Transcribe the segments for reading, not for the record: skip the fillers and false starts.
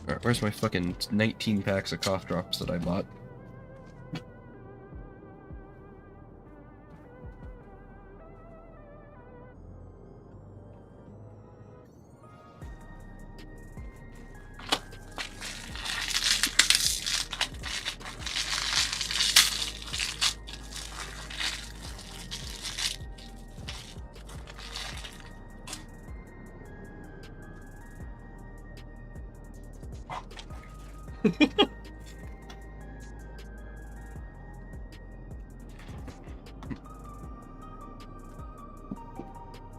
Alright, where's my fucking 19 packs of cough drops that I bought?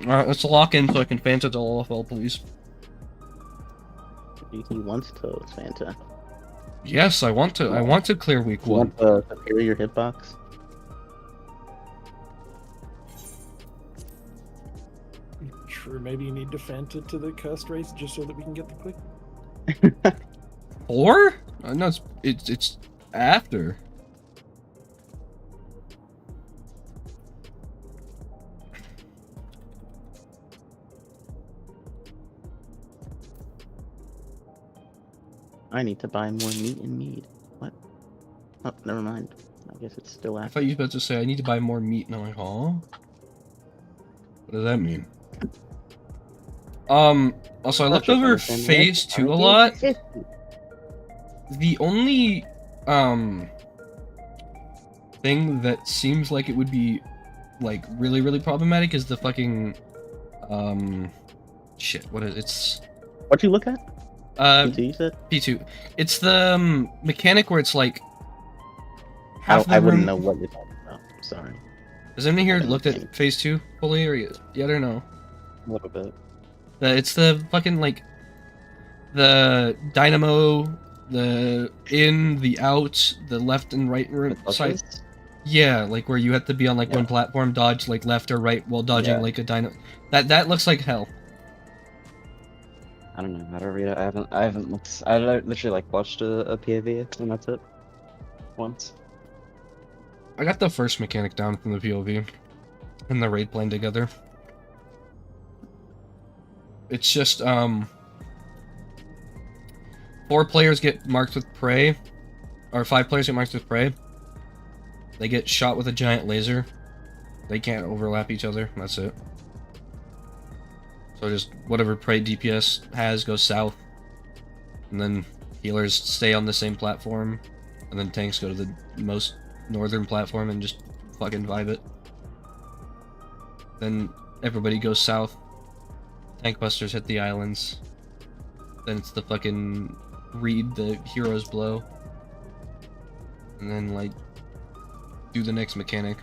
Alright, let's lock in so I can Fanta to LFL, please. He wants to Santa. Yes, I want to. I want to clear week You 1. want the superior hitbox? Sure, maybe you need to Fanta to the cursed race just so that we can get the click. 4? No, it's after. I need to buy more meat and mead. What? Oh, never mind. I guess it's still I after. thought you were about to say I need to buy more meat, and I'm like, huh? What does that mean? Also I looked over phase 2 a lot. The only, thing that seems like it would be, like, really, really problematic is the fucking, shit, what is it's... What'd you look at? P2, you said? P2. It's the, mechanic where it's, like, half the I room... wouldn't know what you're talking about. Sorry. Has anyone here looked at phase 2 fully, or yet or no? A little bit. It's the fucking, like, the dynamo, the in, the out, the left and right side. Yeah, like where you have to be on like one platform, dodge like left or right while dodging like a dynamo. That looks like hell. I don't know how to read it. I haven't looked. I literally like watched a POV and that's it. Once. I got the first mechanic down from the POV and the raid playing together. It's just 4 players get marked with prey, or 5 players get marked with prey. They get shot with a giant laser. They can't overlap each other. That's it. So just whatever prey DPS has goes south, and then healers stay on the same platform, and then tanks go to the most northern platform and just fucking vibe it. Then everybody goes south. Tank busters hit the islands. Then it's the fucking read the hero's blow, and then like do the next mechanic.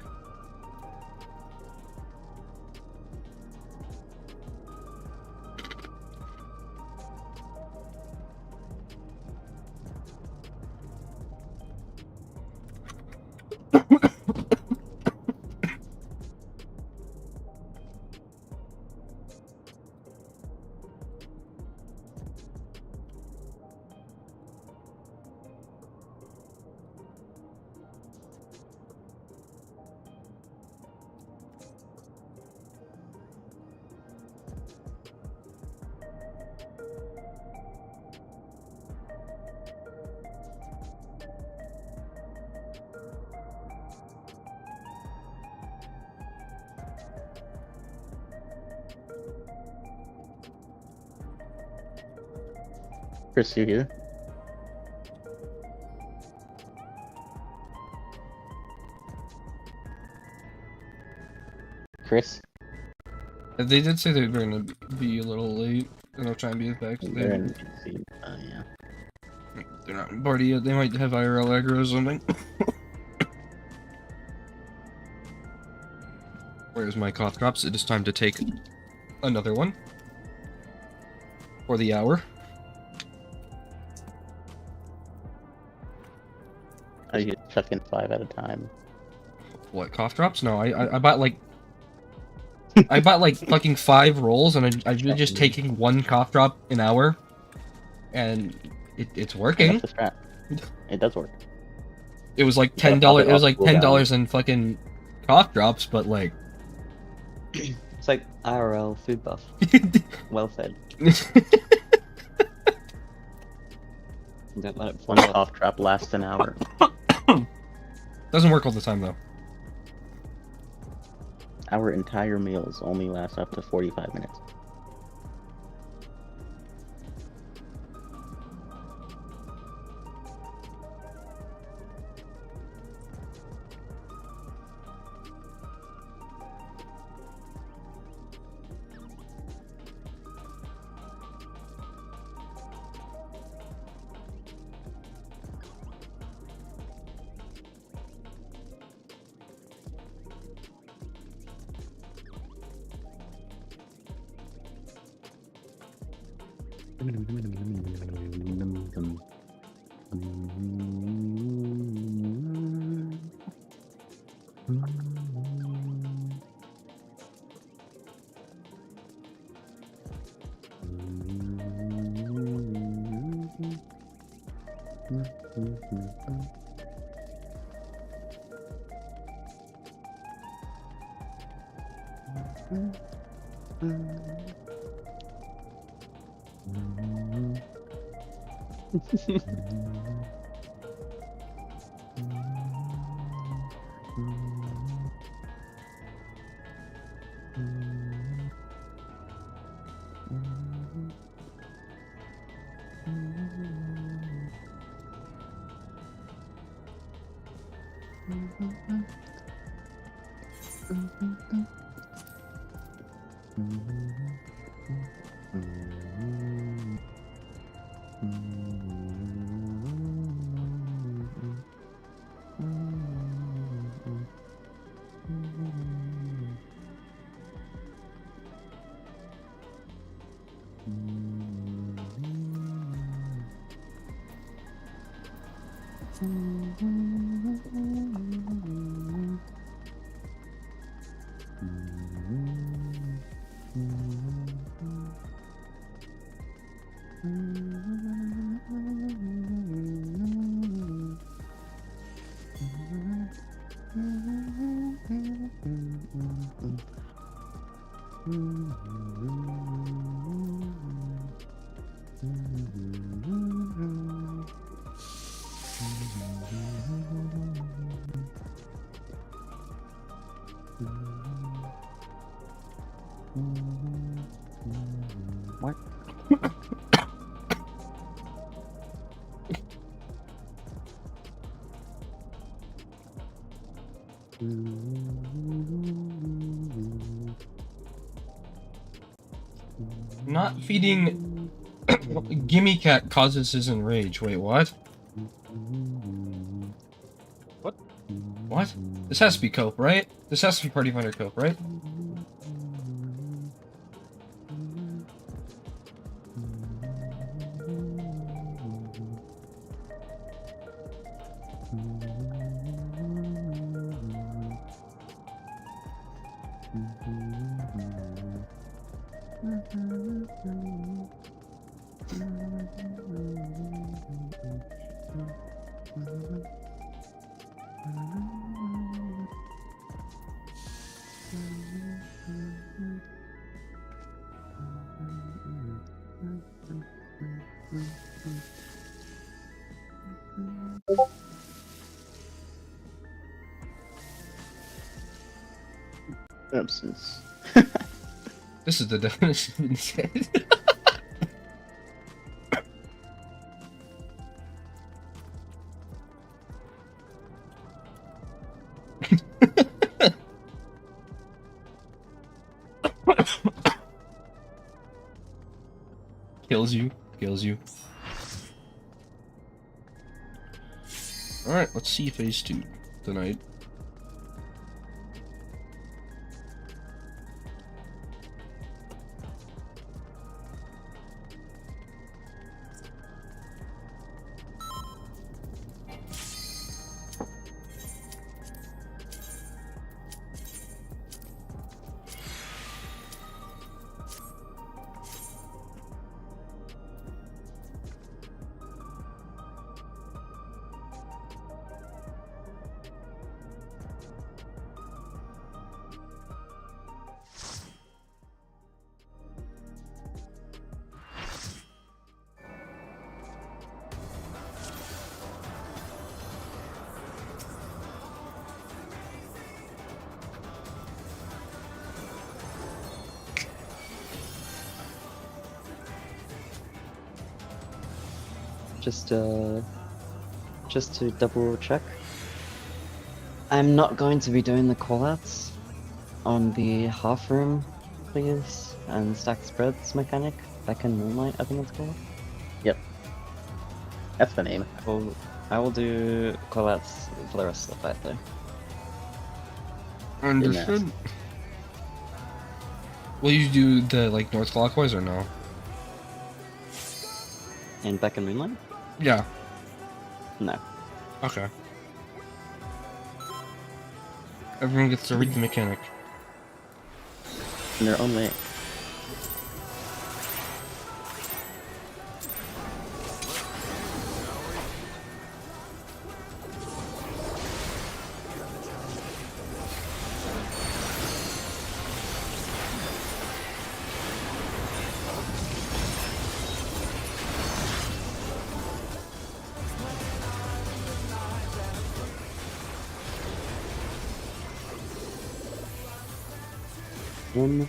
Chris, you here? Chris? They did say they were gonna be a little late, and I'll try and be back. They're in PC. Yeah. They're not in party yet. They might have IRL aggro or something. Where's my cough drops? It is time to take another one for the hour. Are you chucking 5 at a time? What, cough drops? No, I bought like I bought like fucking 5 rolls, and I've been just taking 1 cough drop an hour, and it's working. That's the strat. It does work. It was like $10. It was like $10 in fucking cough drops, but like It's like IRL food buff. Well fed. Don't let it One fall off. cough drop lasts an hour. Doesn't work all the time though. Our entire meals only last up to 45 minutes. What? Not feeding Gimme Cat causes his enrage. Wait, what? What? What? This has to be Cope, right? This has to be Party Finder Cope, right? Absence. This is the definition of insanity. Kills you. Kills you. Alright, let's see phase 2 tonight. just to double check. I'm not going to be doing the callouts on the half room, please, and stack spreads mechanic back in Moonlight, I think it's called. Yep. That's the name. I will do callouts for the rest of the fight though. Understood. Will you do the like north clockwise or no? And back in Moonlight? Yeah. No. Okay. Everyone gets to read the mechanic. In their own way. In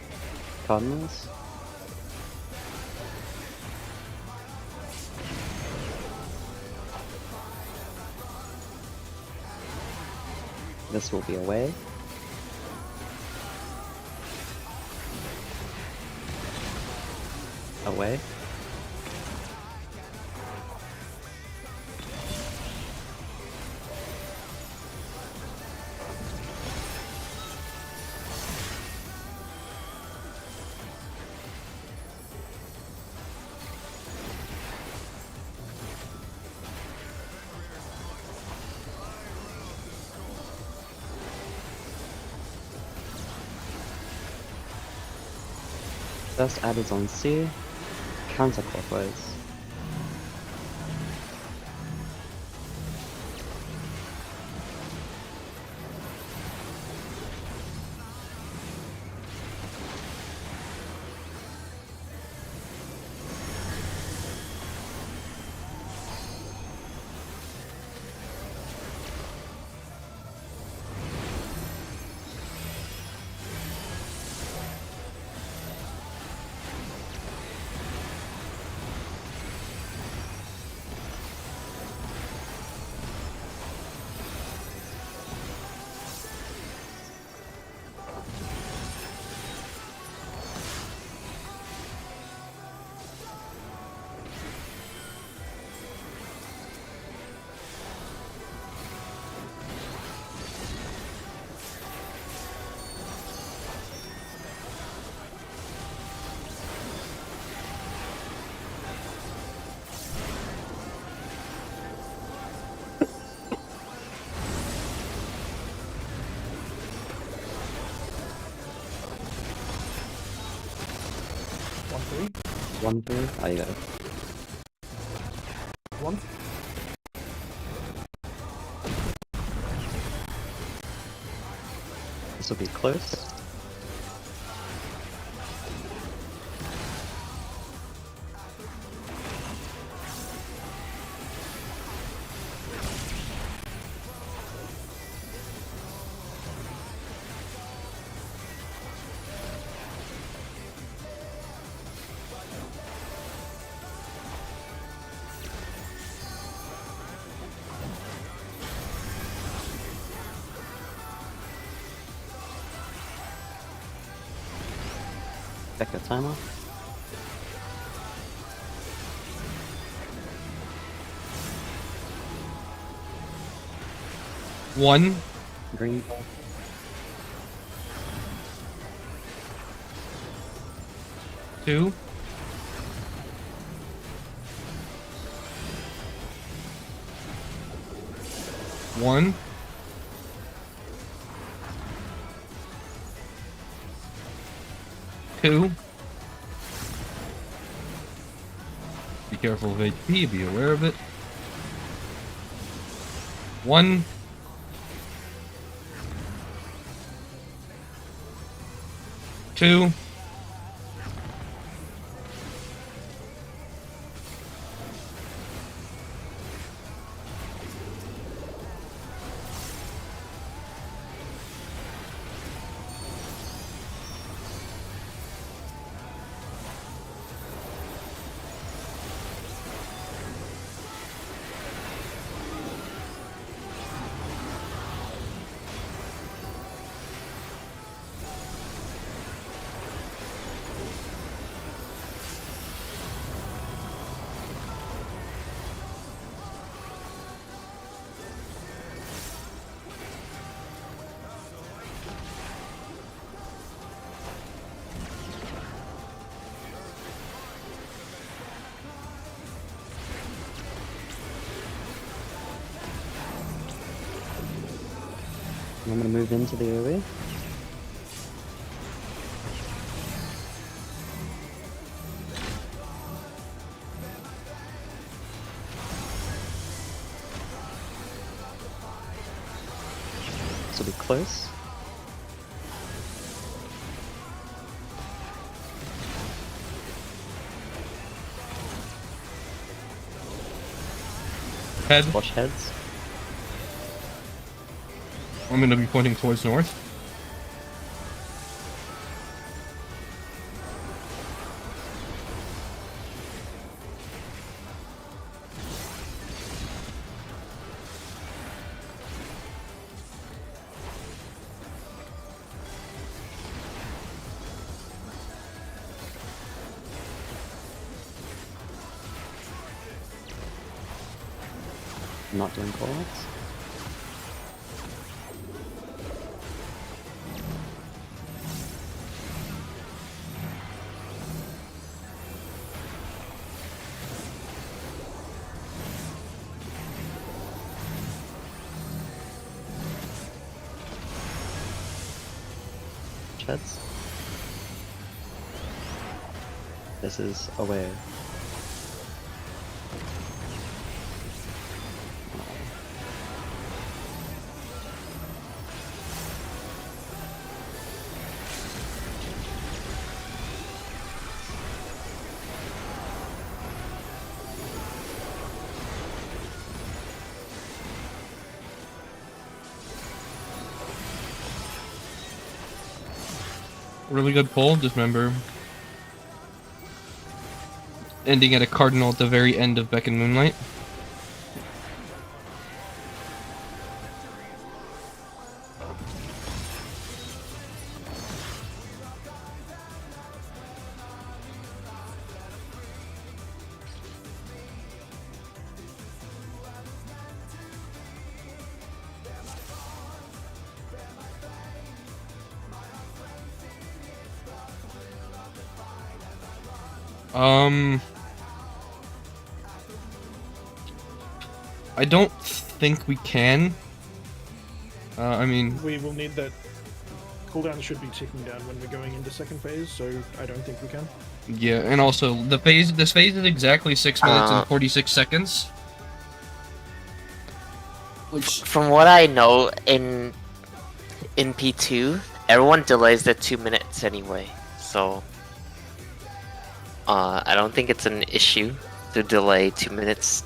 Cardinals? This will be away. Away. First add is on C, counterclockwise. Three. 1-3. Oh, you got it. One. This will be close. Check the timer. One, Green ball. two, one, two. Be careful of HP, be aware of it. One, two, I'm gonna move into the AoE. This will be close. Head. Watch heads. I'm gonna be pointing towards north. Not doing callouts. Heads. This is away. Really good pull, just remember. Ending at a cardinal at the very end of Beck and Moonlight. I don't think we can. I mean, We will need that. Cooldown should be ticking down when we're going into second phase, so I don't think we can. yeah, and also this phase is exactly 6 minutes and 46 seconds. Which, From what I know, in P2, everyone delays their 2 minutes anyway, so I don't think it's an issue to delay 2 minutes.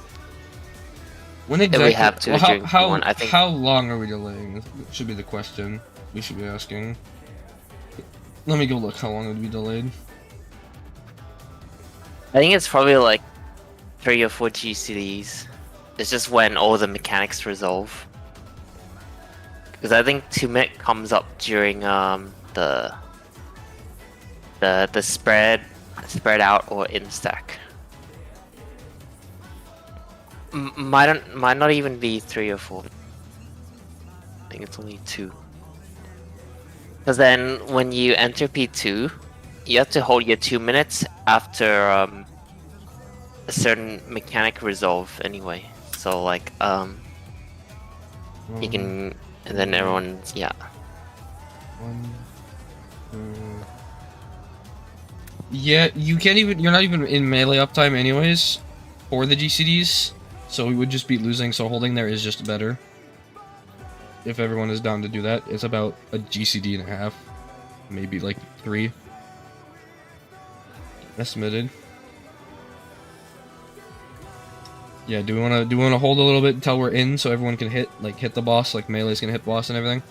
when exactly? we have to well, during P1, I think. how long are we delaying? Should be the question we should be asking. Let me go look how long it would be delayed. I think it's probably like 3 or 4 GCDs. It's just when all the mechanics resolve. Because I think 2 minute comes up during the spread out or in stack. Might not even be 3 or 4. I think it's only 2. Because then when you enter P2, you have to hold your 2 minutes after a certain mechanic resolve anyway. So like you can, and then everyone's, yeah. 1, 2. Yeah, you can't even. You're not even in melee uptime anyways, for the GCDs. So we would just be losing. So holding there is just better. If everyone is down to do that, it's about a GCD and a half, maybe like 3. Estimated. Yeah, do we wanna hold a little bit until we're in so everyone can hit the boss, like melee's gonna hit boss and everything?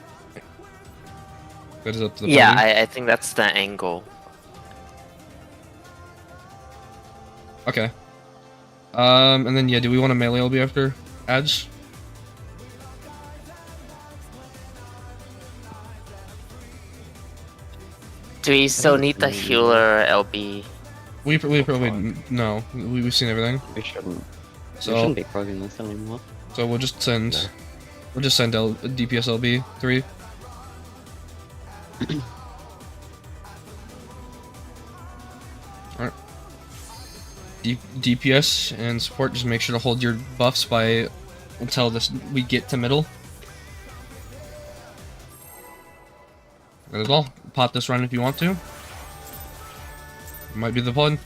That is up to the Yeah, party. I think that's the angle. Okay. And then yeah, do we want a melee LB after ads? Do we still need the healer LB? We probably no. We've seen everything. We shouldn't. So We shouldn't be progging this anymore. so we'll just send DPS LB 3. Alright. DPS and support, just make sure to hold your buffs until we get to middle. Might as well pop this run if you want to. Might be the fun.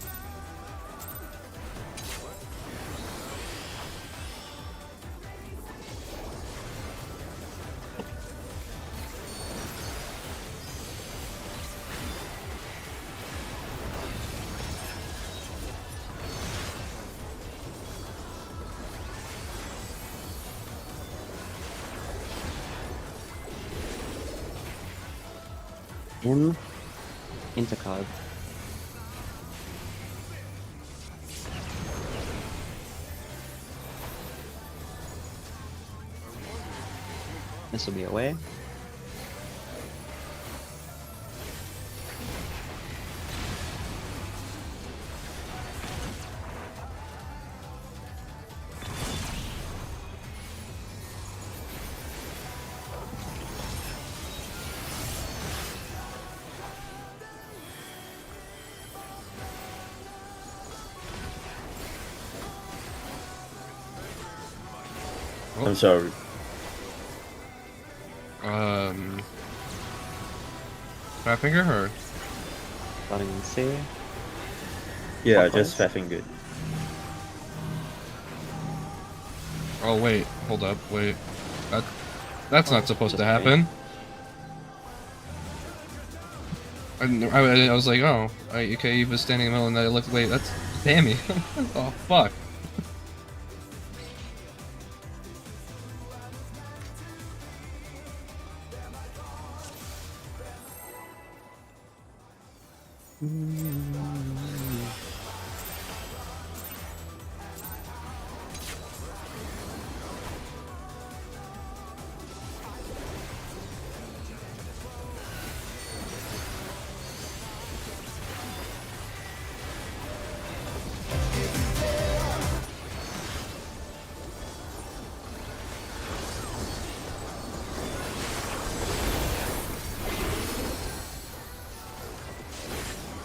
Intercard. This will be away. I'm sorry. Fat finger or? Starting in C. Yeah, Clockwise. just fat fingered. Oh wait, hold up, wait. That's not supposed to just happen. I was like, oh, okay, he was standing in the middle, and then I looked. Wait, that's Sammy. Oh fuck.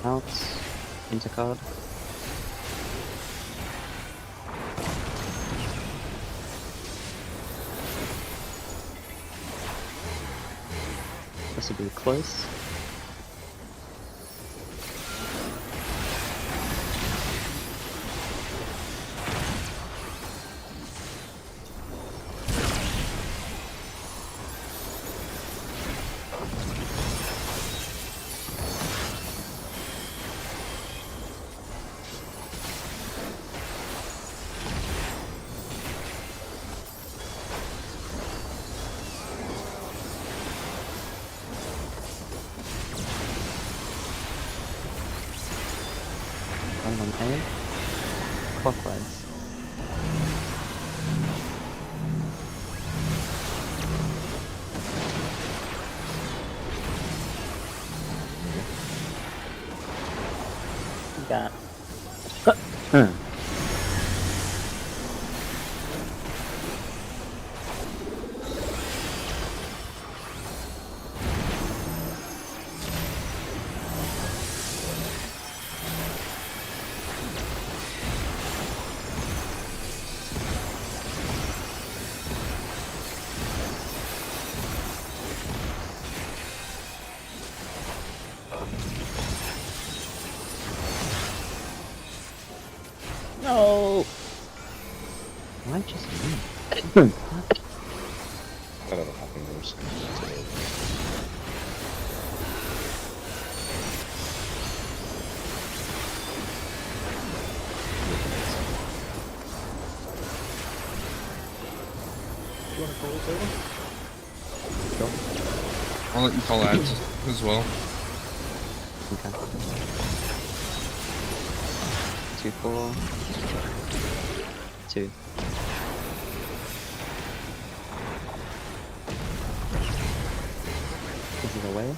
Out. Intercard. This will be close. Going on A. Clockwise. Got. No. Why just me? I don't know how fingers. Do you want to call this over? I'll let you call ads as well. Okay. 2-4. 2. This is away.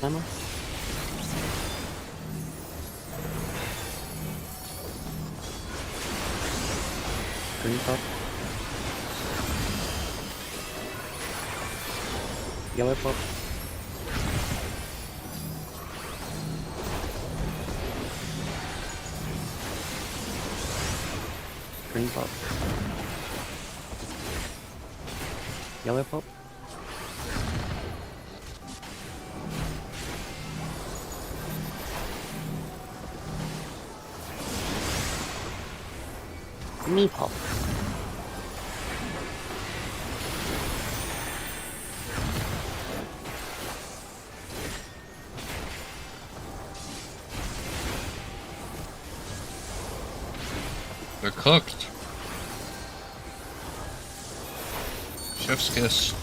timer. Green pop. Yellow pop. Green pop. Yellow pop. Me pop. They're cooked. Chef's kiss.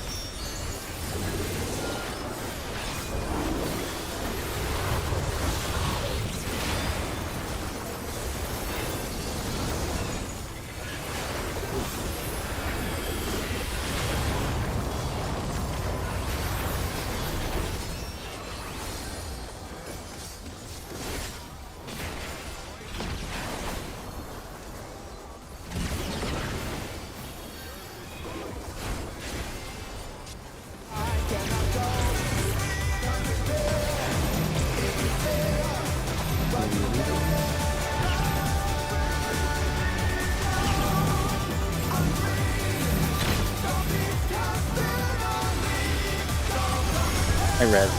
I res.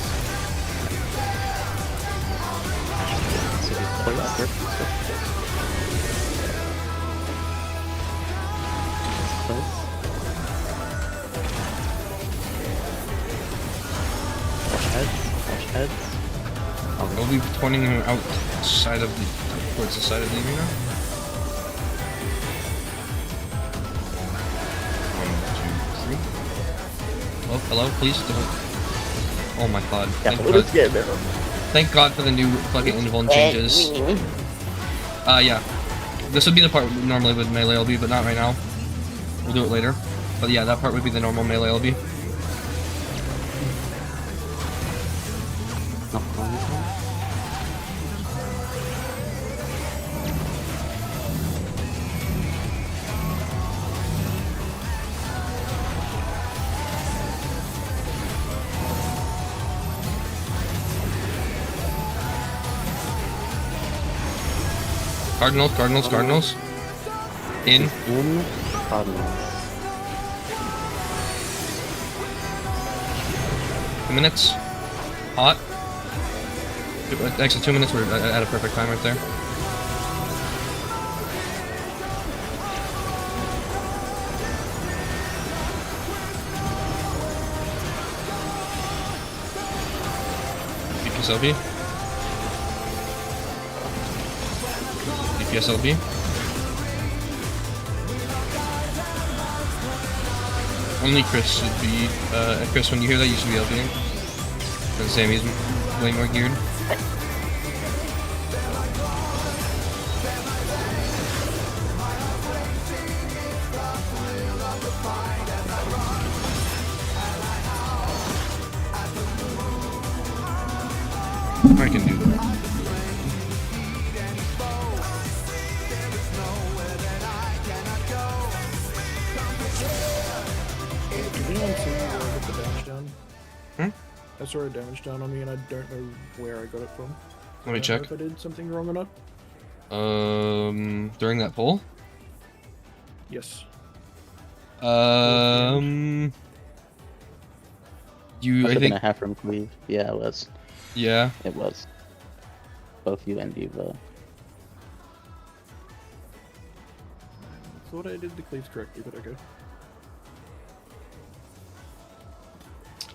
So we play up here. Close. Watch heads. Watch heads. I'll be pointing him outside of the towards the side of the arena. 1, 2, 3. Hello, hello, please don't. Oh my god. Yeah, Thank let's god. get there. Thank god for the new fucking invuln changes. Yeah. This would be the part normally with melee LB, but not right now. We'll do it later. But yeah, that part would be the normal melee LB. Not playing. Cardinals, Cardinals, Cardinals. In. In Cardinals. 2 minutes. Hot. Actually, 2 minutes. We're at a perfect time right there. DPSLB. DPSLB. Only Chris should be, Chris, when you hear that, you should be LBing. Because Sammy's way more geared. I can do that. Did anyone see where I got the damage down? Hmm? I saw a damage down on me and I don't know where I got it from. Let me I don't check. know if I did something wrong or not. During that poll? Yes. You, Must I have been think, a half room cleave. Yeah, it was. yeah. It was. Both you and Diva. Thought I did the cleaves correctly, but okay.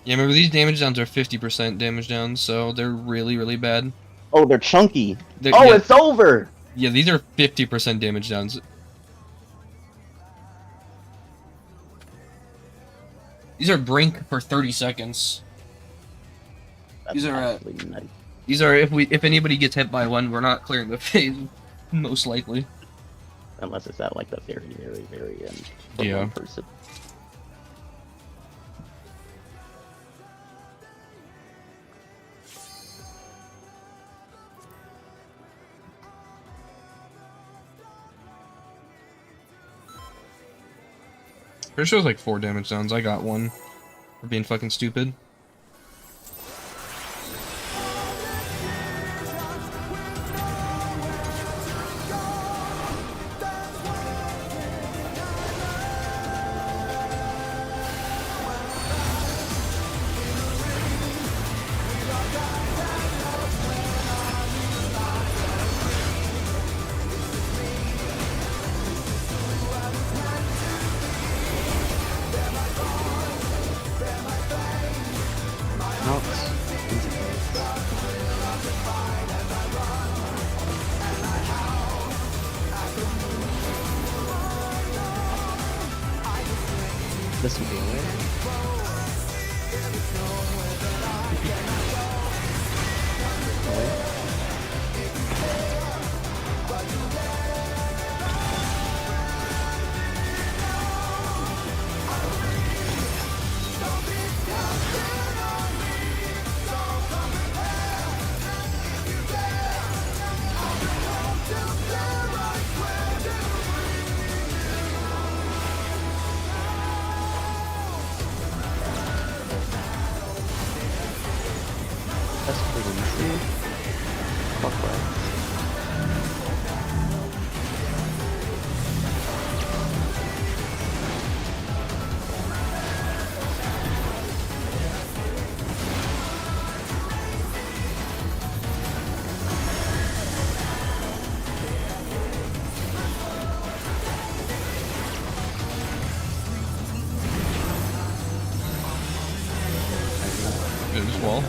Yeah, remember these damage downs are 50% damage downs, so they're really, really bad. Oh, they're chunky. They're, Oh, yeah, it's over. yeah, these are 50% damage downs. These are brink for 30 seconds. That's These are, actually nice. These are if anybody gets hit by one, we're not clearing the phase, most likely. Unless it's at like the very, very, very end. For Yeah. one person. Pretty sure it was like 4 damage zones. I got one for being fucking stupid. Out. Integrate. This will be away. Away. That's pretty easy. Clockwise. Yeah, just wall.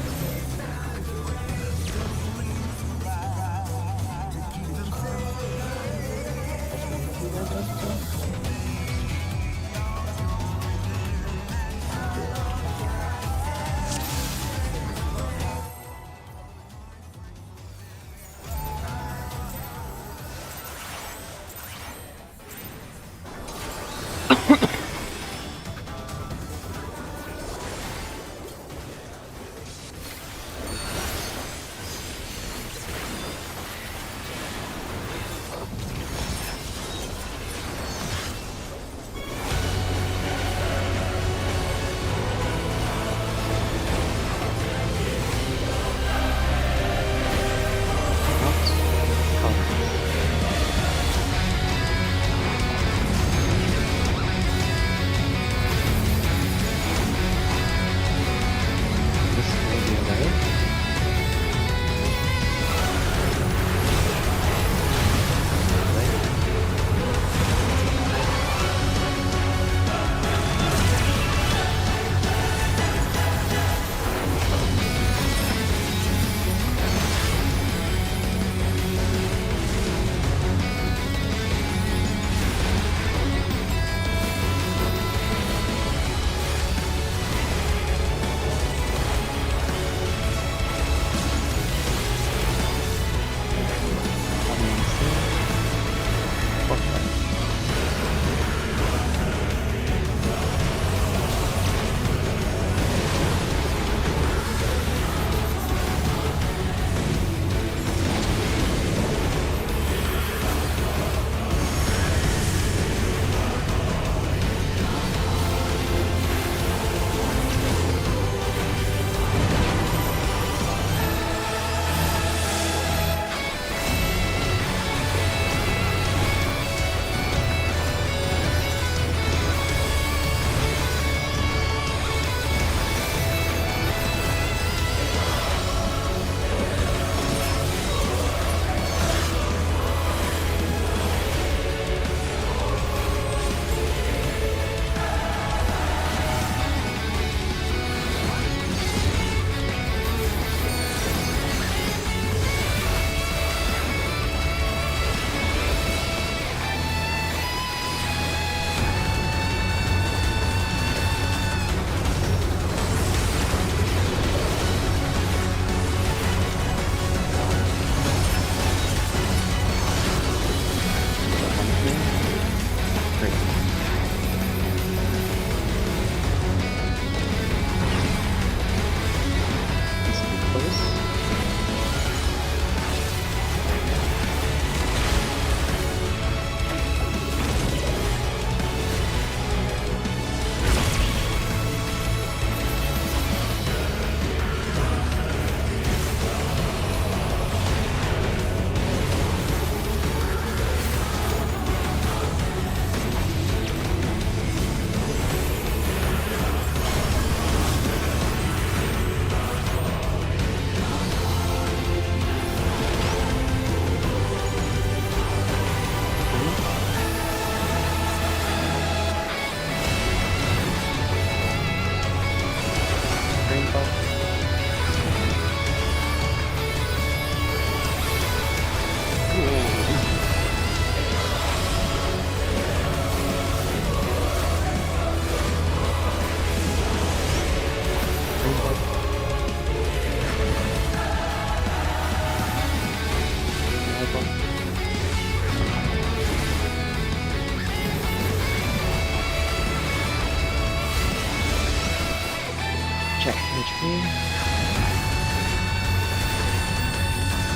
you.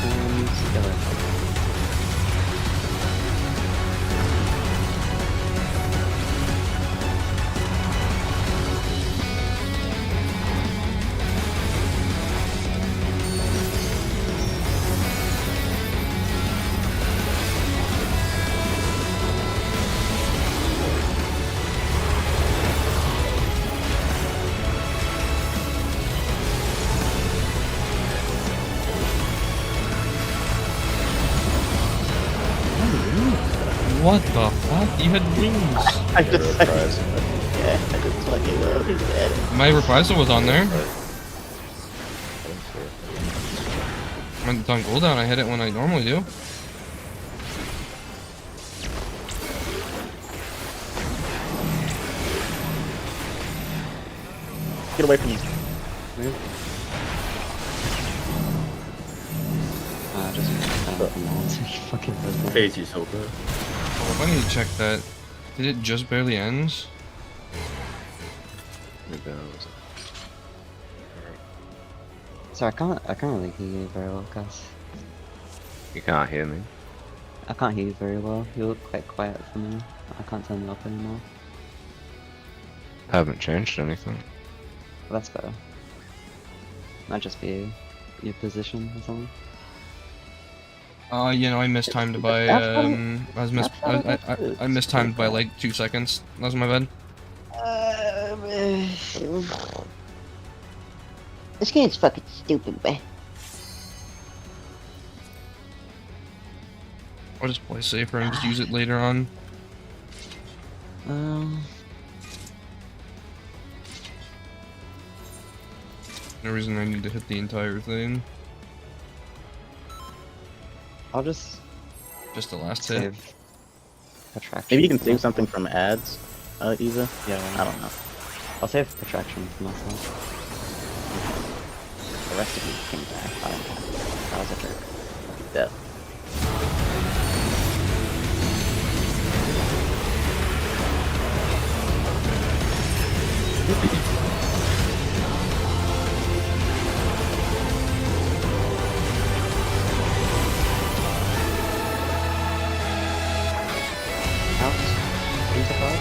And go. What the fuck? You had wings. I Yeah, just, reprise. yeah, I just fucking love dead. My reprisal was on there. When it's on cooldown, I hit it when I normally do. Get away from me. Just fucking does Crazy so good. Oh, I need to check that. Did it just barely end? Maybe that was So I can't really hear you very well, guys. You can't hear me. I can't hear you very well. You look quite quiet for me. I can't turn you up anymore. I haven't changed anything. Well, that's better. Might just be your position or something. You know, I mistimed by I mistimed by like 2 seconds. That was my bad. This game's fucking stupid, man. I'll just play safer and just use it later on. No reason I need to hit the entire thing. I'll just Just the last hit. save attraction. Maybe you can save something from ads, Eva? Yeah, I don't know. I'll save attraction for myself. The rest of you can die. I don't know. That was a jerk. Death. Out. Into card.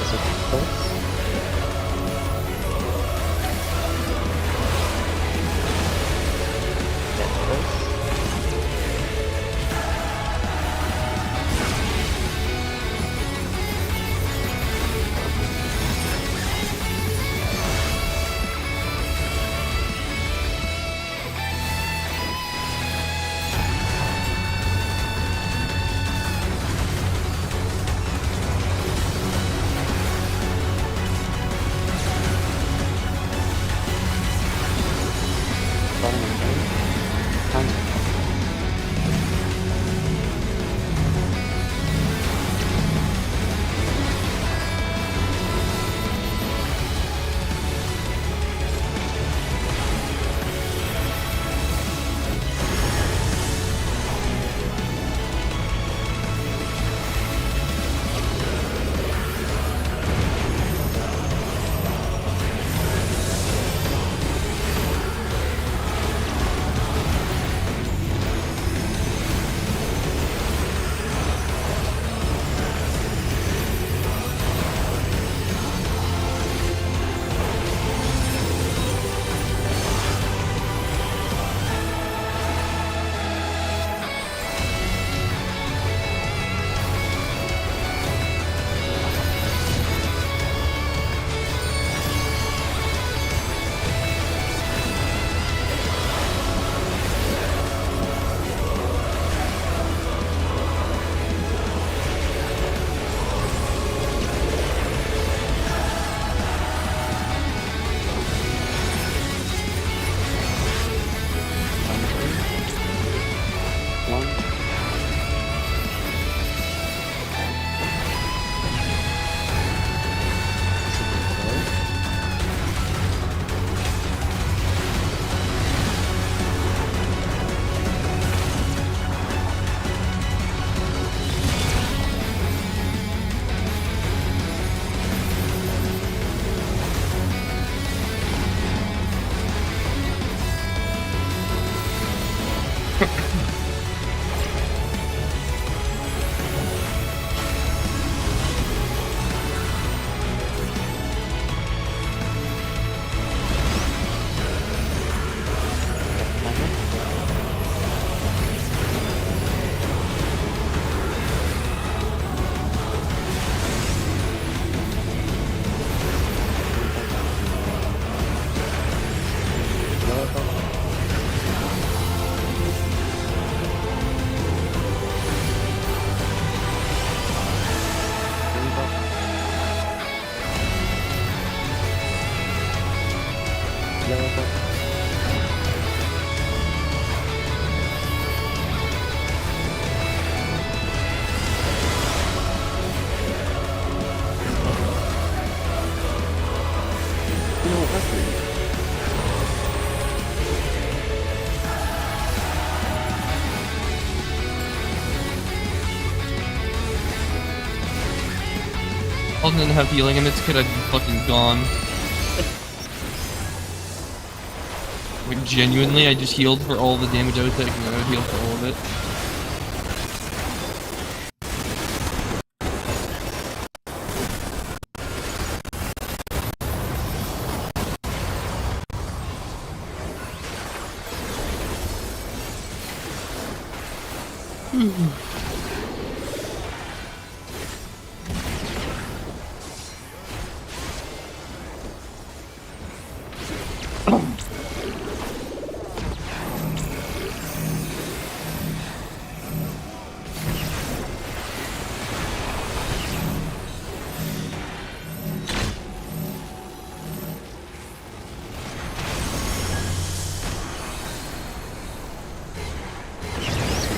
Is it close? Get close. yellow buff. No, that's me. I didn't have healing and this kid had fucking gone. Like genuinely, I just healed for all the damage I was taking and I healed for all of it.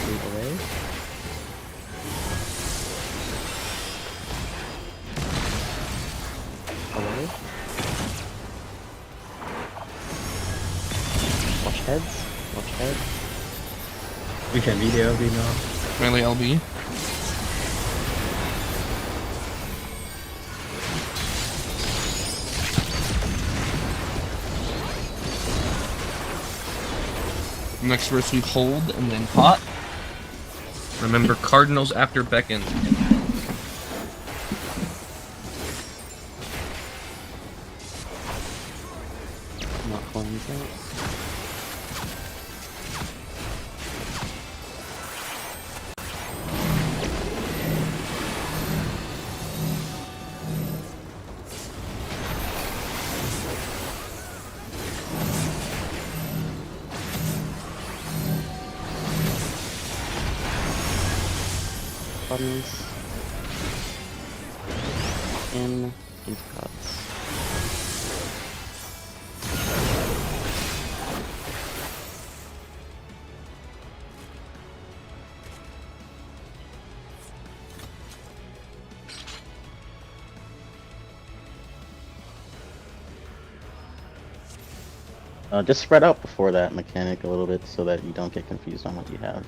Move away. Away. Watch heads. Watch heads. We can video LB now. Melee LB. Next verse we hold and then pot. Remember Cardinals after beckon. Not coins out. Buttons. Into cards. Just spread out before that mechanic a little bit so that you don't get confused on what you have.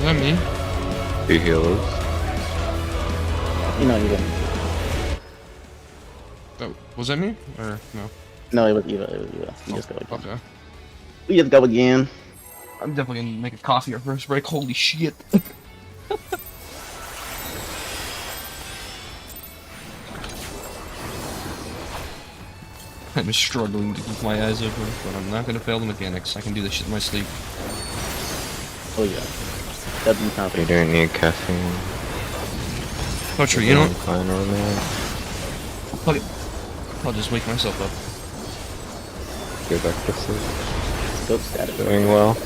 that me? 2 healers. You know, you didn't. Oh, was that me? Or no? No, it was Eva. It was Eva. You just go again. Okay. We just go again. I'm definitely gonna make a coffee or first break. Holy shit. I'm struggling to keep my eyes open, but I'm not gonna fail the mechanics. I can do this shit in my sleep. Oh yeah. That'd be You confident. don't need caffeine. Oh, true, you know what? Fine or not. Fuck it. I'll just wake myself up. Go back to sleep. Scope status. Doing well.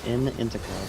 In the intercom.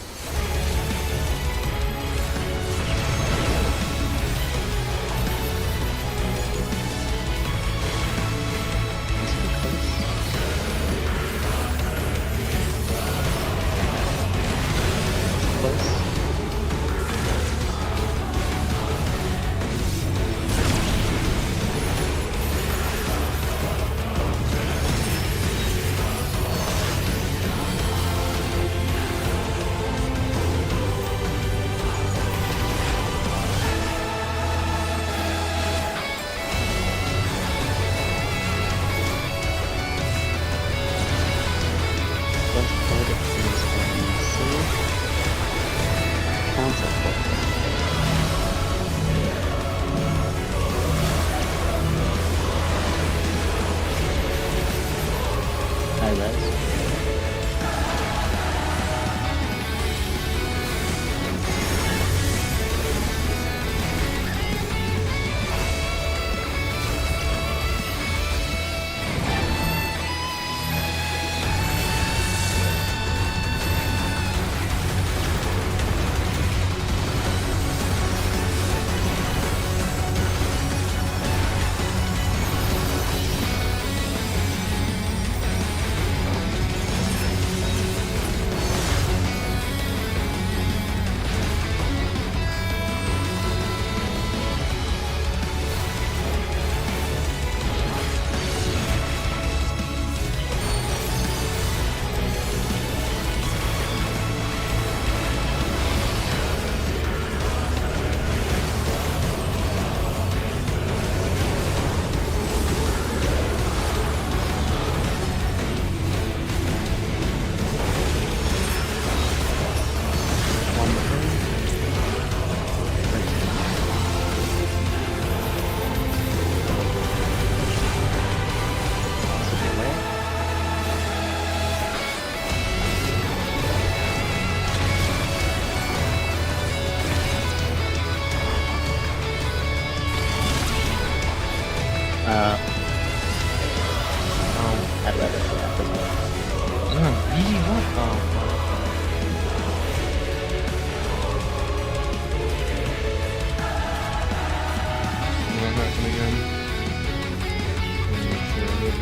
High res. High res. Yeah, this one. What? Oh, fuck. Will that happen again? I'm not sure I did.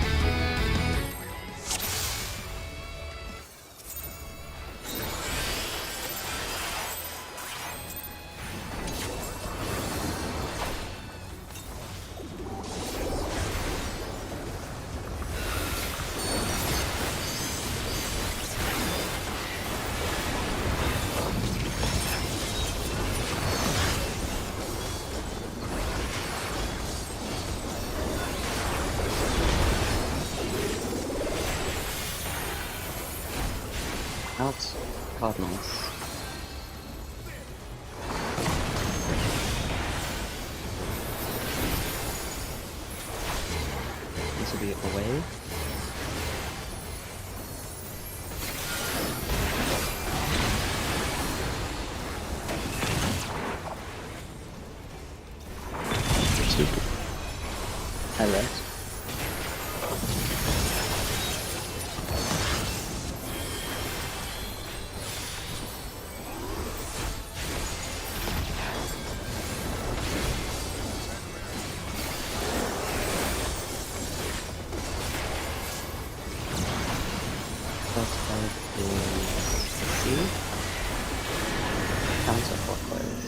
Out. Cardinals. This will be away. Stupid. High res. First card is C. Counterclockwise.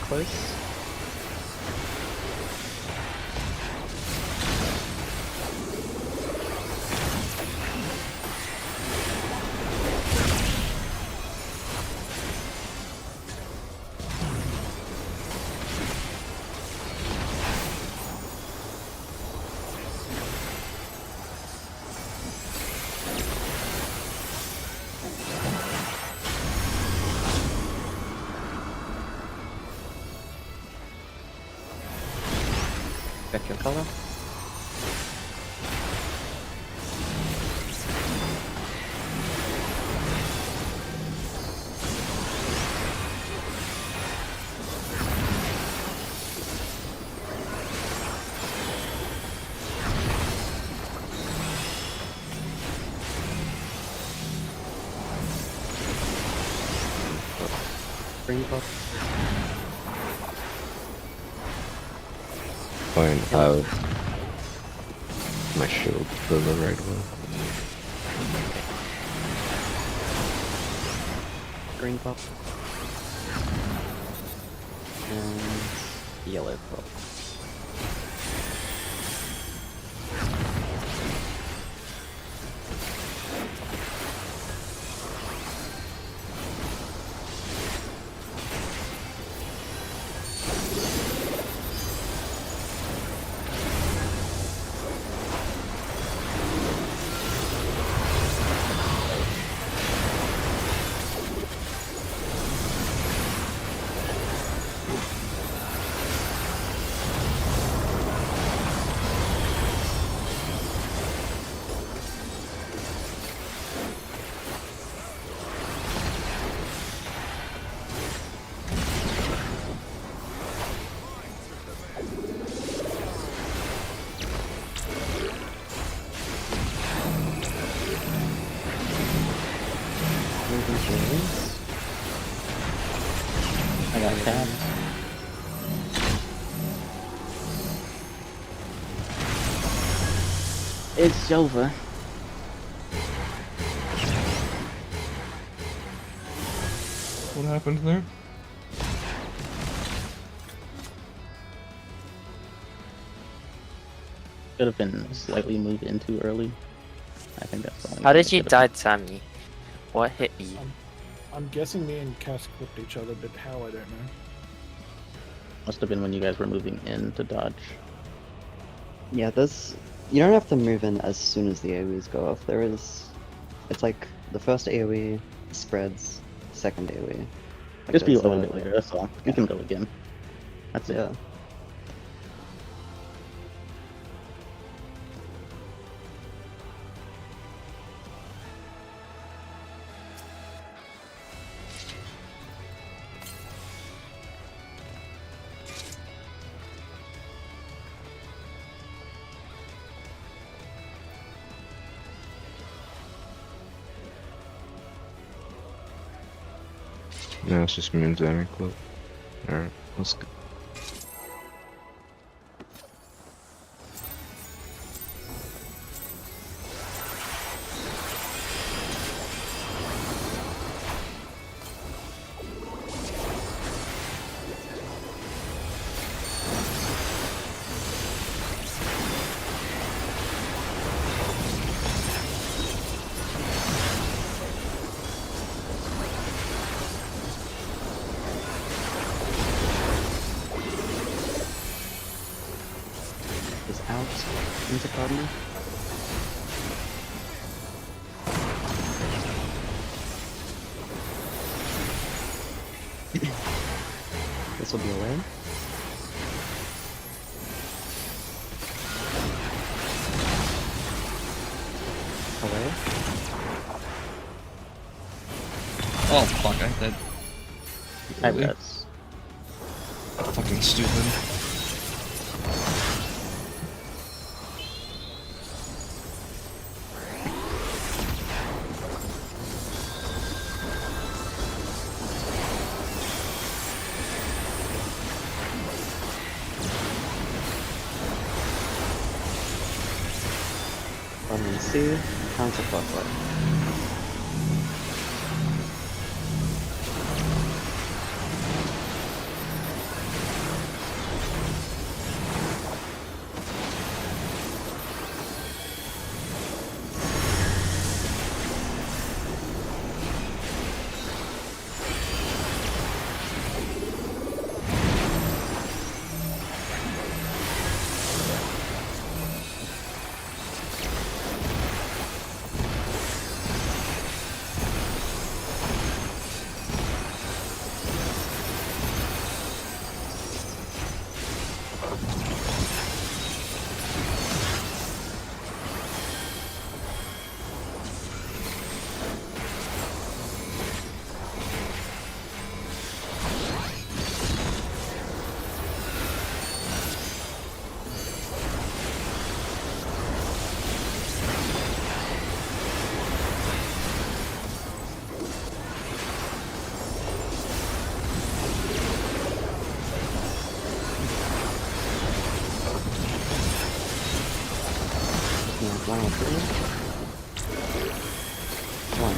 close. Check your color. Green box. Point out my shield to the right one. Green pop. And yellow pop. I got that. It's over. What happened there? Could have been slightly moved in too early. I think that's the only How thing did you that could've die, Sammy? What hit you? I'm guessing me and Cass clipped each other, but how I don't know. Must have been when you guys were moving in to dodge. Yeah, there's... You don't have to move in as soon as the AoEs go off. There is... It's like the first AoE spreads, second AoE. Like Just be a there's, little bit later, that's all. You can go again. That's it. Yeah. No, it's just moons Army Club. Alright, let's go. Is out into Cardinal. This will be away. Away. Oh fuck! I did. I Really? guess. Fucking stupid. Running C, counterclockwise. 3, 1.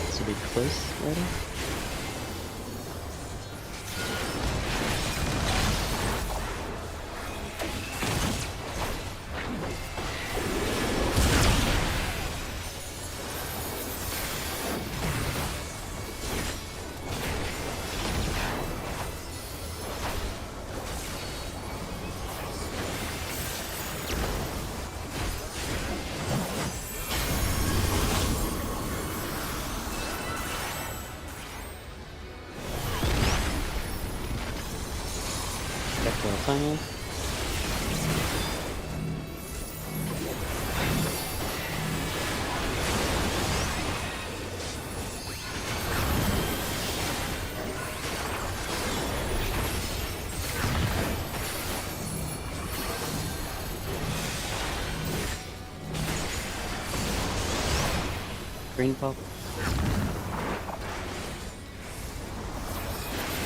This will be close later. Back to the final. Green pop.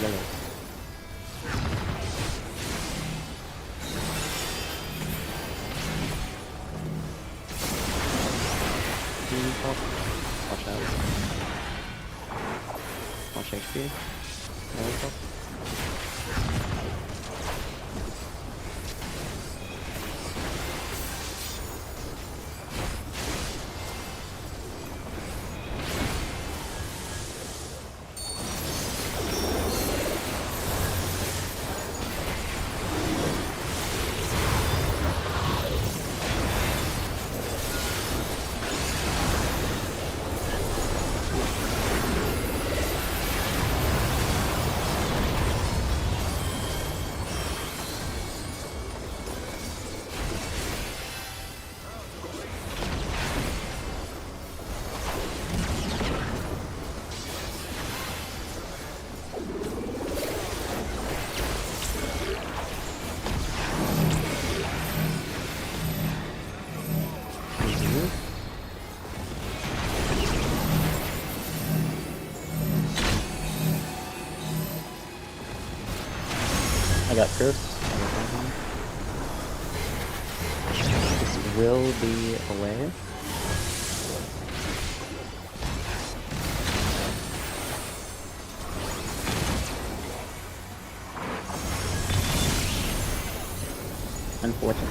Yellow. Green pop. Watch out. Watch HP. Yellow pop. I got Curse. This will be away. Unfortunate.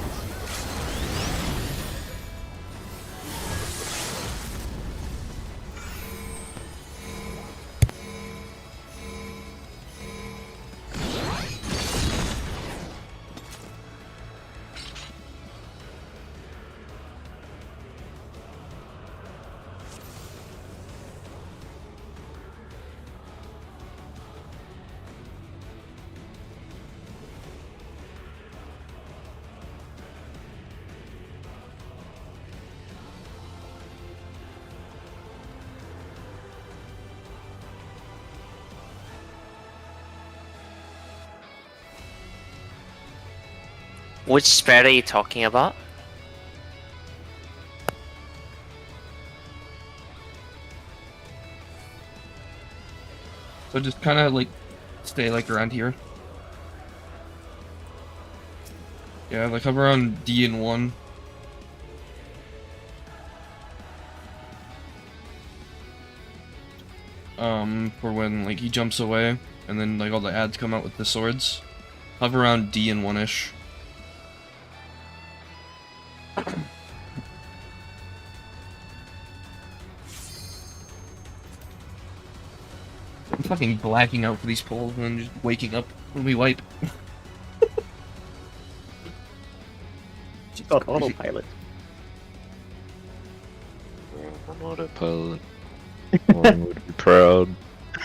Which spread are you talking about? So just kind of like stay like around here. Yeah, like hover around D and 1. For when like he jumps away and then like all the ads come out with the swords. Hover around D and 1-ish. I'm fucking blacking out for these polls and then just waking up when we wipe. It's called autopilot. I'm autopilot. One would be proud.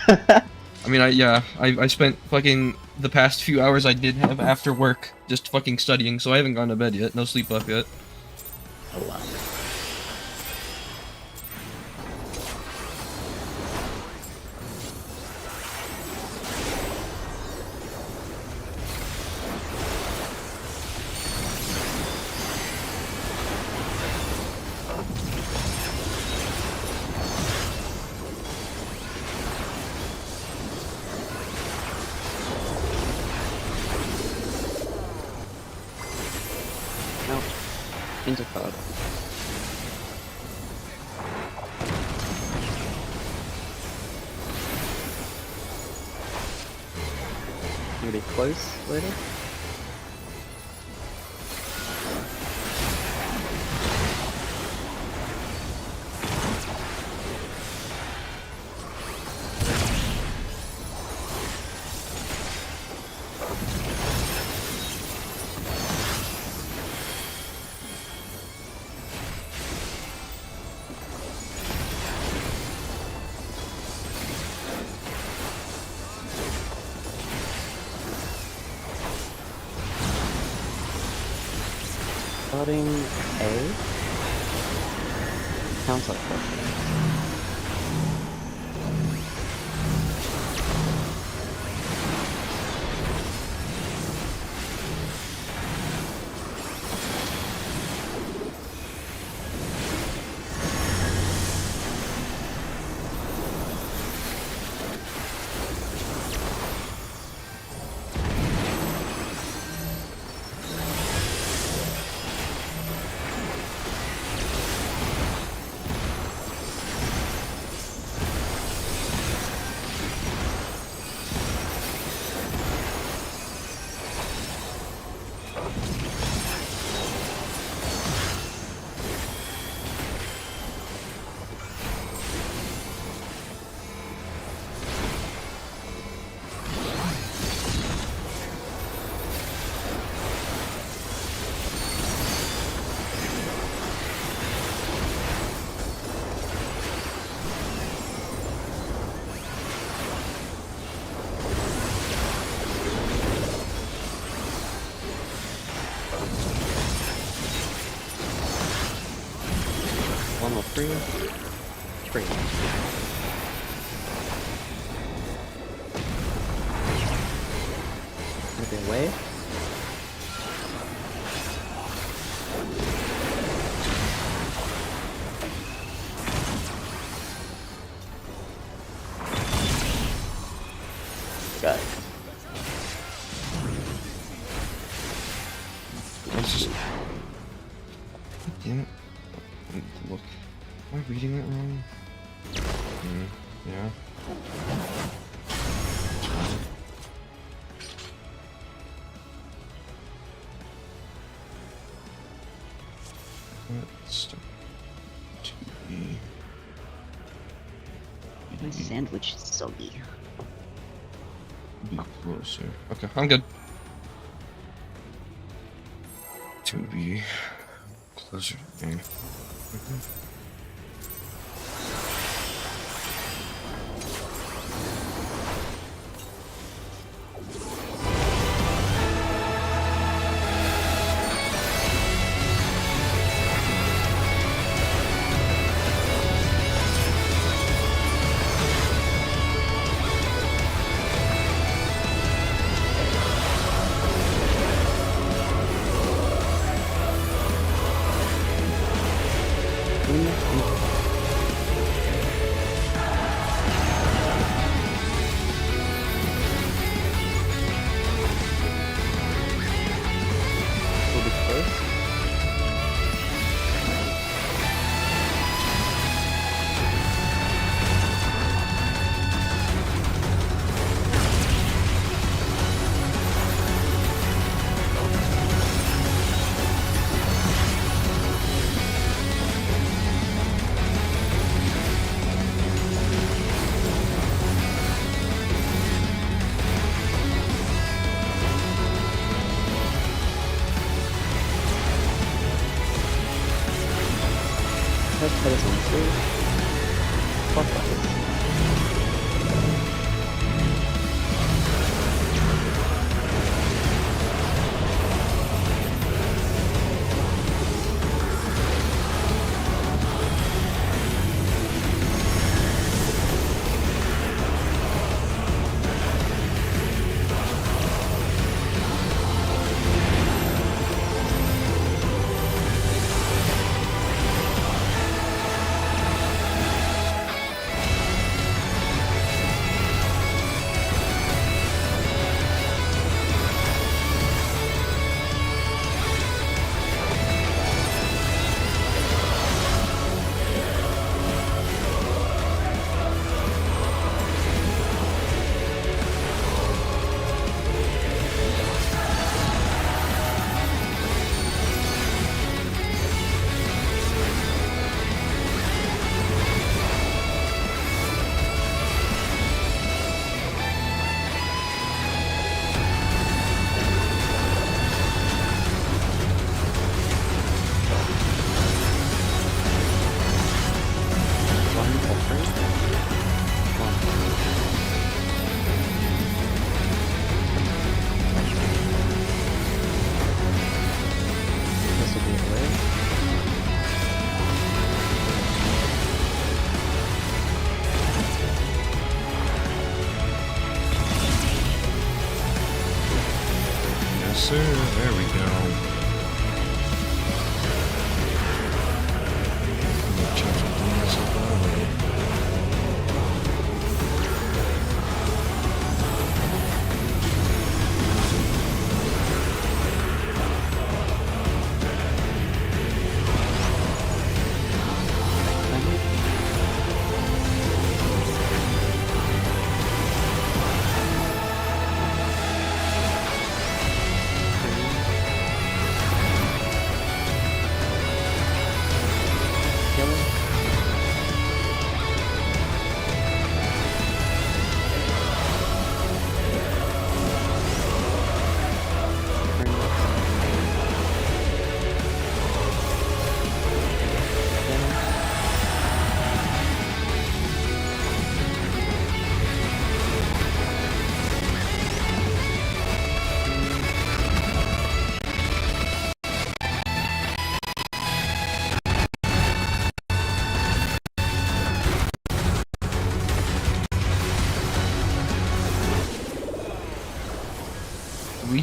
I mean, I spent fucking the past few hours I did have after work just fucking studying, so I haven't gone to bed yet. No sleep up yet. Oh wow. Intercard. Gonna be close later. Starting A. Counter pressure. One more free. Free. Maybe away. Got it. Let's just... Damn it. Look. Am I reading it wrong? Yeah. Let's to be... My sandwich is soggy. Be closer. Okay, I'm good. To be closer to me. Will be close. Let's put this on three. Clockwise.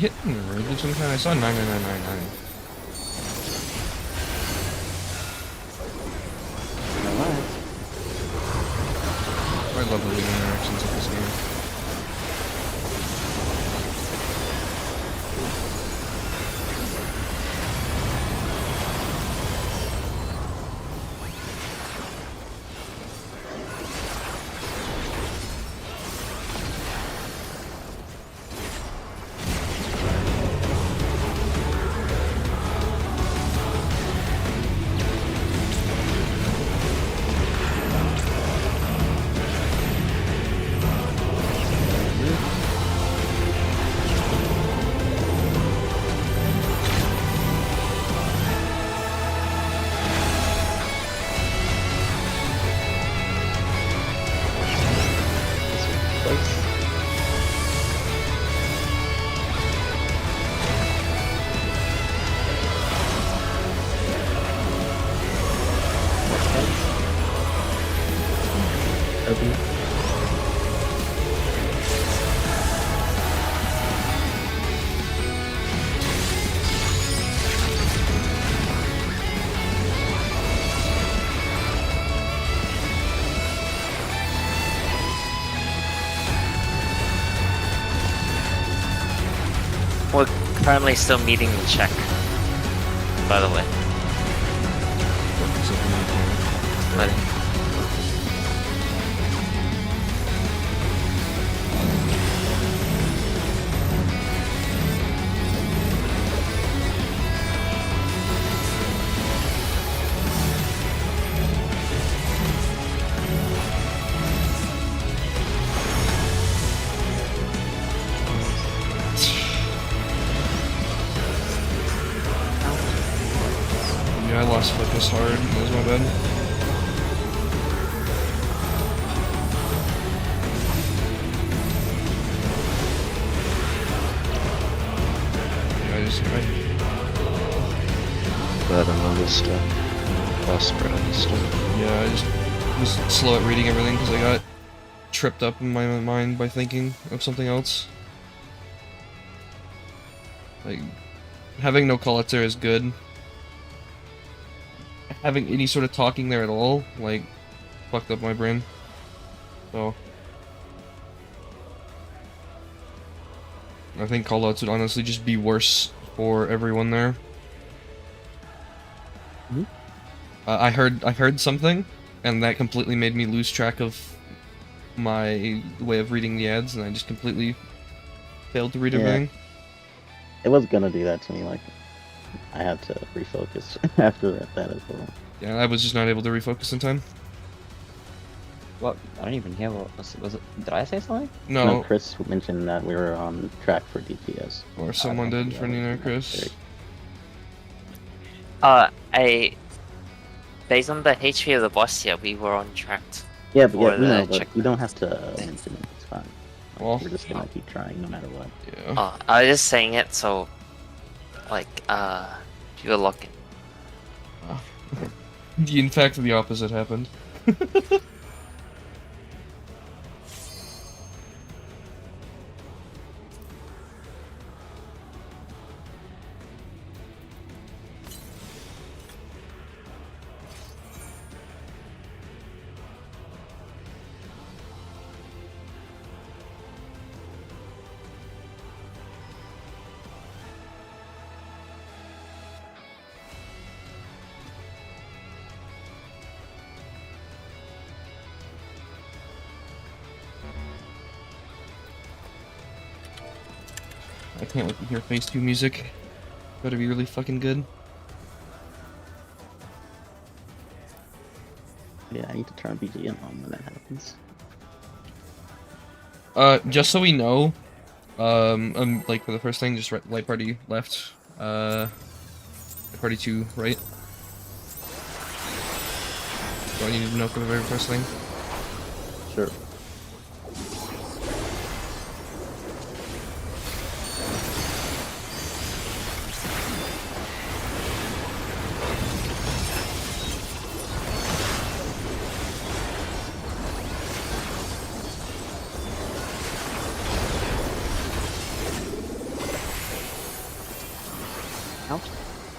hitting the road? I saw 99999. Alright. I love the lead interactions of this game. We're currently still meeting the check, by the way. But Yeah, I lost focus hard. That was my bad. Bad on all this stuff. Lost spread on this stuff. Yeah, I just was slow at reading everything because I got tripped up in my mind by thinking of something else. Like, having no callouts there is good. Having any sort of talking there at all, like, fucked up my brain. So, I think callouts would honestly just be worse for everyone there. Mhm. I heard something, and that completely made me lose track of my way of reading the ads, and I just completely failed to read Yeah. everything. It was gonna do that to me, like, I had to refocus after that as well. Yeah, I was just not able to refocus in time. What? I don't even hear what was it? Did I say something? No, Chris mentioned that we were on track for DPS. or someone don't did think for that Nina or was Chris. necessary. based on the HP of the boss, yeah, we were on track. Yeah, but for yeah, the no, but check. you don't have to mention it. It's fine. Like, Well, we're just gonna keep trying no matter what. yeah. I was just saying it so, like, you're looking. In fact, the opposite happened. I can't wait to hear Phase 2 music. Better be really fucking good. Yeah, I need to turn BGM on when that happens. Just so we know, like for the first thing, just light party left, light party 2 right. Do I need to know for the very first thing? Sure.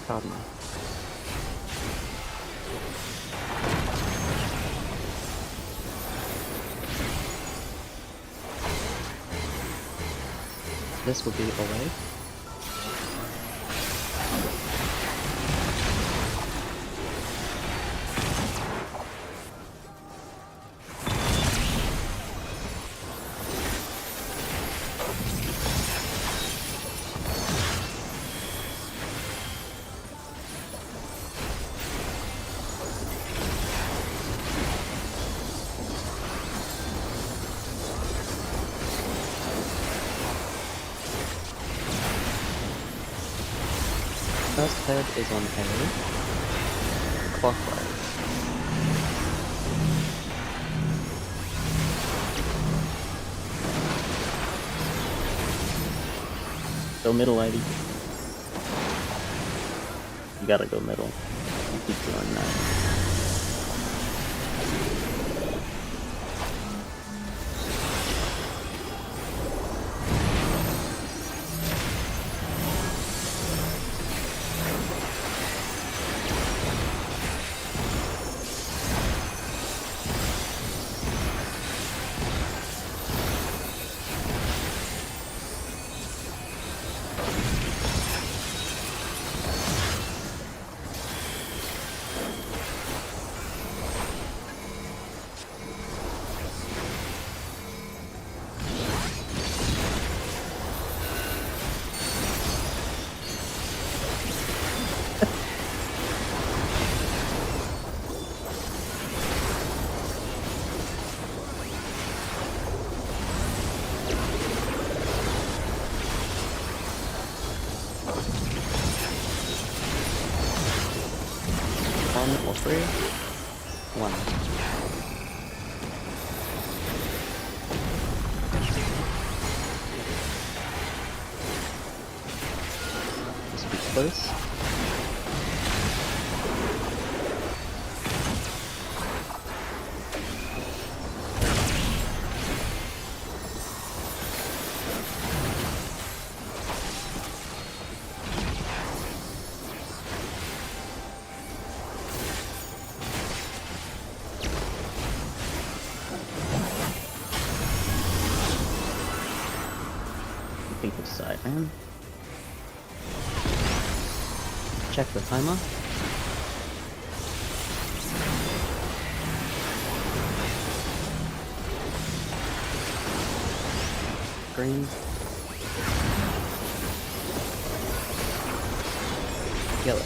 Pardon me. This will be away. First head is on A, clockwise. Go middle, lady. You gotta go middle. You keep doing that. One or three. One. This will be close. Think of side, man. Check the timer. Green. Yellow.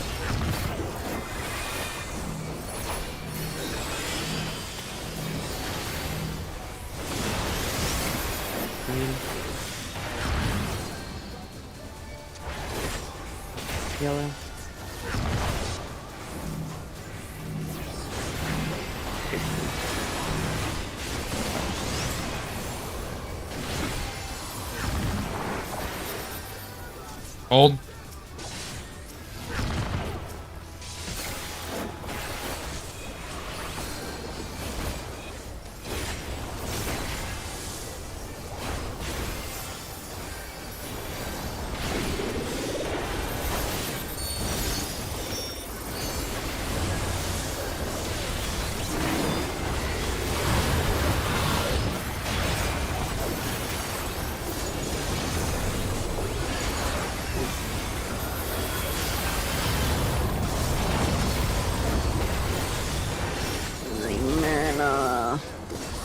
Green. Yellow. Hold.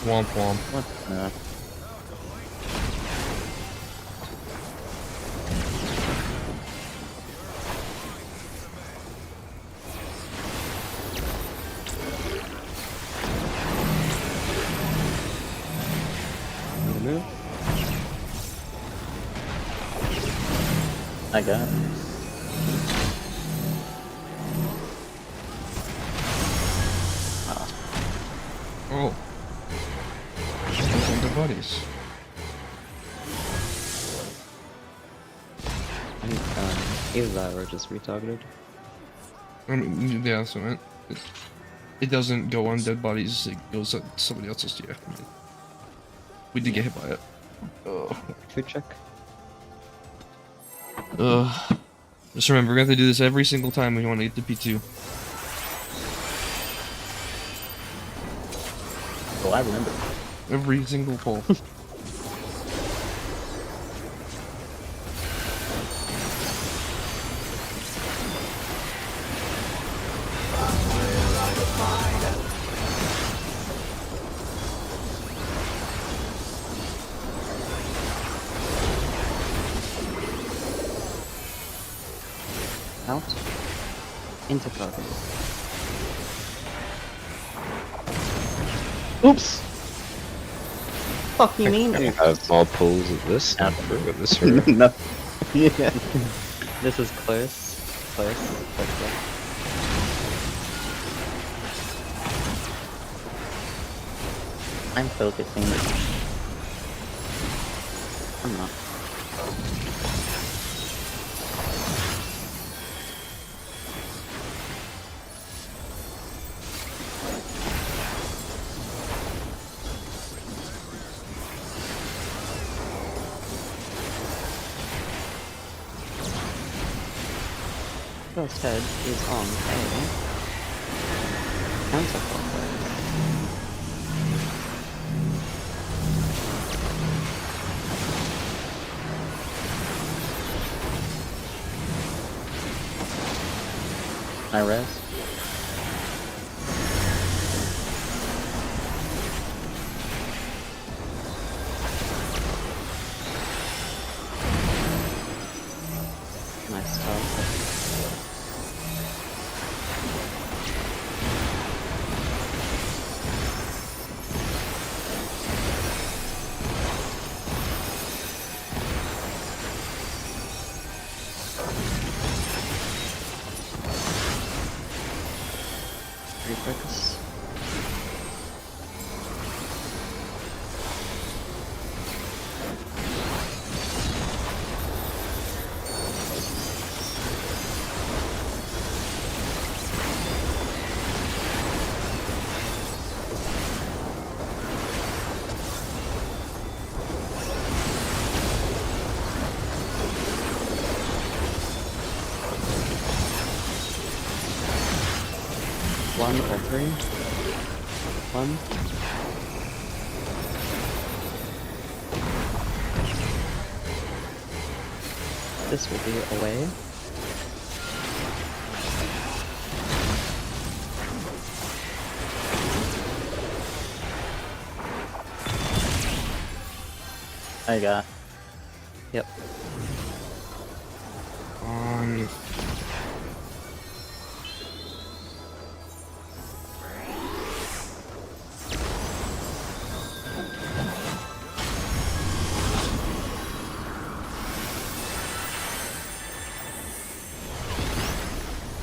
Womp womp. What the? Move. I got it. Oh. Those are the bodies. I think either that or just retargeted. I mean, yeah, so it doesn't go on dead bodies, it goes on somebody else's, yeah. We did get hit by it. Food check. Ugh. Just remember, we have to do this every single time we want to get to P2. Oh, I remember. Every single pull. Out. Into cargo. Oops! Fuck you mean? I have more pulls of this. Not With this hero. No. Yeah. This is close. Close. I'm focusing. I'm not. First head is on A. Counterclockwise. I rest. Nice target. Refocus. One or three. One. This will be away. I got. Yep. On.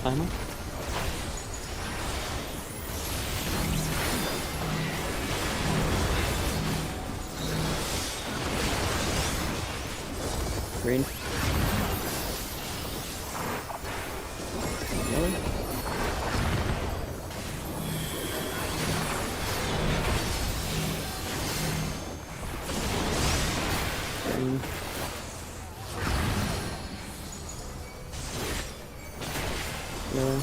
Final. Green. Yellow. Green. Yellow.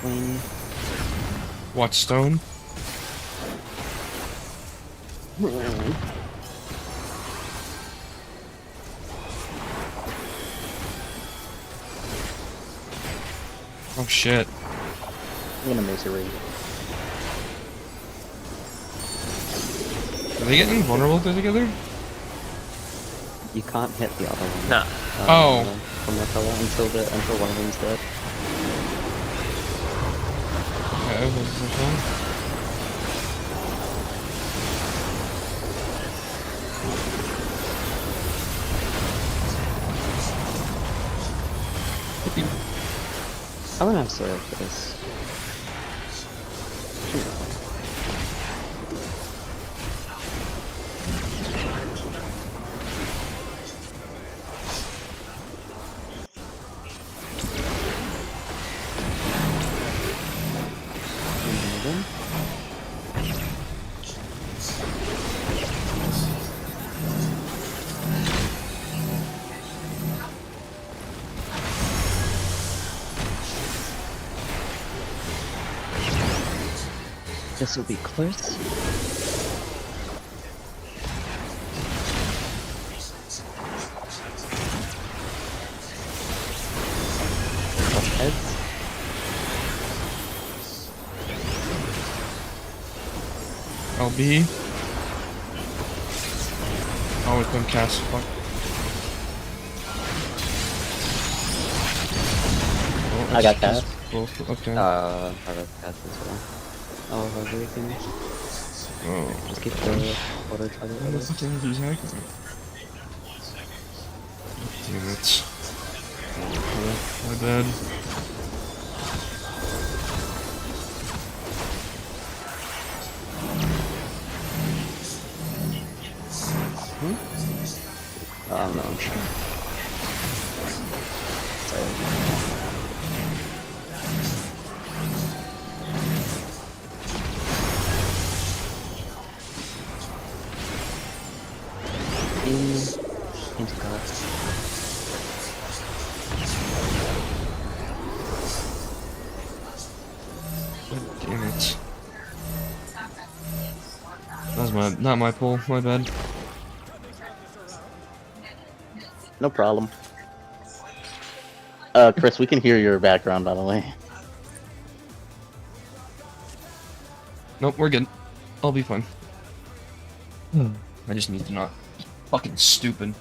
Green. Watch stone. Oh shit. I'm gonna miss a read. Are they getting vulnerable together? You can't hit the other one. No. Oh. From the color until one of them's dead. Okay, what's this one? I wanna have Sora for this. This will be close. Cross heads. LB. Oh, it's been cast. Fuck. Oh, I got it's cast. both. Okay. I got cast as well. Oh, hopefully can Oh. just keep the auto target. What the fuck is this happening? Damn it. Oh, my bad. I'm not sure. Sorry. Into cards. God damn it. That was not my pull, my bad. No problem. Chris, we can hear your background, by the way. Nope, we're good. I'll be fine. I just need to not be fucking stupid.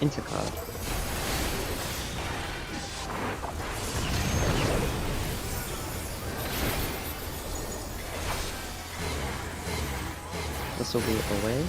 Into card. This will be away.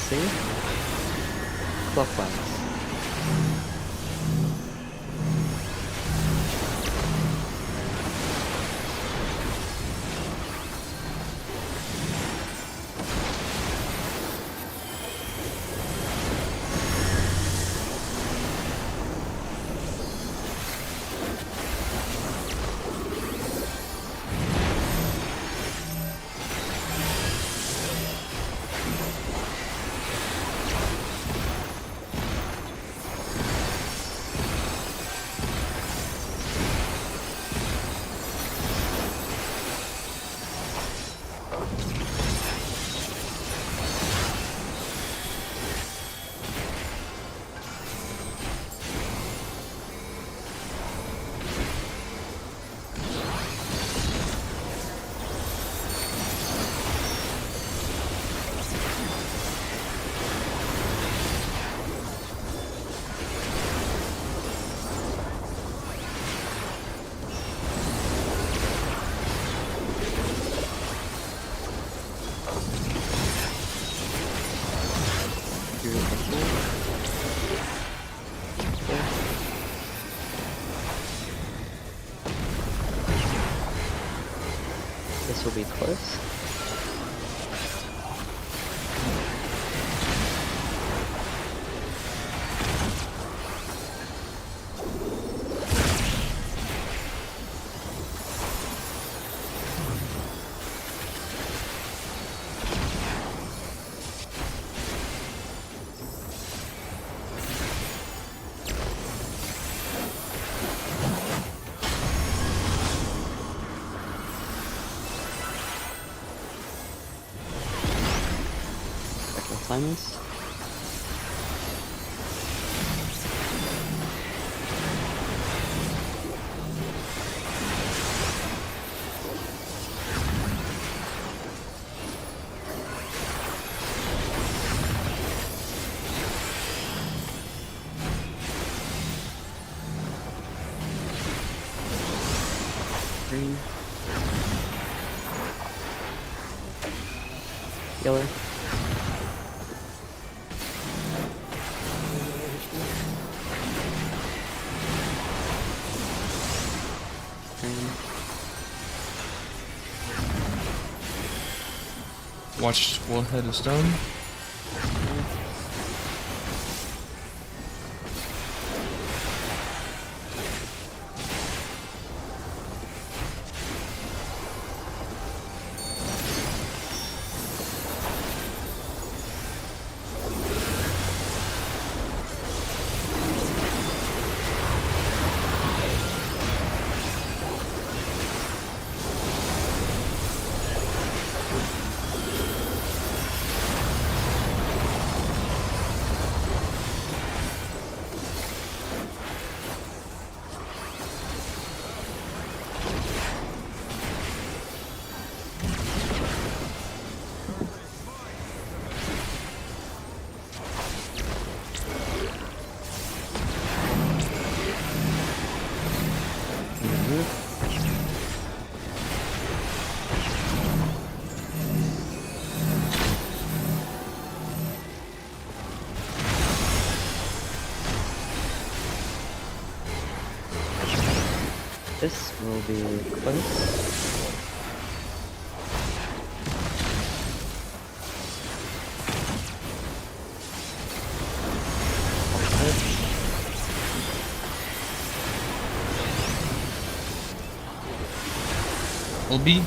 See? Clockwise. This will be close. Timers. Green. Yellow. Green. Watch one head of stone. This will be close. Will be.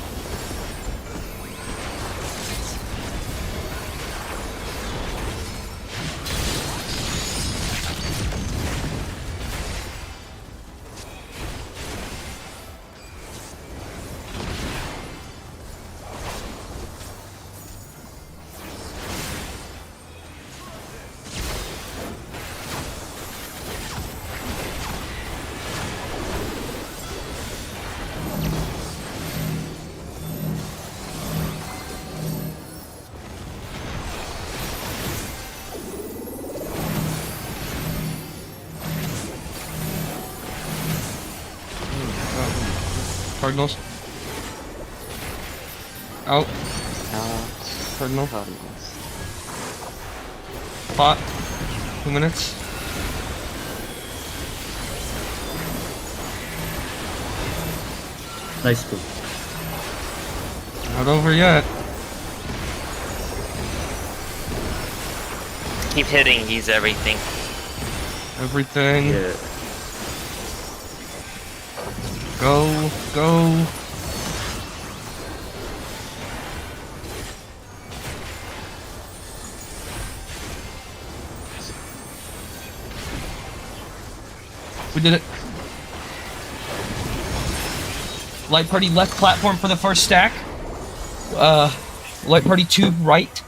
Cardinals. Out. Cardinal. Cardinals. Pot. 2 minutes. Nice poop. Not over yet. Keep hitting, use everything. Everything. Yeah. Go. Go. We did it. Light party left platform for the first stack. Light party 2 right.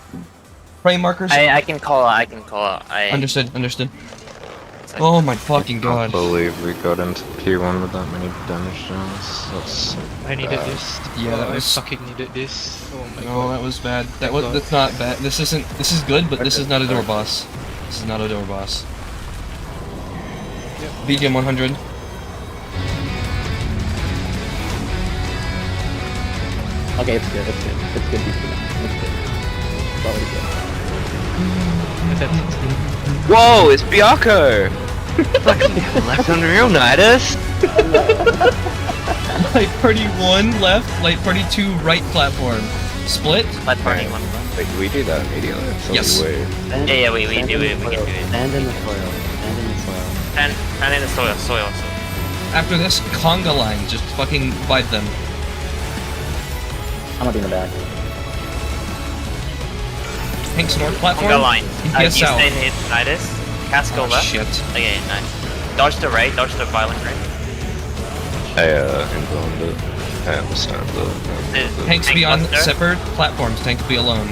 Frame markers. I can call out, Understood. Oh my fucking I god. can't believe we got into P1 with that many damage zones. That's I needed bad. this. Yeah, that was. I fucking needed this. Oh my Oh, god. that was bad. Thank God. That's not bad. This is good, but this Okay, is not a door okay. boss. This is not a door boss. Yep. VGM 100. Okay, it's good. It's good. It's good. It's good. It's already good. Whoa, it's Bianco! Fucking left on real Nidus! Light party 1 left, light party 2 right platform. Split? Light party one. Wait, do we do that immediately? It's Yes. weird. Stand- Yeah, we stand do in it, the we can soil. do it. Stand in the soil. Stand in the soil. And in the soil. After this, conga line. Just fucking vibe them. I'm gonna be in the back. Hank's north platform. Conga line. DPS You south. stay and hit Nidus. Cast go Oh, left. shit. Okay, nice. Dodge the right, dodge the violent right. I informed it. I understand Uh, Tanks Tank be on cluster. separate platforms. Tanks be alone.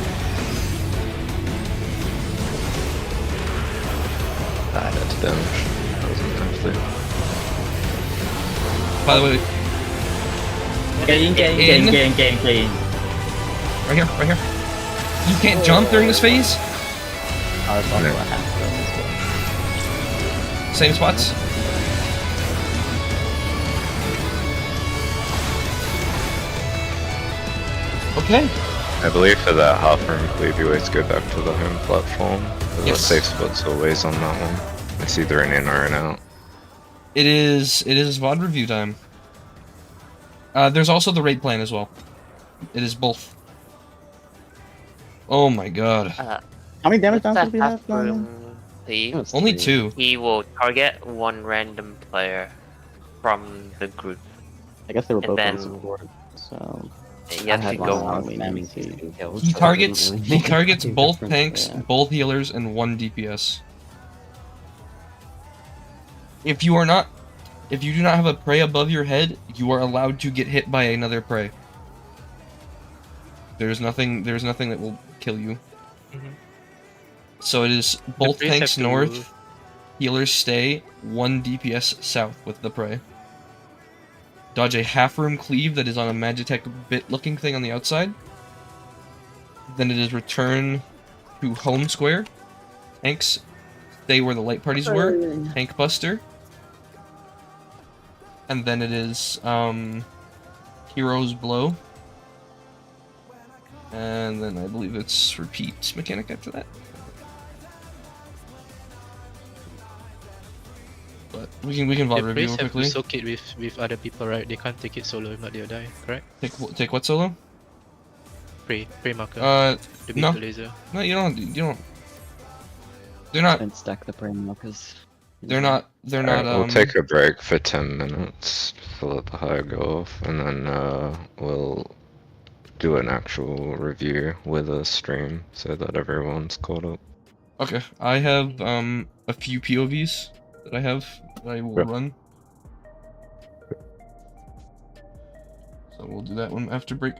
I had to damage. That wasn't complete. By the way, Gain. right here. You can't jump during this phase. Oh, it's also Yeah. a half. Same spots. Okay. I believe for that half room cleave, you always go back to the home platform. There's Yes. a safe spot's always on that one. It's either an in or an out. It is VOD review time. There's also the raid plan as well. It is both. Oh my god. How many damage With downs the do we have? half-room cleave, It's Only 3. 2. he will target one random player from the group. I guess they were And both on then- support, so... You have to had go one on. on spamming too. He targets anything both different. tanks, Yeah. both healers, and 1 DPS. If you do not have a prey above your head, you are allowed to get hit by another prey. There's nothing that will kill you. Mhm. So it is both preys tanks have to- north, healers stay, 1 DPS south with the prey. Dodge a half-room cleave that is on a Magitech bit-looking thing on the outside. Then it is return to home square. Tanks stay where the light parties were. Tank buster. And then it is hero's blow. And then I believe it's repeat mechanic after that. But we can VOD The review praise real have to quickly. soak it with other people, right? They can't take it solo if not they'll die, correct? Take what solo? Pray marker. The no. beetle laser. No, you don't. They're not. Don't stack the brain markers. They're not. Alright, we'll take a break for 10 minutes to let the high go off, and then we'll do an actual review with a stream so that everyone's caught up. Okay, I have a few POVs that I will Yeah. run. So we'll do that one after break.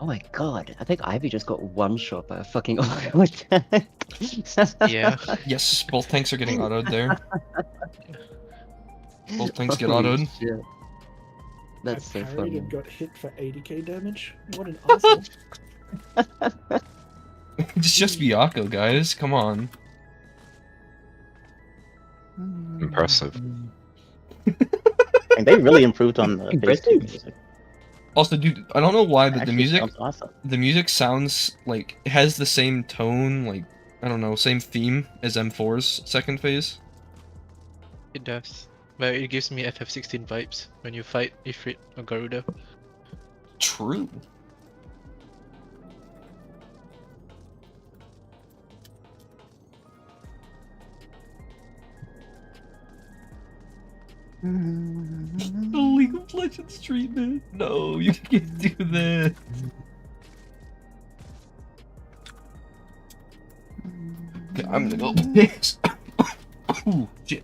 Oh my god, I think Ivy just got one shot by a fucking auto attack. Yeah. Yes, both tanks are getting autoed there. Both tanks get Holy autoed. shit. That's I so parried funny. and got hit for 80k damage. What an asshole. It's just Byakuya, guys. Come on. Impressive. And they really improved on the phase 2 music. Also, dude, I don't know why, but Actually sounds awesome. the music sounds like it has the same tone, like I don't know, same theme as M4's second phase. It does. But it gives me FF16 vibes when you fight Ifrit or Garuda. True. The League of Legends treatment. No, you can't do that. Okay, I'm gonna go piss. Ooh, shit.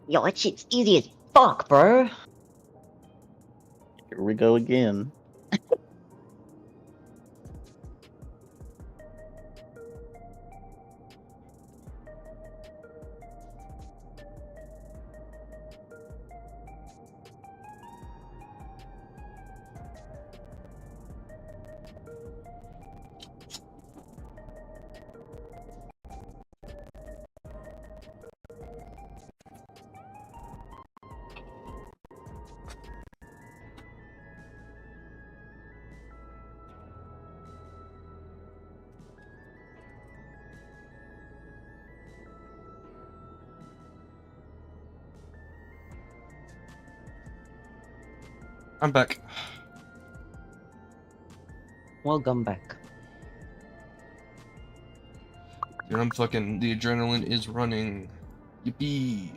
Yo, that shit's easy as fuck, bro. Here we go again. I'm back. Welcome back. Dude, I'm fucking. The adrenaline is running. Yippee.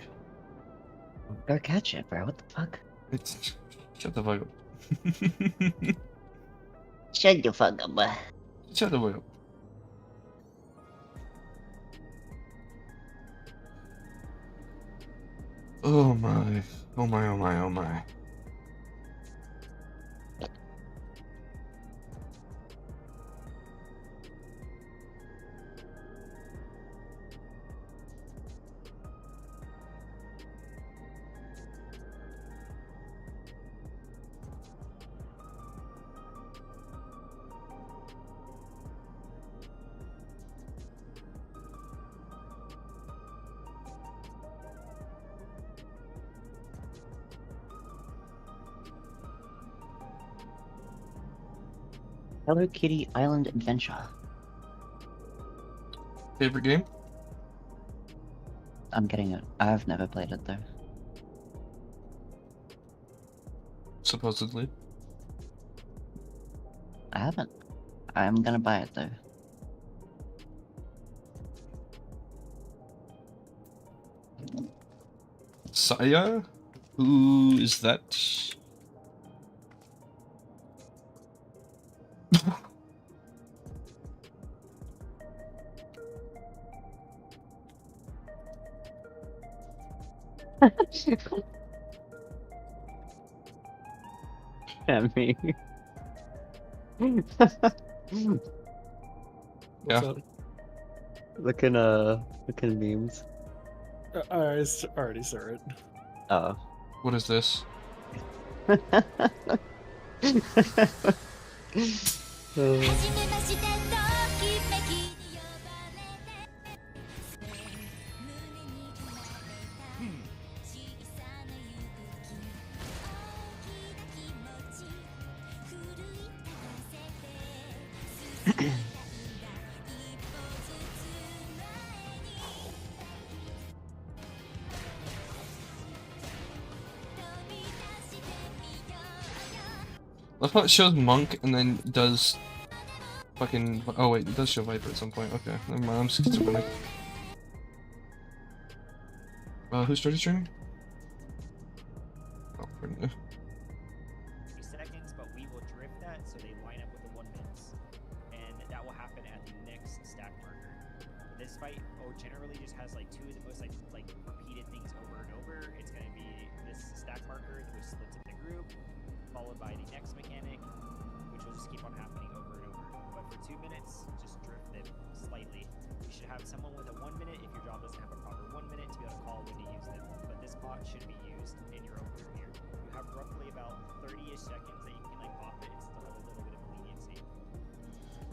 Go catch it, bro. What the fuck? Shut the fuck up. Shut the fuck up, boy. Shut the fuck up. Oh my. Oh my, oh my, oh my. Hello Kitty Island Adventure. Favorite game? I'm getting it. I've never played it though. Supposedly. I haven't. I'm gonna buy it though. Saya? Who is that? At me. What's Yeah. that? Looking memes. I already saw it. Oh. What is this? That's how it shows Monk and then does fucking. Oh wait, it does show Viper at some point. Okay, never mind. I'm schizophrenic. Who started streaming? Oh, pardon. Seconds, but we will drift that so they line up with the 1 minute, and that will happen at the next stack marker. This fight generally just has like two of the most like repeated things over and over. It's going to be this stack marker which splits up the group, followed by the next mechanic, which will just keep on happening over and over. But for 2 minutes, just drift them slightly. You should have someone with a 1 minute if your job doesn't have a proper 1 minute to be able to call when to use them. But this pot should be used in your opener here. You have roughly about 30-ish seconds that you can like pop it and still have a little bit of leniency.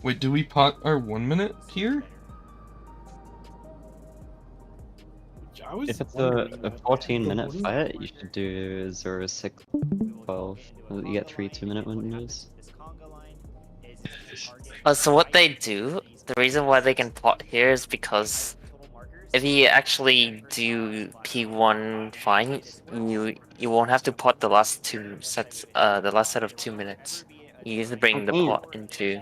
Wait, do we pot our 1 minute here? I was If it's wondering a that. 14-minute Wouldn't- fight, you should do 0, 6, 12. You get 3 2-minute windows. This conga line is target. So what they do, the reason why they can pot here is because if you actually do P1 fine, you won't have to pot the last two sets, the last set of 2 minutes. You usually bring the pot into.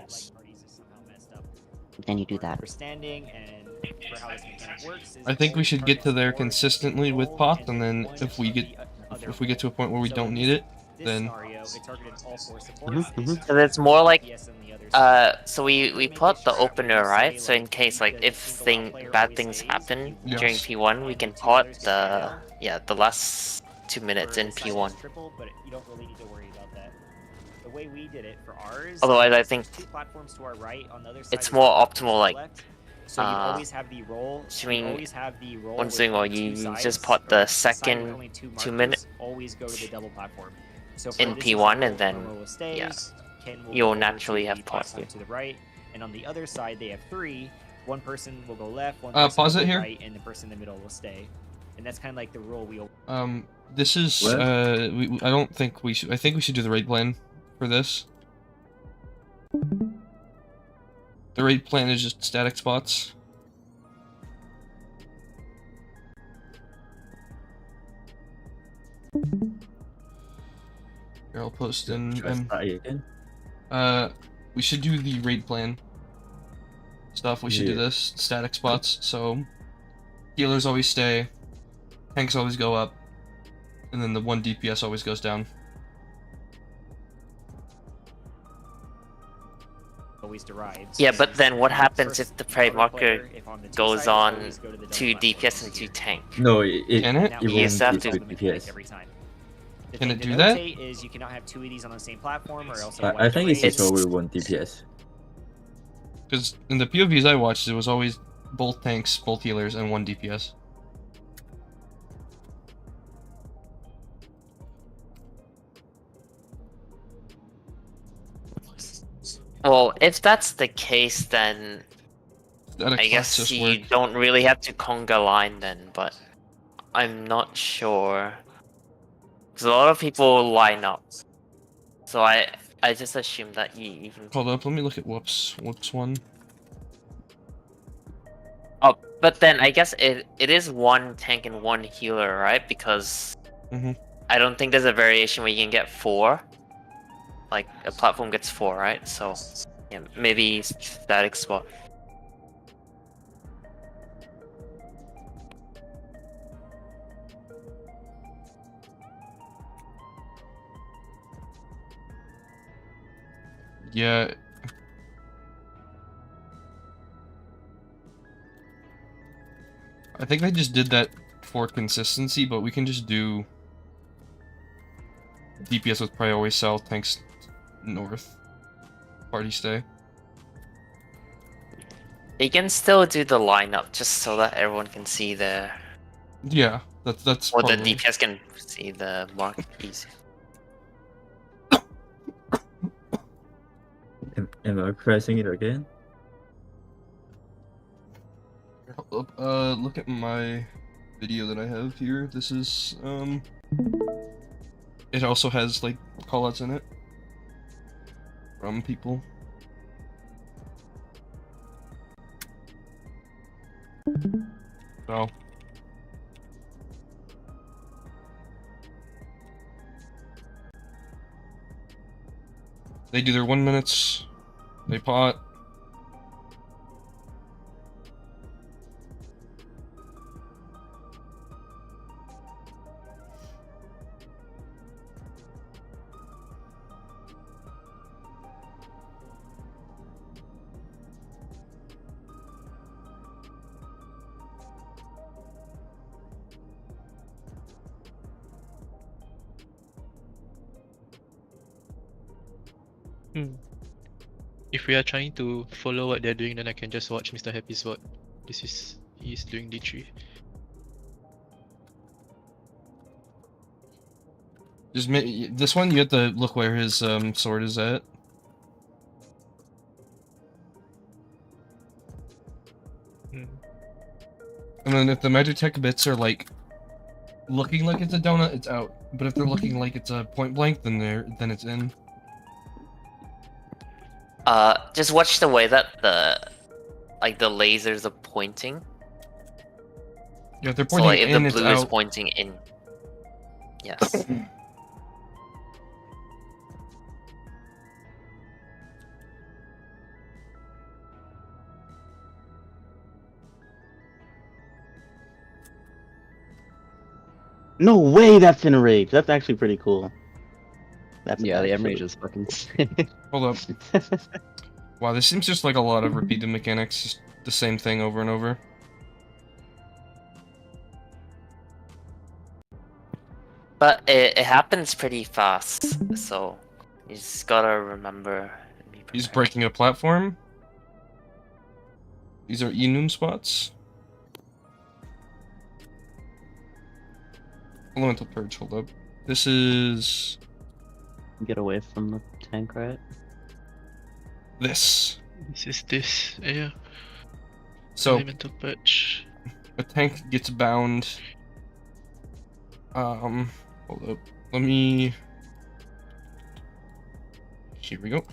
Then you do that. For standing and for how this mechanic works is I think we always should get to target there four, consistently with roll, pot, and and then one if we to get the if we get to a point where we So don't in need it, this then scenario, it targeted all four supports. So it's more like, PS and the other side. so we put the opener, right? So in case like if bad things happen during Yes. P1, we can pot the last 2 minutes in For the P1. second triple, but you don't really need to worry about that. The way we did it for ours, Otherwise, I there's think two platforms to our right, on the other side it's is more two platforms optimal, to like, the left. So you always have the roll. assuming you always have the roll one's with doing well, only you two just sides, pot the or side with second only two 2 markers, minute always go to the double platform. So for in this P1 example, and then, Momo will stay, yeah, Ken will you'll go over naturally to have the pot platform here. to the right, and on the other side they have three. One person will go left, one Pause person it will go here. right, and the person in the middle will stay. And that's kind of like the rule we. this is What? I don't think we should. I think we should do the raid plan for this. The raid plan is just static spots. Here, I'll post in. Should I start again? We should do the raid plan stuff. We should do Yeah. this static spots. So healers always stay, tanks always go up, And then the 1 DPS always goes down. Always derives. Yeah, but then what happens First, if the prey other marker player, if on the 2 goes side, on always go to the 2 double DPS platform and 2 here. tank? No, Can it? That it way You won't just have be to- the with mechanic DPS. every time. The Can thing it to do that? notate is you cannot have 2 of these on the same platform, or else I think it's just It's- always 1 DPS. Because in the POVs I watched, it was always both tanks, both healers, and 1 DPS. Well, if that's the case, then That I guess you don't really have to conga line then, but I'm not sure. Because a lot of people line up. So I just assume that you even... Hold up, let me look at Whoops. Whoops 1. Oh, but then I guess it is 1 tank and 1 healer, right? Because Mhm. I don't think there's a variation where you can get 4. Like, a platform gets 4, right? So, yeah, maybe static spot. Yeah. I think they just did that for consistency, but we can just do DPS with probably always south, tanks north. Party stay. You can still do the lineup just so that everyone can see the... Yeah, that's Or the probably... DPS can see the mark easy. Am I pressing it again? Hold up, look at my video that I have here. This is, it also has, like, callouts in it. From people. So. They do their 1 minutes. They pot. If we are trying to follow what they're doing, then I can just watch Mr. Happy's what. He's doing D3. Just this one, you have to look where his sword is at. And then if the Magitech bits are like looking like it's a donut, it's out. But if they're looking like it's a point blank, then it's in. Just watch the way that the lasers are pointing. Yeah, if they're So pointing like if in, the it's blue is out. pointing in. Yes. No way that's in a rage. That's actually pretty cool. That's Yeah, the actually- M8 is fucking sick. Hold up. Wow, this seems just like a lot of repeated mechanics, just the same thing over and over. But it happens pretty fast, so you just gotta remember. And be He's prepared. breaking a platform. These are enum spots. Elemental Purge, hold up. This is... Get away from the tank, right? this. This is this, yeah. So, Elemental Purge. a tank gets bound. Hold up. Let me... Here we go.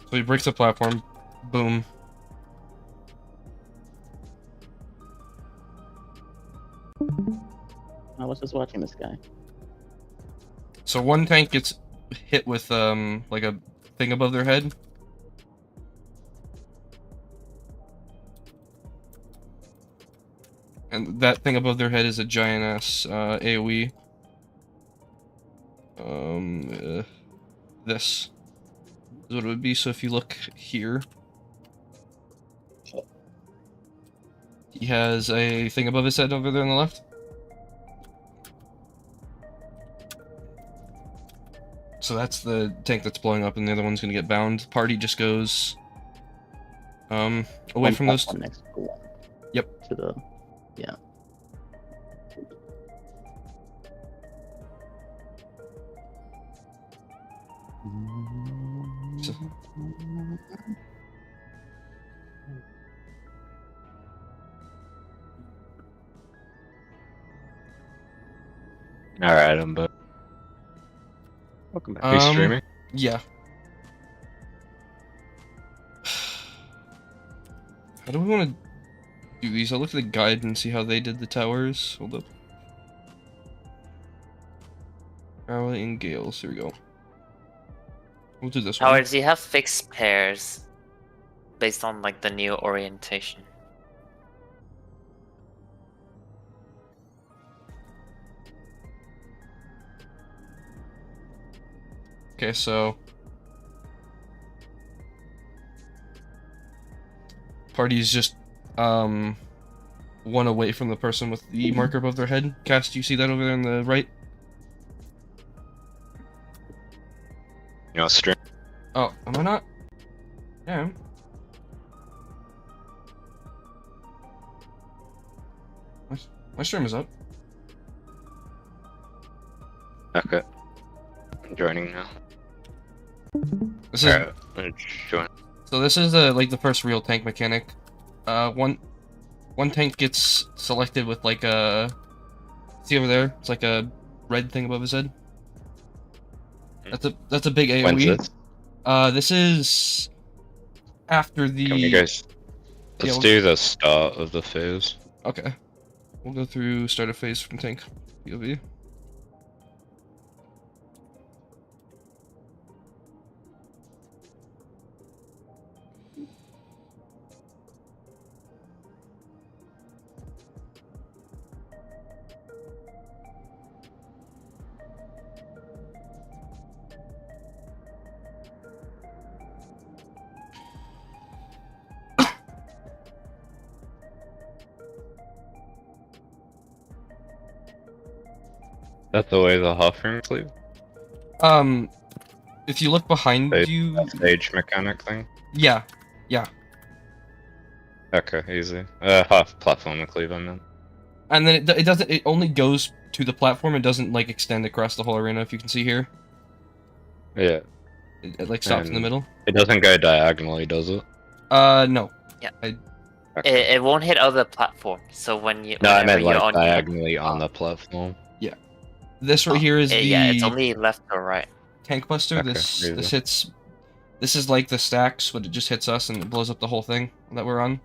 So he breaks the platform. Boom. I was just watching this guy. So one tank gets hit with like a thing above their head. And that thing above their head is a giant ass AoE. This is what it would be. So if you look here, he has a thing above his head over there on the left. So that's the tank that's blowing up, and the other one's gonna get bound. Party just goes away from those. Next to the one. Yep. To the yeah. So, Alright, I'm back. Welcome back. Are you streaming? yeah. How do we want to do these? I'll look at the guide and see how they did the towers. Hold up. Arrow and Gales. Here we go. We'll do this one. Howard, you have fixed pairs based on like the new orientation. Okay, so party's just one away from the person with the marker above their head. Cast, you see that over there on the right? You know, stream. Oh, am I not? Yeah. I am. My stream is up. Okay. I'm joining now. This is Alright, I'm gonna join. so. This is like the first real tank mechanic. One tank gets selected with like a. See over there? It's like a red thing above his head. That's a big AoE. When's this? This is after the. Can you guys... Yeah, Let's do the start of the phase. Okay. We'll go through start of phase from tank POV. That's the way the Hoffring sleep? If you look behind you, Stage mechanic thing? yeah. Okay, easy. Half platform cleave, I meant. And then it doesn't. It only goes to the platform. It doesn't like extend across the whole arena. If you can see here, Yeah. it like stops in the And middle. It doesn't go diagonally, does it? No. Okay. It won't hit other platforms. So when you No, I whenever meant you're like on diagonally on the platform. This right here is the yeah, it's only left or right. tank buster. Okay, This easy. hits. This is like the stacks, but it just hits us and it blows up the whole thing that we're on.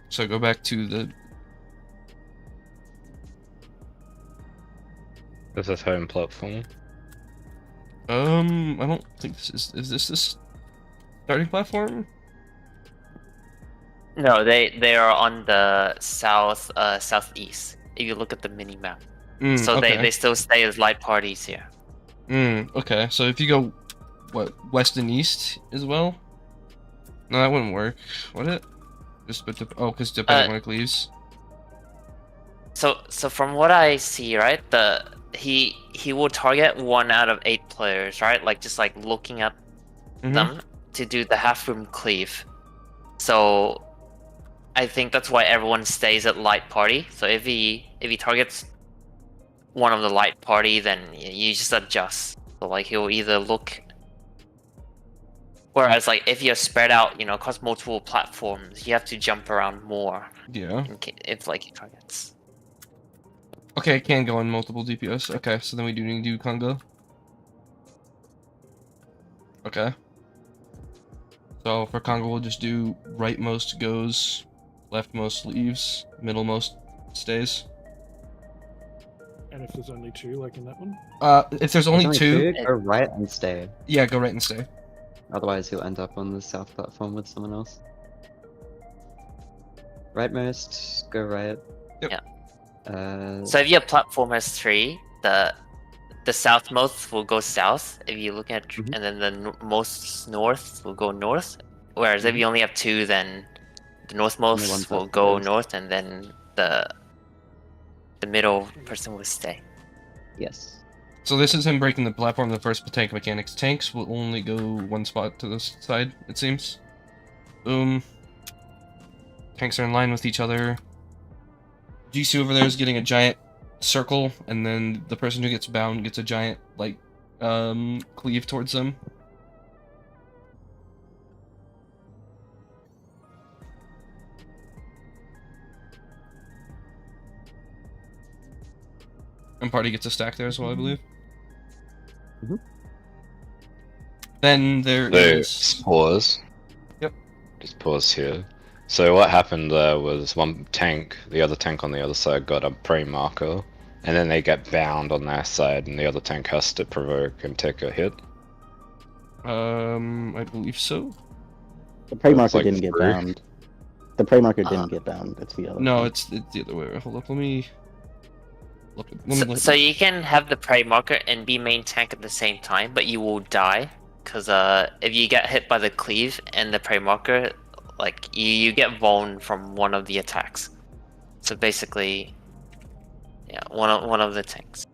So go back to the. This is home platform. I don't think this is this starting platform? No, they are on the southeast. If you look at the mini map, so Okay. they still stay as light parties here. Okay. So if you go, what, west and east as well? No, that wouldn't work. Would it? Just because depending when it leaves. So from what I see, right, he will target 1 out of 8 players, right? Like just like looking at them to do the half room cleave. So I think that's why everyone stays at light party. So if he targets one of the light party, then you just adjust. So like he'll either look. Whereas like if you're spread out, you know, across multiple platforms, you have to jump around more. Yeah. If like he targets. Okay, it can go on multiple DPS. Okay, so then we do need to do Congo. Okay. So for Congo, we'll just do rightmost goes Leftmost leaves, middlemost stays. And if there's only 2, like in that one? If there's only two, go right and stay. yeah, go right and stay. Otherwise, you'll end up on the south platform with someone else. Rightmost, go right. Yep. So if your platform has 3, the southmost will go south. If you look at, Mhm. and then the most north will go north. Whereas if you only have 2, then the one northmost will person go goes. north, and then the middle person will stay. Yes. So this is him breaking the platform, the first tank mechanics. Tanks will only go one spot to this side, it seems. Boom. Tanks are in line with each other. GC over there is getting a giant circle, and then the person who gets bound gets a giant, like, cleave towards them. And party gets a stack there as well, I believe. Mhm. Then there So, is... just pause. Yep. Just pause here. So what happened there was one tank, the other tank on the other side got a prey marker, and then they get bound on their side, and the other tank has to provoke and take a hit. I believe so. The prey It's marker like didn't get 3. bound. The prey marker didn't get bound. It's the other. No, one. it's the other way. Hold up, let me... Look, So you can have the prey marker and be main tank at the same time, but you will die. Because if you get hit by the cleave and the prey marker, like, you get vuln from one of the attacks. So basically, yeah, one of the tanks.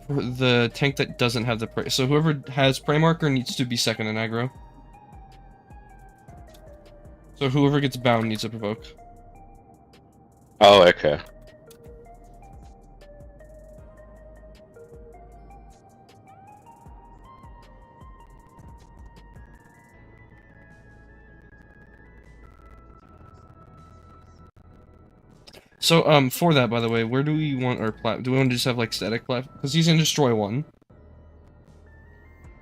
the tank that doesn't have the prey. So whoever has prey marker needs to be second in aggro. So whoever gets bound needs to provoke. Oh, okay. So for that, by the way, where do we want our do we want to just have like static plat? Because he's gonna destroy one.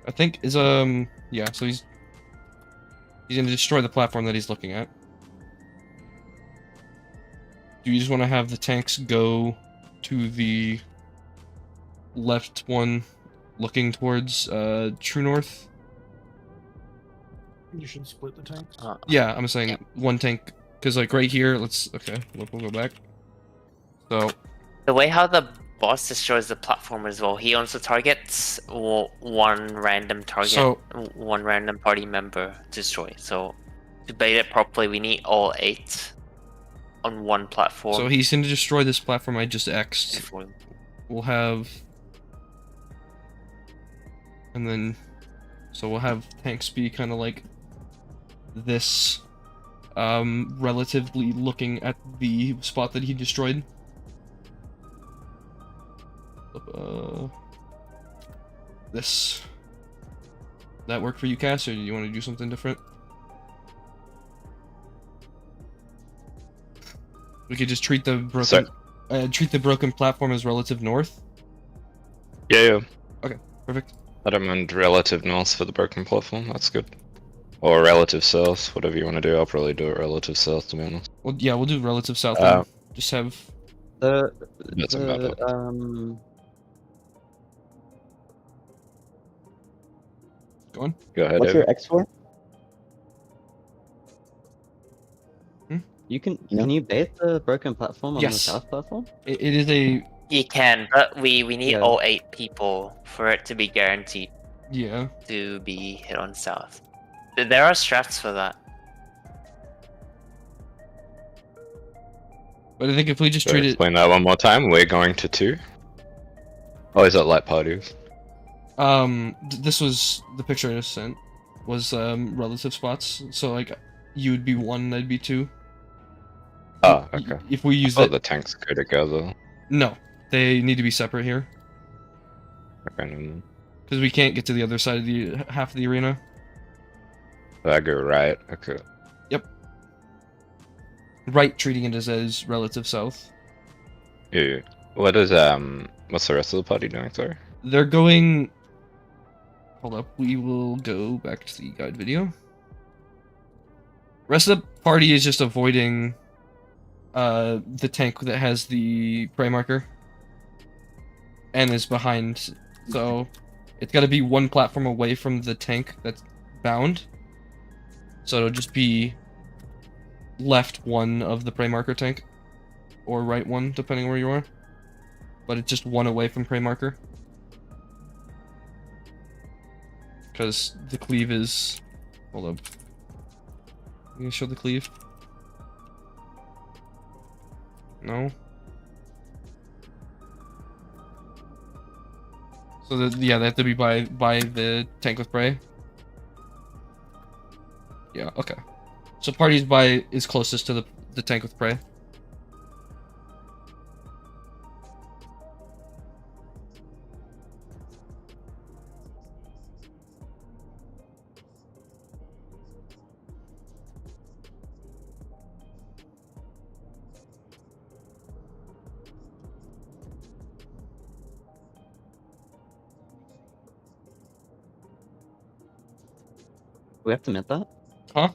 I think is yeah. So he's gonna destroy the platform that he's looking at. Do you just want to have the tanks go to the left one, looking towards true north? You should split the tanks. Yeah, I'm saying one tank, because like right here, okay, we'll go back. So the way how the boss destroys the platform as well, he also targets one random target, one random party member to destroy. So to bait it properly, we need all 8 on one platform. So he's going to destroy this platform I just X'd. We'll have... And then... So we'll have tanks be kind of like this, relatively looking at the spot that he destroyed. This. That work for you, Cass, or do you want to do something different? We could just treat the broken platform as relative north. Yeah. Okay, perfect. I don't mind relative north for the broken platform. That's good. Or relative south, whatever you want to do. I'll probably do it relative south, to be honest. Well, yeah, we'll do relative south. Then. Just have doesn't matter. Go on. Go ahead. What's your X for? You can you bait the broken platform on the south platform? It is a... You can, but we need all 8 people for it to be guaranteed. Yeah. To be hit on south. There are strats for that. But I think if we just treat it... Explain that one more time. We're going to 2? Oh, is that light parties? This was the picture I just sent. Was relative spots. So like, you would be 1, I'd be 2. Oh, okay. If we use the tanks go together. No, They need to be separate here. Okay, Because we can't get to the other side of the half of the arena. so I go right. Okay. Right, treating it as relative south. Yeah. What is what's the rest of the party doing, sorry? They're going... Hold up, we will go back to the guide video. Rest of the party is just avoiding the tank that has the prey marker. And is behind, so it's gotta be one platform away from the tank that's bound. So it'll just be left one of the prey marker tank. Or right one, depending where you are. But it's just one away from prey marker. Because the cleave is... Hold up. You gonna show the cleave? No? So yeah, they have to be by the tank with prey. Yeah, okay. So party's is closest to the tank with prey. We have to admit that? Huh?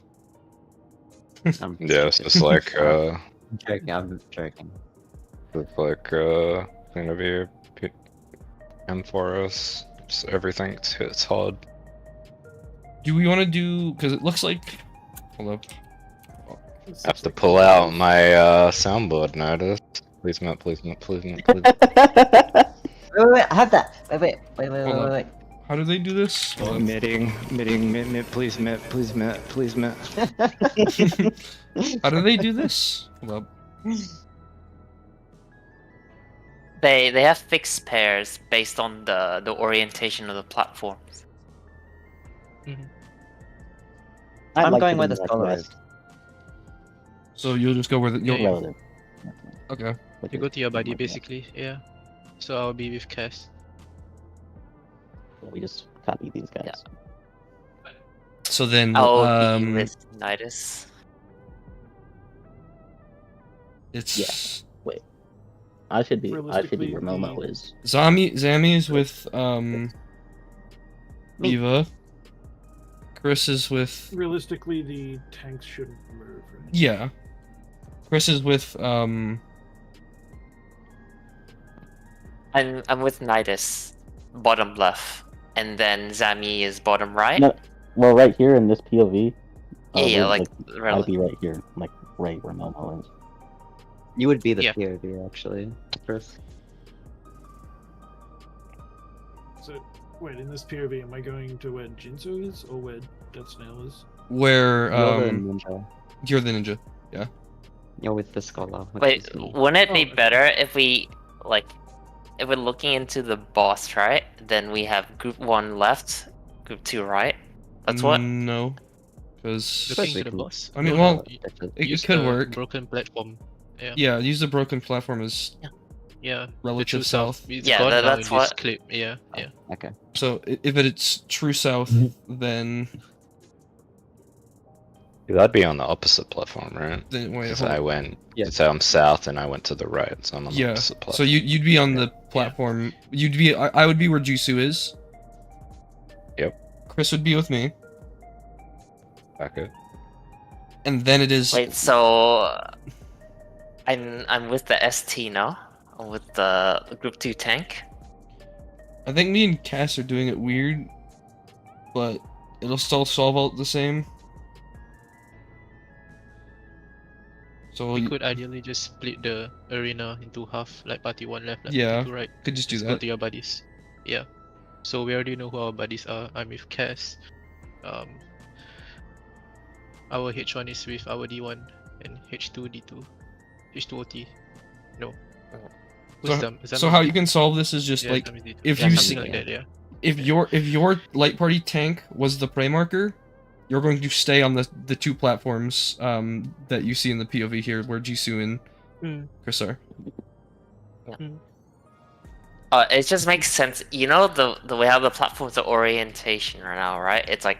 Yeah, it's just like I'm joking. it's like gonna be M4S. Just everything hits hard. Do we want to do... Because it looks like... Hold up. I have to pull out my soundboard notice. Please not, please not, please not, please not. Wait, I have that. Wait. Hold up. How do they do this? Hold up. Mitting, please mit. How do they do this? Hold up. They have fixed pairs based on the orientation of the platforms. I'm going where the scholar is. So you'll just go where the... Yeah, yeah. Relative. Okay. You go to your buddy basically, yeah. So I'll be with Cass. We just copy these guys. So then... I'll be with Nidus. It's... Yeah. Wait. I should be where Realistically, Momo is. Zami's with, Me. Eva. Chris is with... Realistically, the tanks shouldn't move. Right? Yeah. Chris is with, I'm with Nidus, bottom left, and then Zami is bottom right. No, well, right here in this POV. Yeah, we're, like I'd be right here, like right where Momo is. You would be the Yeah. POV actually, Chris. So, wait, in this POV, am I going to where Jinso is or where Death Snail is? where, You're the ninja. you're the ninja. You're with the scholar. which Wait, is me. wouldn't it be Oh. better if we if we're looking into the boss, right? Then we have group 1 left, group 2 right. That's what. No. Because... Looking to the cool. boss. I mean, No, well, no, it use could the work. Broken platform. Yeah. Yeah, use the broken platform as Yeah. the relative true south. It's Yeah, gone now that's in this what- clip. Yeah, yeah. Okay. So if it's true south, then... That'd be on the opposite platform, right? then wait, Because hold I on. went. Yeah. So I'm south and I went to the right, so I'm on the Yeah, opposite platform. so you'd be on the platform. You'd be... I would be where Jisoo is. Yep. Chris would be with me. Back up. And then it is... Wait, so I'm with the ST now. I'm with the group 2 tank. I think me and Cass are doing it weird, but it'll still solve out the same. So We you could ideally just split the arena into half, like party 1 left, like Yeah. party 2 right. could just do Just go that. to your buddies. Yeah. So we already know who our buddies are. I'm with Cass. Our H1 is with our D1 and H2 D2. H2OT. No. Who's them? So how you can solve this is just Yeah, like Zam is D2. if Yeah, you something see- like that, yeah. if your light party tank was the prey marker, you're going to stay on the two platforms that you see in the POV here, where Jisoo and Mm. Chris are. It just makes sense. You know the way how the platforms are orientation right now, right? It's like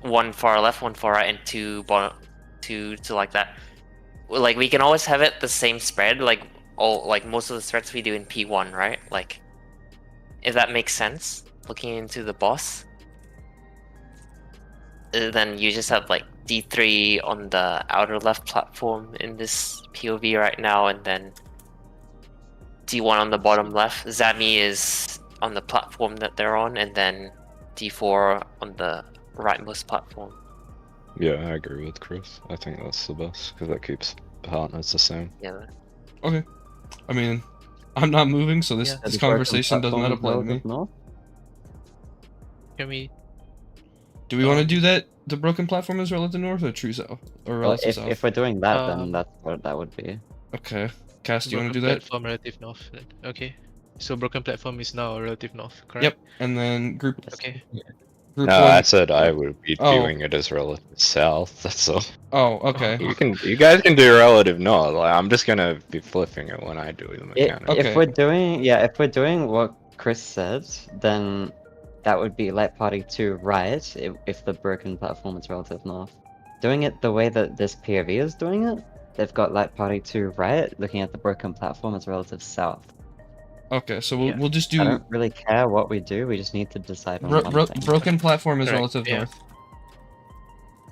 one far left, one far right, and two bottom, two to like that. Like we can always have it the same spread, like most of the spreads we do in P1, right? Like, if that makes sense, looking into the boss, then you just have like D3 on the outer left platform in this POV right now, and then D1 on the bottom left. Zami is on the platform that they're on, and then D4 on the rightmost platform. Yeah, I agree with Chris. I think that's the best because that keeps partners the same. Yeah. Okay. I mean, I'm not moving, so this Yeah. this The broken conversation does not platform apply to is me. north. Can we? Do we want to do that? The broken platform is relative north or true south? Or Well, relative if south? if we're doing that, then Um, that's what that would be. Okay. Cass, do you want to Broken do that? platform relative north. Then. Okay. So broken platform is now relative north, correct? Yep. And then group Okay. group No, one. I said I would be Oh. viewing it as relative south. That's all. Oh, okay. You guys can do relative north. Like, I'm just gonna be flipping it when I do the mechanic. Okay. If we're doing what Chris said, then that would be light party to right if the broken platform is relative north. Doing it the way that this POV is doing it, they've got light party to right, looking at the broken platform as relative south. Okay, so we'll Yeah. we'll just I do don't really care what we do, we just need to decide on one thing. broken platform is Correct, relative yeah. north.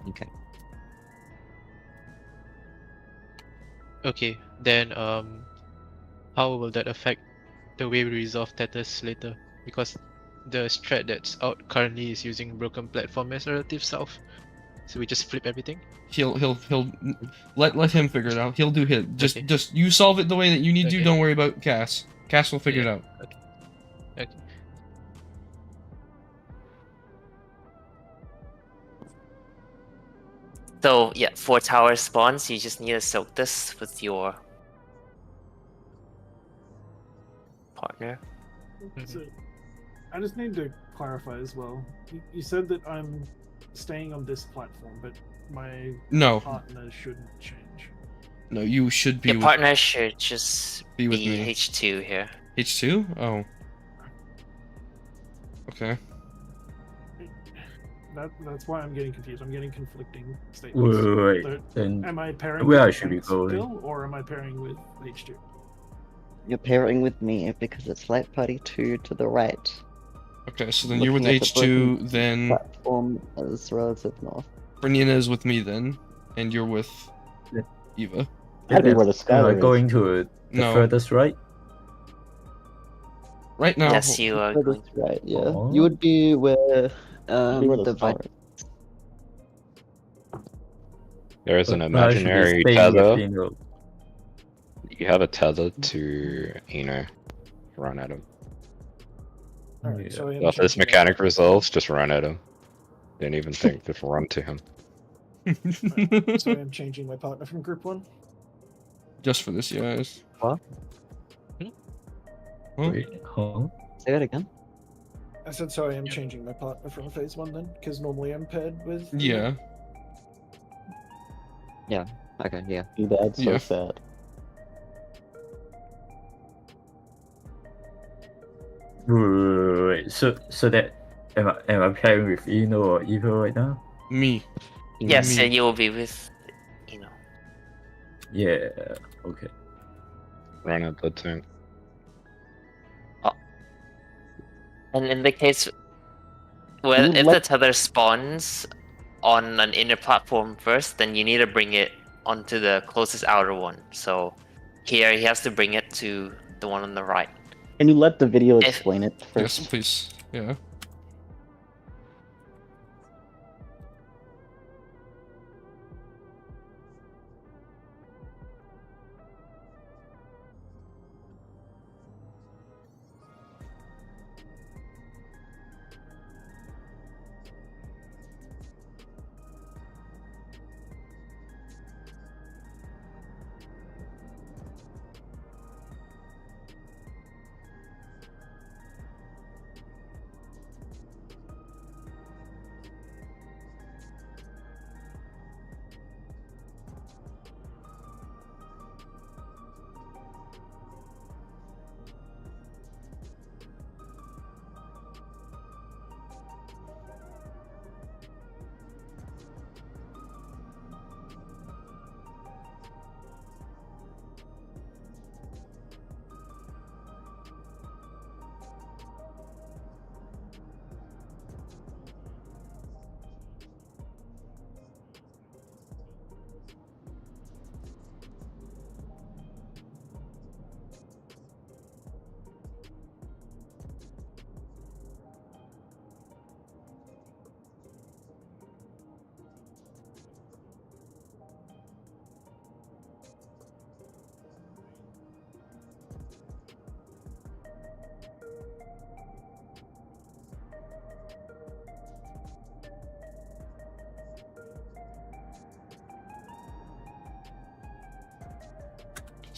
Okay. Okay. Then how will that affect the way we resolve Tethys later? Because the strat that's out currently is using broken platform as relative south. So we just flip everything. He'll let him figure it out. He'll do his. Just Okay. just you solve it the way that you need to. Okay. Don't worry about Cass. Cass will figure it Yeah. out. Okay. So yeah, 4 tower spawns. You just need to soak this with your partner. So, I just need to clarify as well. You said that I'm staying on this platform, but my No, partner shouldn't change. no, you should be Your with partner should just be with be me. H2 here. H2. Oh. Okay. That's why I'm getting confused. I'm getting conflicting statements. Wait, So, then am I pairing where with should we Banks go? still, or am I pairing with H2? You're pairing with me because it's light party 2 to the right. Okay, so then you're with Looking at the H2. broken Then Platform as relative north. Bernina is with me then, and you're with Yeah. Eva. That'd be where the Am I Skylar is. going to the No. furthest right? Right now. Yes, you are That going is right, yeah. Oh. You would be where Be where the the Skylar vi- is. There is an But I should be imaginary staying with tether. Eno. You have a tether to, run at him. Alright, Yeah. so I am So if this changing my mechanic partner. resolves, just run at him. Didn't even think, just run to him. So I am changing my partner from group 1. Just for this, guys. What? Huh? Wait, huh? Say that again? I said so I am changing my partner from phase 1 then, because normally I'm paired with... Yeah. Okay, yeah. Too bad, so Yeah. sad. Wait, so that am I pairing with Eno or Eva right now? Me. Yes, Me. and you will be with, Yeah. Okay. Run at the tank. And in the case where You if the let- tether spawns on an inner platform first, then you need to bring it onto the closest outer one. So here he has to bring it to the one on the right. Can you let the video If- explain it first? Yes, please. Yeah.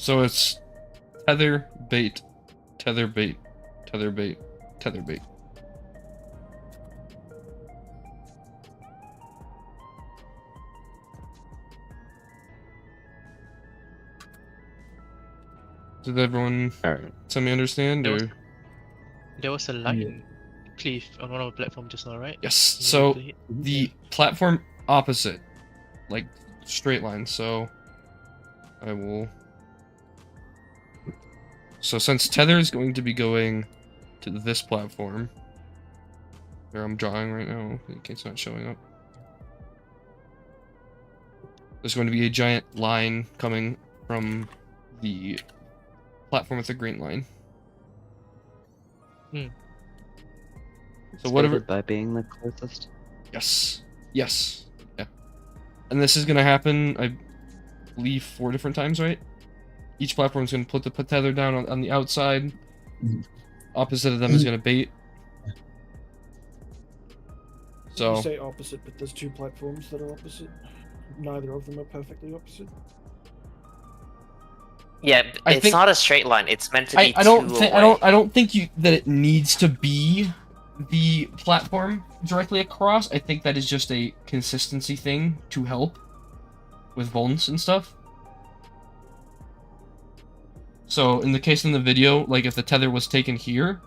So it's tether, bait, tether, bait, tether, bait, tether, bait. Did everyone semi-understand, or? There was a line cleave on one of the platform just now, right? Yes, so the platform opposite, like straight line, so I will... So since tether is going to be going to this platform, where I'm drawing right now, in case it's not showing up. There's going to be a giant line coming from the platform with the green line. So whatever. By being the closest. Yes. Yes. Yeah. And this is gonna happen, I believe, 4 different times, right? Each platform is gonna put the tether down on the outside. Opposite of them is gonna bait. So. You say opposite, but there's 2 platforms that are opposite. Neither of them are perfectly opposite. Yeah, it's not a straight line. It's meant to be I two away. I don't think that it needs to be the platform directly across. I think that is just a consistency thing to help with bones and stuff. So in the case in the video, like if the tether was taken here,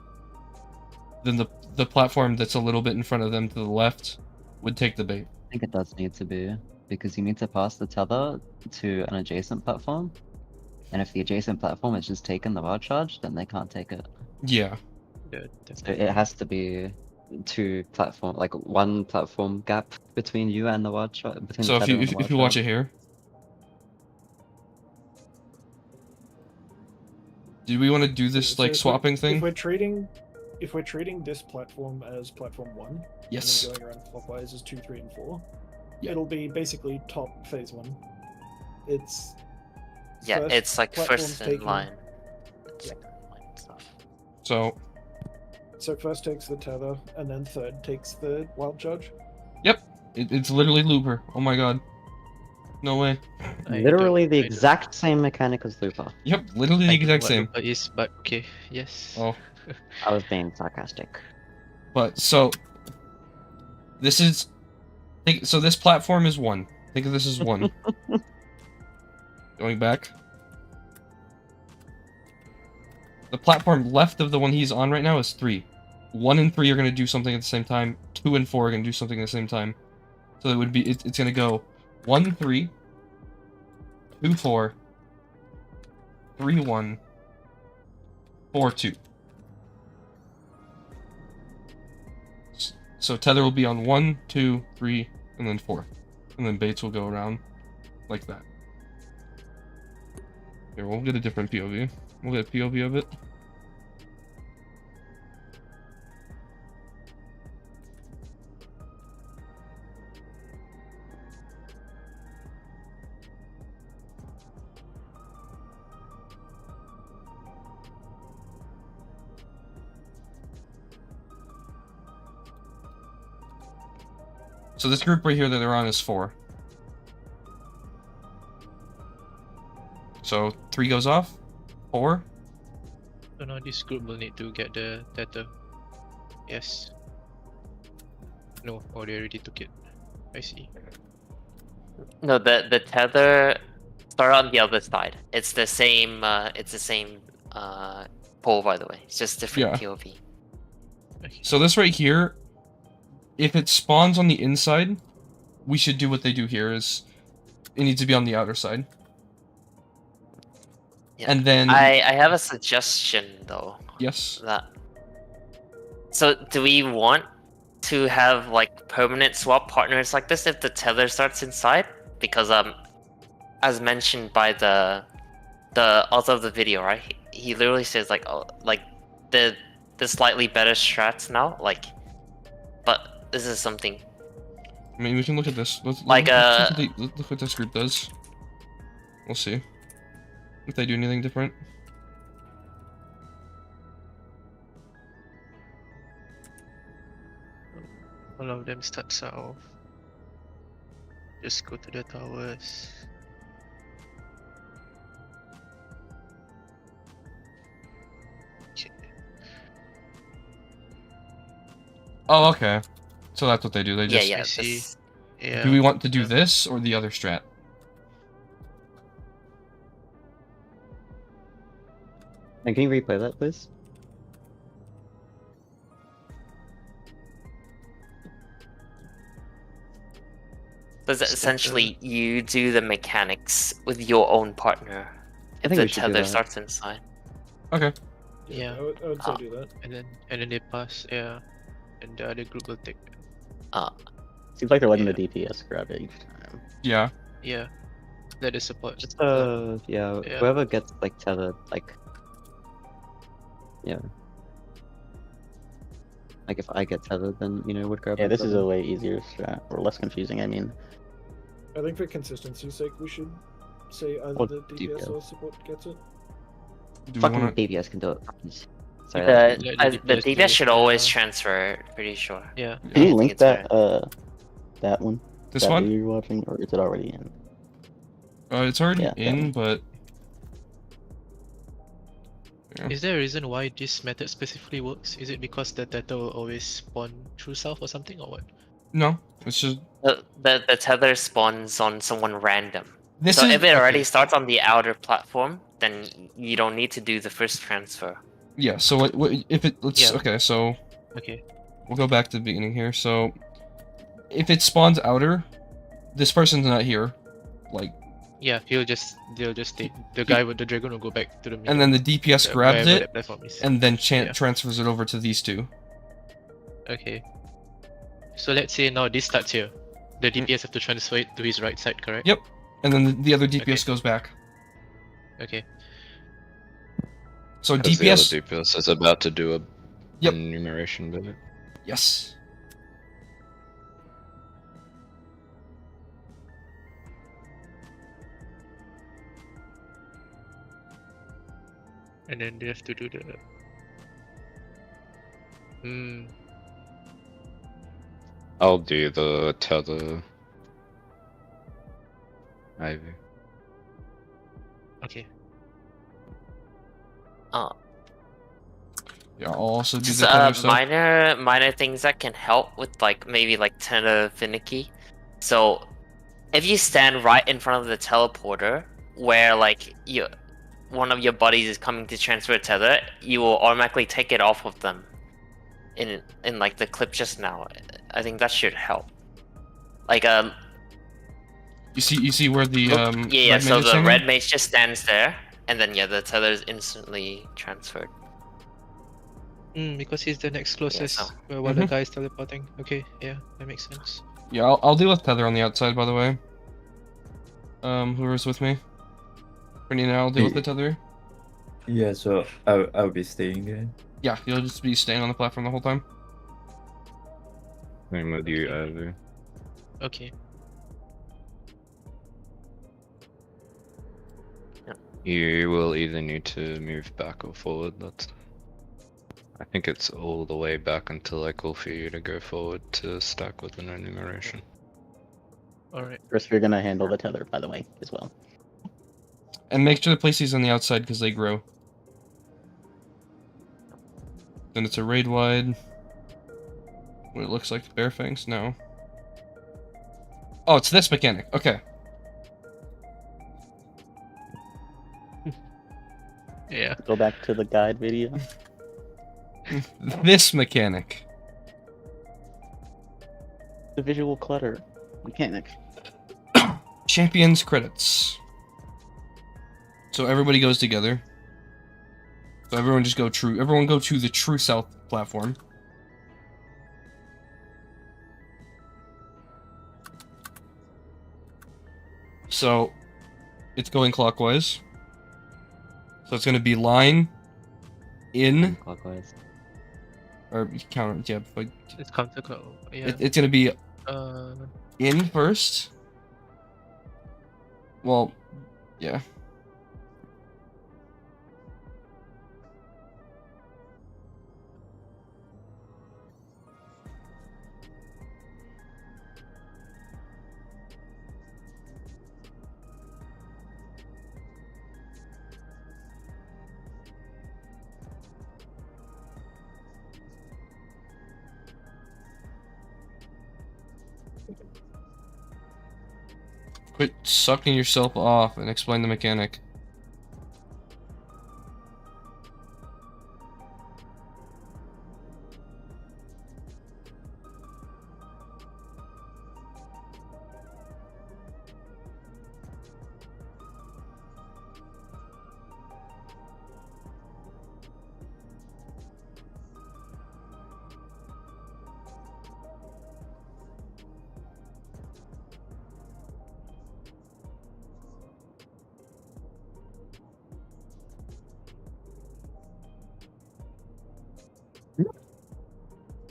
then the platform that's a little bit in front of them to the left would take the bait. I think it does need to be, because you need to pass the tether to an adjacent platform. And if the adjacent platform has just taken the wild charge, then they can't take it. Yeah. So it has to be 2 platform, like 1 platform gap between you and the wild charge. So if you watch it here, do we want to do this like swapping thing? If we're treating this platform as platform 1, yes, and then going around clockwise as 2, 3, and 4, it'll be basically top phase 1. It's it's like first in taken, line. So first takes the tether, and then third takes the wild charge. Yep, it's literally looper. Oh my god, no way. Literally the exact same mechanic as looper. Yep, literally the exact same. Is but okay, yes. Oh, I was being sarcastic. But so this is so this platform is 1. Think of this as 1. Going back. The platform left of the one he's on right now is 3. 1 and 3 are going to do something at the same time. 2 and 4 are going to do something at the same time. So it would be it's going to go 1 3, 2 4, 3 1, 4 2. So tether will be on 1, 2, 3, and then 4, and then baits will go around like that. Here, we'll get a different POV. We'll get a POV of it. So this group right here that they're on is 4. So 3 goes off, 4. So now this group will need to get the tether. Yes. No, oh they already took it. I see. No, the tether start on the other side. It's the same pole, by the way. It's just different POV. Okay. So this right here, if it spawns on the inside, we should do what they do here is it needs to be on the outer side. Yeah. And then I have a suggestion though. Yes. So do we want to have like permanent swap partners like this if the tether starts inside? Because as mentioned by the author of the video, right? He literally says like, oh, like the slightly better strats now, like, but this is something. I mean, we can look at this. Let's look what this group does. We'll see if they do anything different. All of them start south. Just go to the towers. Oh, okay. So that's what they do. They Yeah, just. yeah. I see. This, Yeah. Do we want to do Yeah. this or the other strat? And can you replay that, please? because Step essentially you do the mechanics with your own partner. I If think the we should do tether that. starts inside. Okay. Yeah. I would say Ah. do that. and then they pass. Yeah. And the other group will take. Seems like they're letting Yeah. the DPS grab it each time. Yeah. Yeah. Let the support. Just Yeah. whoever gets like tethered, like yeah. Like if I get tethered, then would grab. Yeah, my this is brother. a way easier strat, or less confusing. I mean, I think for consistency's sake, we should say either Or the DPS or support gets it. Do we Fucking want to? DPS can do it. Sorry. The, that's- Let the DPS do DPS it, should always yeah. transfer, pretty sure. Yeah. can I you think link it's that that one? This that one? video you're watching, or is it already in? It's already Yeah, that in, one. but. Yeah. Is there a reason why this method specifically works? Is it because the tether will always spawn true self or something, or what? No, it's just The tether spawns on someone random. this So is. if it already okay. starts on the outer platform, then you don't need to do the first transfer. Yeah. So what if it? Let's. Yeah. Okay. So Okay. we'll go back to the beginning here. So if it spawns outer, this person's not here. Like, Yeah, they'll just take the guy with the dragon will go back to the middle. and then the DPS grabs wherever it that platform is. and then Yeah. transfers it over to these two. Okay. So let's say now this starts here. The DPS have to transfer it to his right side, correct? Yep. And then the other DPS goes back. Okay. So Because the other DPS. DPS is about to do a Yep. enumeration bit. Yes. And then they have to do the. I'll do the tether. Ivy. Okay. Yeah. I'll also do Just the other stuff. minor things that can help with maybe tether finicky. So if you stand right in front of the teleporter where one of your buddies is coming to transfer a tether, you will automatically take it off of them. In the clip just now, I think that should help. You see where the yeah. red So mage is the hanging? red mage just stands there, and then the tether is instantly transferred. Because he's the next closest so- while the Mhm. guy is teleporting. Okay, yeah, that makes sense. Yeah, I'll deal with tether on the outside, by the way. Whoever's with me. Brittany and I'll deal with the tether. Yeah, so I'll be staying there. Yeah, you'll just be staying on the platform the whole time. Same with you, Ivy. Okay. You will either need to move back or forward. I think it's all the way back until I call for you to go forward to stack with an enumeration. Alright. First, we're gonna handle the tether, by the way, as well. And make sure to place these on the outside because they grow. Then it's a raid wide. What it looks like, Bear Fangs? No. Oh, it's this mechanic. Okay. Yeah. Go back to the guide video. This mechanic. The visual clutter mechanic. Champions credits. So everybody goes together. So everyone just go true. Everyone go to the true south platform. So it's going clockwise. So it's going to be line in Clockwise. or counter. Yeah, but It's counterclockwise. Yeah. it's going to be Uh. in first. Well, yeah. Quit sucking yourself off and explain the mechanic.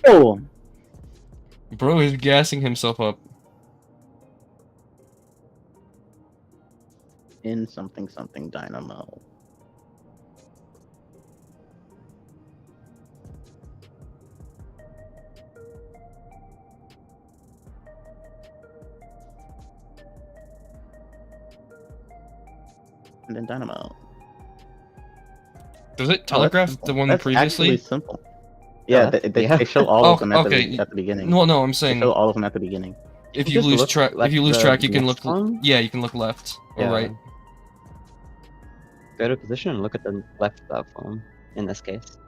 Oh, Bro is gassing himself up. in something something dynamo. And then dynamo. Does it Oh, that's telegraph simple. the one That's previously? actually simple. Yeah, Yeah, they yeah. show all Oh, of them at okay. the beginning. No, no, I'm They saying show all of them at the beginning. if you Just lose look track, like if you lose the track, you can look. next one? Yeah, you can look left or Yeah. right. Go to position and look at the left platform, in this case.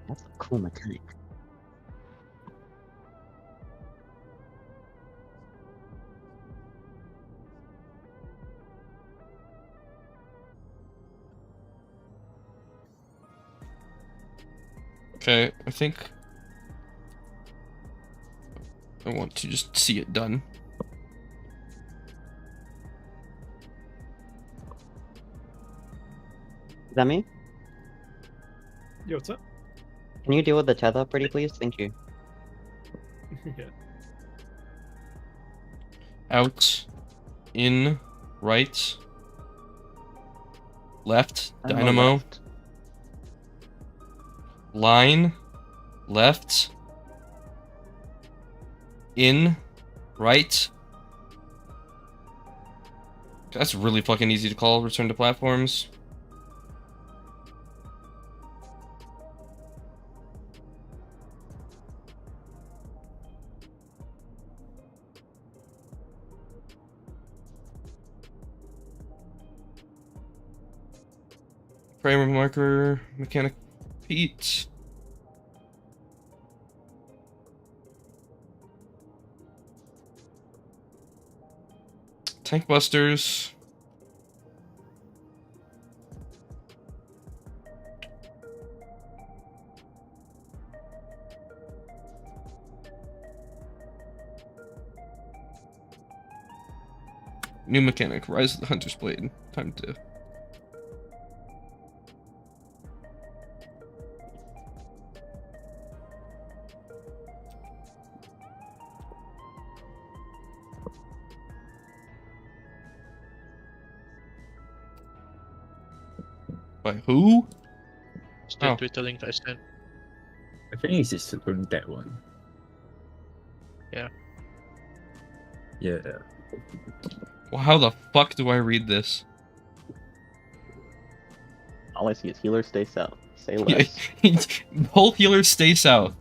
That's a cool mechanic. Okay, I think I want to just see it done. Is that me? Yo, what's up? Can you deal with the tether pretty please? Thank you. Yeah. Out, in, right, left, dynamo, left. line, left, in, right. That's really fucking easy to call. Return to platforms. Frame marker, mechanic Pete. Tank busters. New mechanic, Rise of the Hunter's Blade. Time to... By who? Just the Oh. Twitter link I sent. I think it's just only that one. Yeah. Yeah. Well, how the fuck do I read this? All I see is healer stay south. Say Yeah, less. whole healers stay south.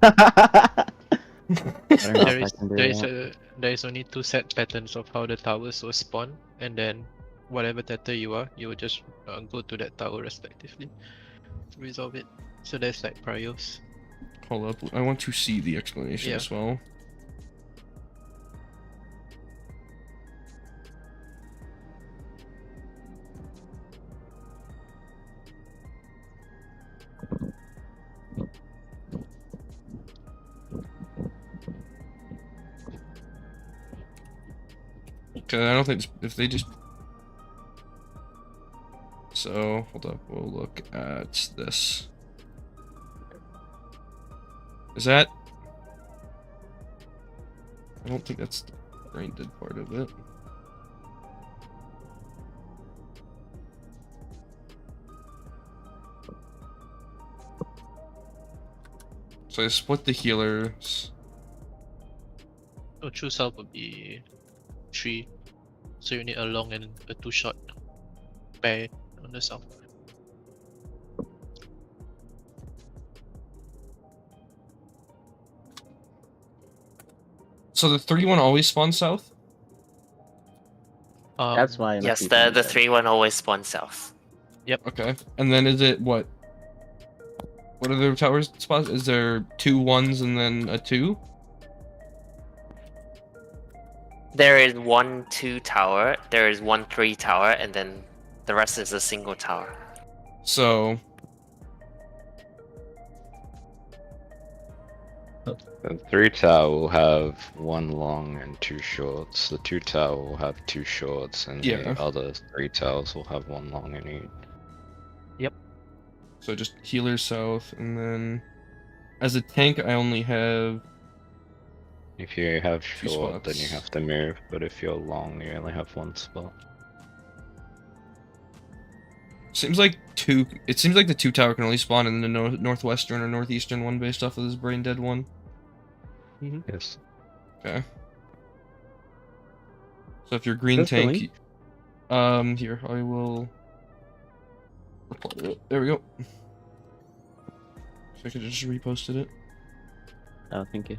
I don't know There if I is can do there is that. there is only two set patterns of how the towers will spawn, and then whatever tether you are, you will just go to that tower respectively to resolve it. So there's like priors. Hold up, I want to see the explanation Yeah. as well. Okay, I don't think if they just... So, hold up, we'll look at this. Is that... I don't think that's the brain dead part of it. So I split the healers. So true south would be 3. So you need a long and a 2 short pair on the south. So the 3-1 always spawns south? That's why. Yes, MSP the said. 3-1 always spawns south. Okay. And then is it what? What are the towers spots? Is there 2 1s and then a 2? There is 1-2 tower, there is 1-3 tower, and then the rest is a single tower. So The 3 tower will have 1 long and 2 shorts. The 2 tower will have 2 shorts, and Yeah. the other 3 towers will have 1 long in each. so just healer south, and then as a tank I only have If you have 2 short, then you spots. have to move, but if you're long, you only have 1 spot. Seems like it seems like the 2 tower can only spawn in the northwestern or northeastern one based off of this brain dead one. Yes. Okay. So if you're green Where's the tank, link? here I will reply to it. There we go. So I could have just reposted it. Oh, thank you.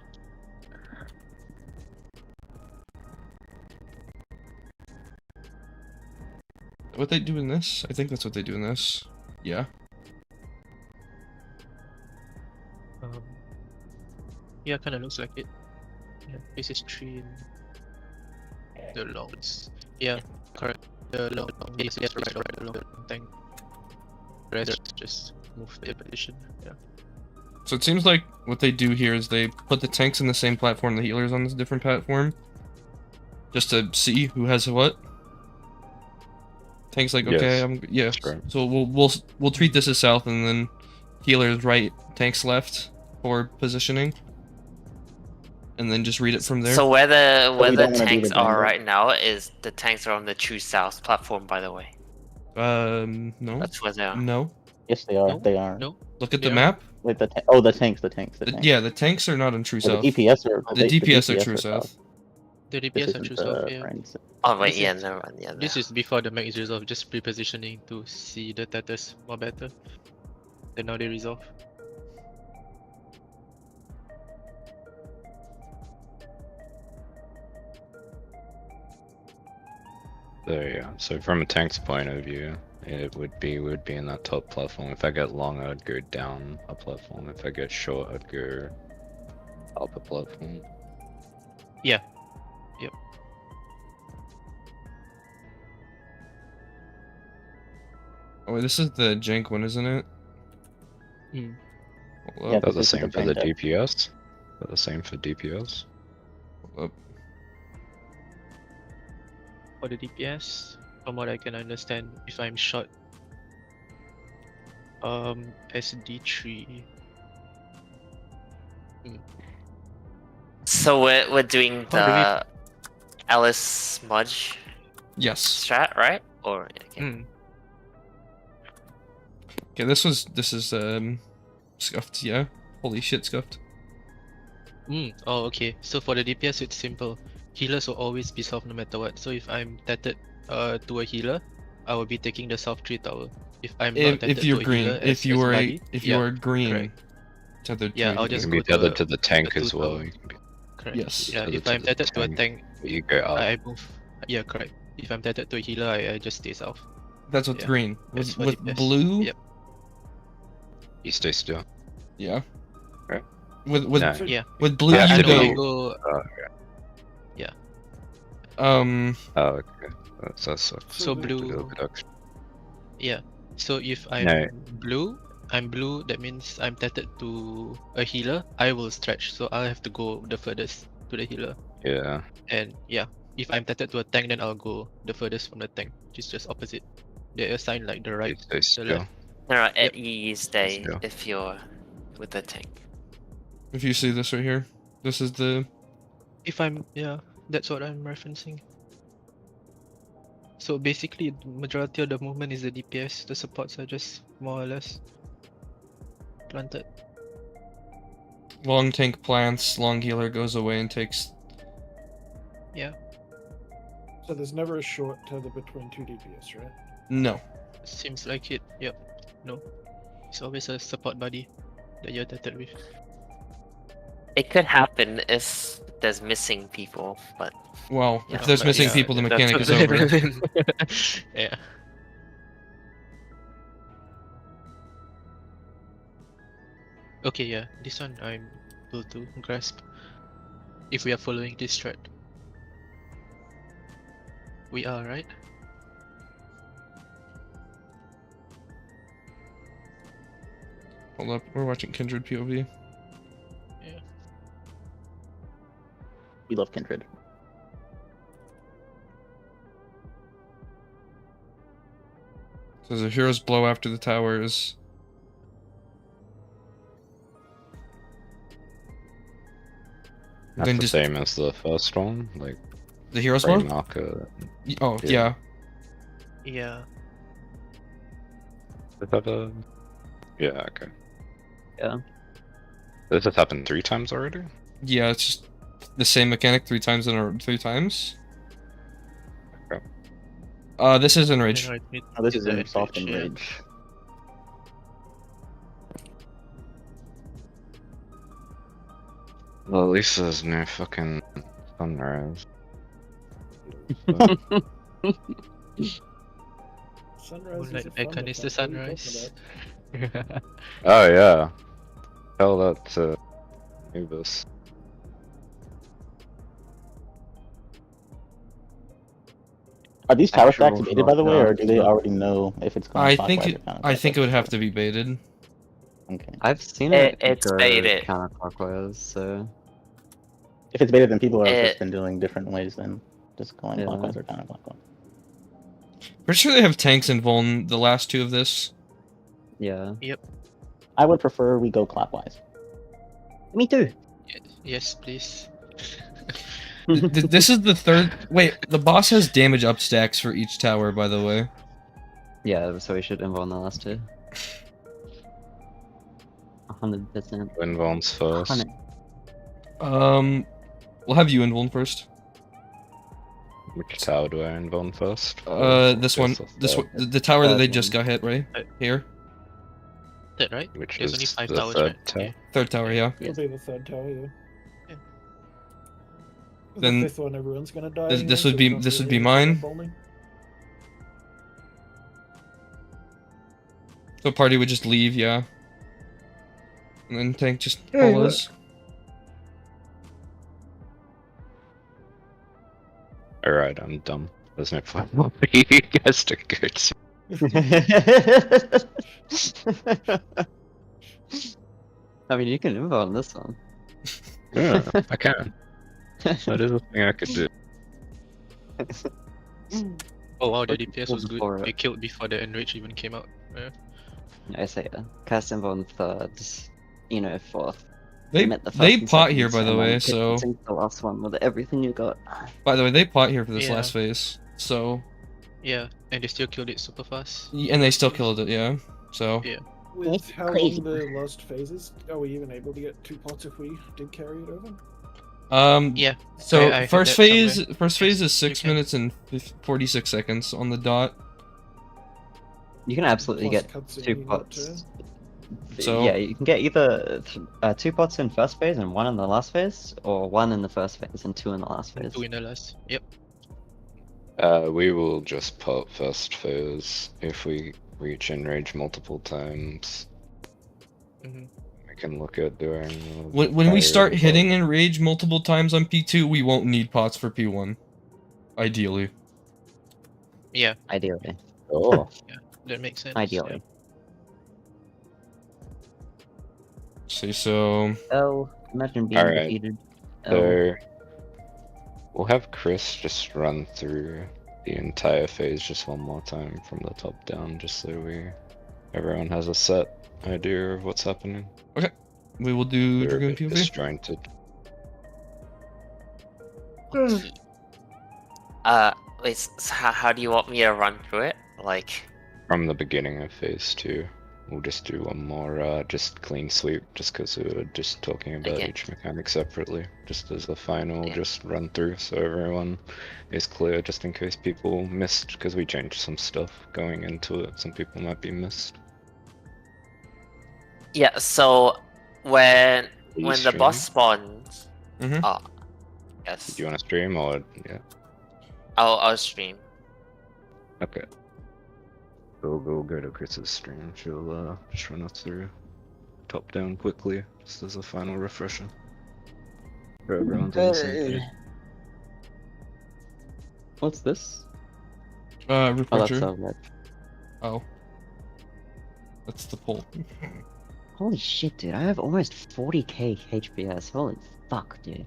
What they do in this? I think that's what they do in this. Yeah. Yeah, kind of looks like it. Yeah, this is 3 in the longs. Yeah, correct. The long is right, the long tank. Rest just move the position. Yeah. So it seems like what they do here is they put the tanks in the same platform, the healers on this different platform, just to see who has what. Tank's like, okay, Yes, yeah. that's right. So we'll treat this as south, and then healers right, tanks left for positioning, and then just read it from there. So where the we don't wanna do tanks the are bundle? right now is the tanks are on the true south platform, by the way. No, That's where they are. no. Yes, they are. No, They are. No. Look at They the are. map. Wait, the tanks. The tanks. Yeah, the tanks are not on true Well, south. the DPS are. The DPS are true south. south. The This DPS are isn't true the south, yeah. brains. Oh wait, This yeah, is- never mind. Yeah, This is before the max resolve, just pre-positioning to see the status more better. Then now they resolve. So yeah, so from a tank's point of view, it would be in that top platform. If I get long, I'd go down a platform. If I get short, I'd go up a platform. Yeah. Yep. Oh, wait, this is the jank one, isn't it? Mm. Hold Yeah, up, They're the this is same the for the brain dead. DPS. They're the same for DPS. hold up. For the DPS, from what I can understand, if I'm short, SD3. So we're doing How do we- the Alice Smudge Yes. strat, right? Or okay. Mm. Okay, this is scuffed. Yeah. Holy shit, scuffed. Oh, okay. So for the DPS, it's simple. Healers will always be south no matter what. So if I'm tethered to a healer, I will be taking the south 3 tower. If I'm not tethered If you're to a green, healer, if you as are buddy, if you are green, correct. tethered Yeah, to I'll a just You healer. can go be tethered to to the tank the as 2 well. tower. You can be Correct. Yes. Yeah, tethered if to I'm the tethered to a tank, but you go up. I move. Yeah, correct. If I'm tethered to a healer, I just stay south. That's what's Yeah, green. that's With for DPS. blue, Yep. You stay still. yeah. Right. With No. Yeah. with blue, have you to go. be- go. Oh, okay. That's So a blue. little bit extra. Yeah. So if I'm No. blue, that means I'm tethered to a healer, I will stretch, so I'll have to go the furthest to the healer. Yeah. And yeah, if I'm tethered to a tank, then I'll go the furthest from the tank, which is just opposite. They assign like the You right, stay the still. left. No, Yep. you stay Still. if you're with the tank. If you see this right here, this is the If I'm, yeah, that's what I'm referencing. So basically, the majority of the movement is the DPS. The supports are just more or less planted. long tank plants, long healer goes away and takes Yeah. So there's never a short tether between two DPS, right? No. Seems like it. Yep. No. It's always a support buddy that you're tethered with. It could happen if there's missing people, but Well, Yeah, if there's but missing yeah, people, the that's mechanic is what- over. Yeah. Okay, yeah. This one I'm able to grasp. If we are following this thread. We are, right? Hold up, we're watching Kindred POV. Yeah. We love Kindred. So the heroes blow after the towers. That's Then the just same as the first one, like the heroes frame blow? marker. Oh, Yeah. yeah. Yeah. Is that a... Yeah, okay. Yeah. This has happened 3 times already? Yeah, it's just the same mechanic 3 times in a 3 times. Okay. This is Enrage. Oh, this is the in soft Enrage, yeah. enrage. Well, at least there's no fucking sunrise. Sunrise Moonlight is a fun Icon is the effect, what are you sunrise. talking about? Oh yeah. Tell that to Nubis. Are these tower stacks Actual baited, by the way, or do they drop-downs. already know if it's going I clockwise think or counterclockwise? I think it would have to be baited. Okay. I've seen it, It's go baited. counterclockwise, so If it's baited, then people have It- just been doing different ways than just going Yeah. clockwise or counterclockwise. Pretty sure they have tanks in Vuln, the last 2 of this. yeah. I would prefer we go clockwise. Me too. Yes, please. This is the 3rd. Wait, the boss has damage up stacks for each tower, by the way. Yeah, so we should involve the last 2. 100%. Windbones first. 100. We'll have you in Vuln first. Which tower do I invuln first? This one, Guess this that's one, the tower that they Third just one. got hit, right? Here, That right? Which There's is only 5 the towers, third right? tower? Yeah. 3rd tower, yeah. It'll be the third tower, yeah. Yeah. Then the 5th one, everyone's gonna die. this- anyway, this so would be- it's not this would really be mine. bowling. So party would just leave, yeah. And then tank just follows. Alright, I'm dumb. There's no point for you guys to go to. I mean, you can involve this one. Yeah, I can. That is a thing I could do. Oh wow, the What DPS was good. for it? They killed before the Enrage even came out. Yeah. I say cast involve third, you know, fourth. They Aim at the first they and pot here, seconds, by the and then way. pick So the last one with everything you got. by the way, they pot here for this Yeah. last phase. So Yeah, and they still killed it super fast. and they still killed it, yeah. So Yeah. With It's how crazy. long the last phases, are we even able to get 2 pots if we did carry it over? Yeah. So I heard first that phase somewhere. first phase is You 6 can. minutes and 46 seconds on the dot. You can absolutely Plus get cutscene 2 you got pots. So- yeah, you can get either 2 pots in first phase and 1 in the last phase, or 1 in the first phase and 2 in the last phase. 2 in the last. Yep. We will just pop first phase if we reach enrage multiple times. Mhm. We can look at doing. When we start fire hitting enrage multiple times on P2, we won't need pots for P1. Ideally. Yeah, Ideally. Oh, that makes sense. Ideally. See, so Oh, imagine being Alright, defeated. so we'll have Chris just run through the entire phase just one more time from the top down, just so everyone has a set idea of what's happening. we will do We're a Dragoon bit POV. disjointed. Wait, how do you want me to run through it? Like, From the beginning of phase 2. we'll just do one more just clean sweep, just because we were just talking about Okay. each mechanic separately, just as a final, Yeah. just run through so everyone is clear, just in case people missed, because we changed some stuff going into it. Some people might be missed. Yeah. So when Will you when the boss stream? spawns, Mhm. oh, yes, Do you want to stream or yeah? I'll stream. Okay. We'll go to Chris's stream. She'll just run us through top down quickly, just as a final refresher. For everyone's on the same page. What's this? Oh, that's Reporter. right. Oh. That's the poll. Holy shit, dude! I have almost 40k HPS. Holy fuck, dude. Is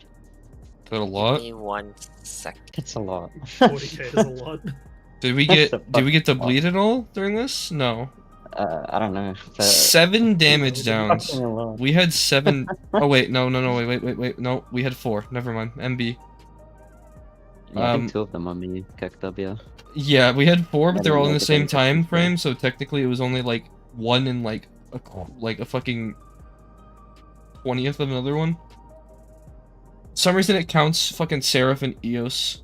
that a Give lot? me 1 second. That's a lot. 40k is a lot. Did we That's get a did we get to fucking lot. bleed at all during this? No. I don't know. But 7 damage downs. fucking a lot. We had 7. Oh wait, no, wait. No, we had 4. Never mind. MB. Yeah, I Um, think 2 of them are me, KW. Yeah, we had 4, but I they're didn't all in make the it same any time difference, frame, so technically it was only like 1 and like a fucking 20th of another one. For some reason it counts fucking Seraph and Eos.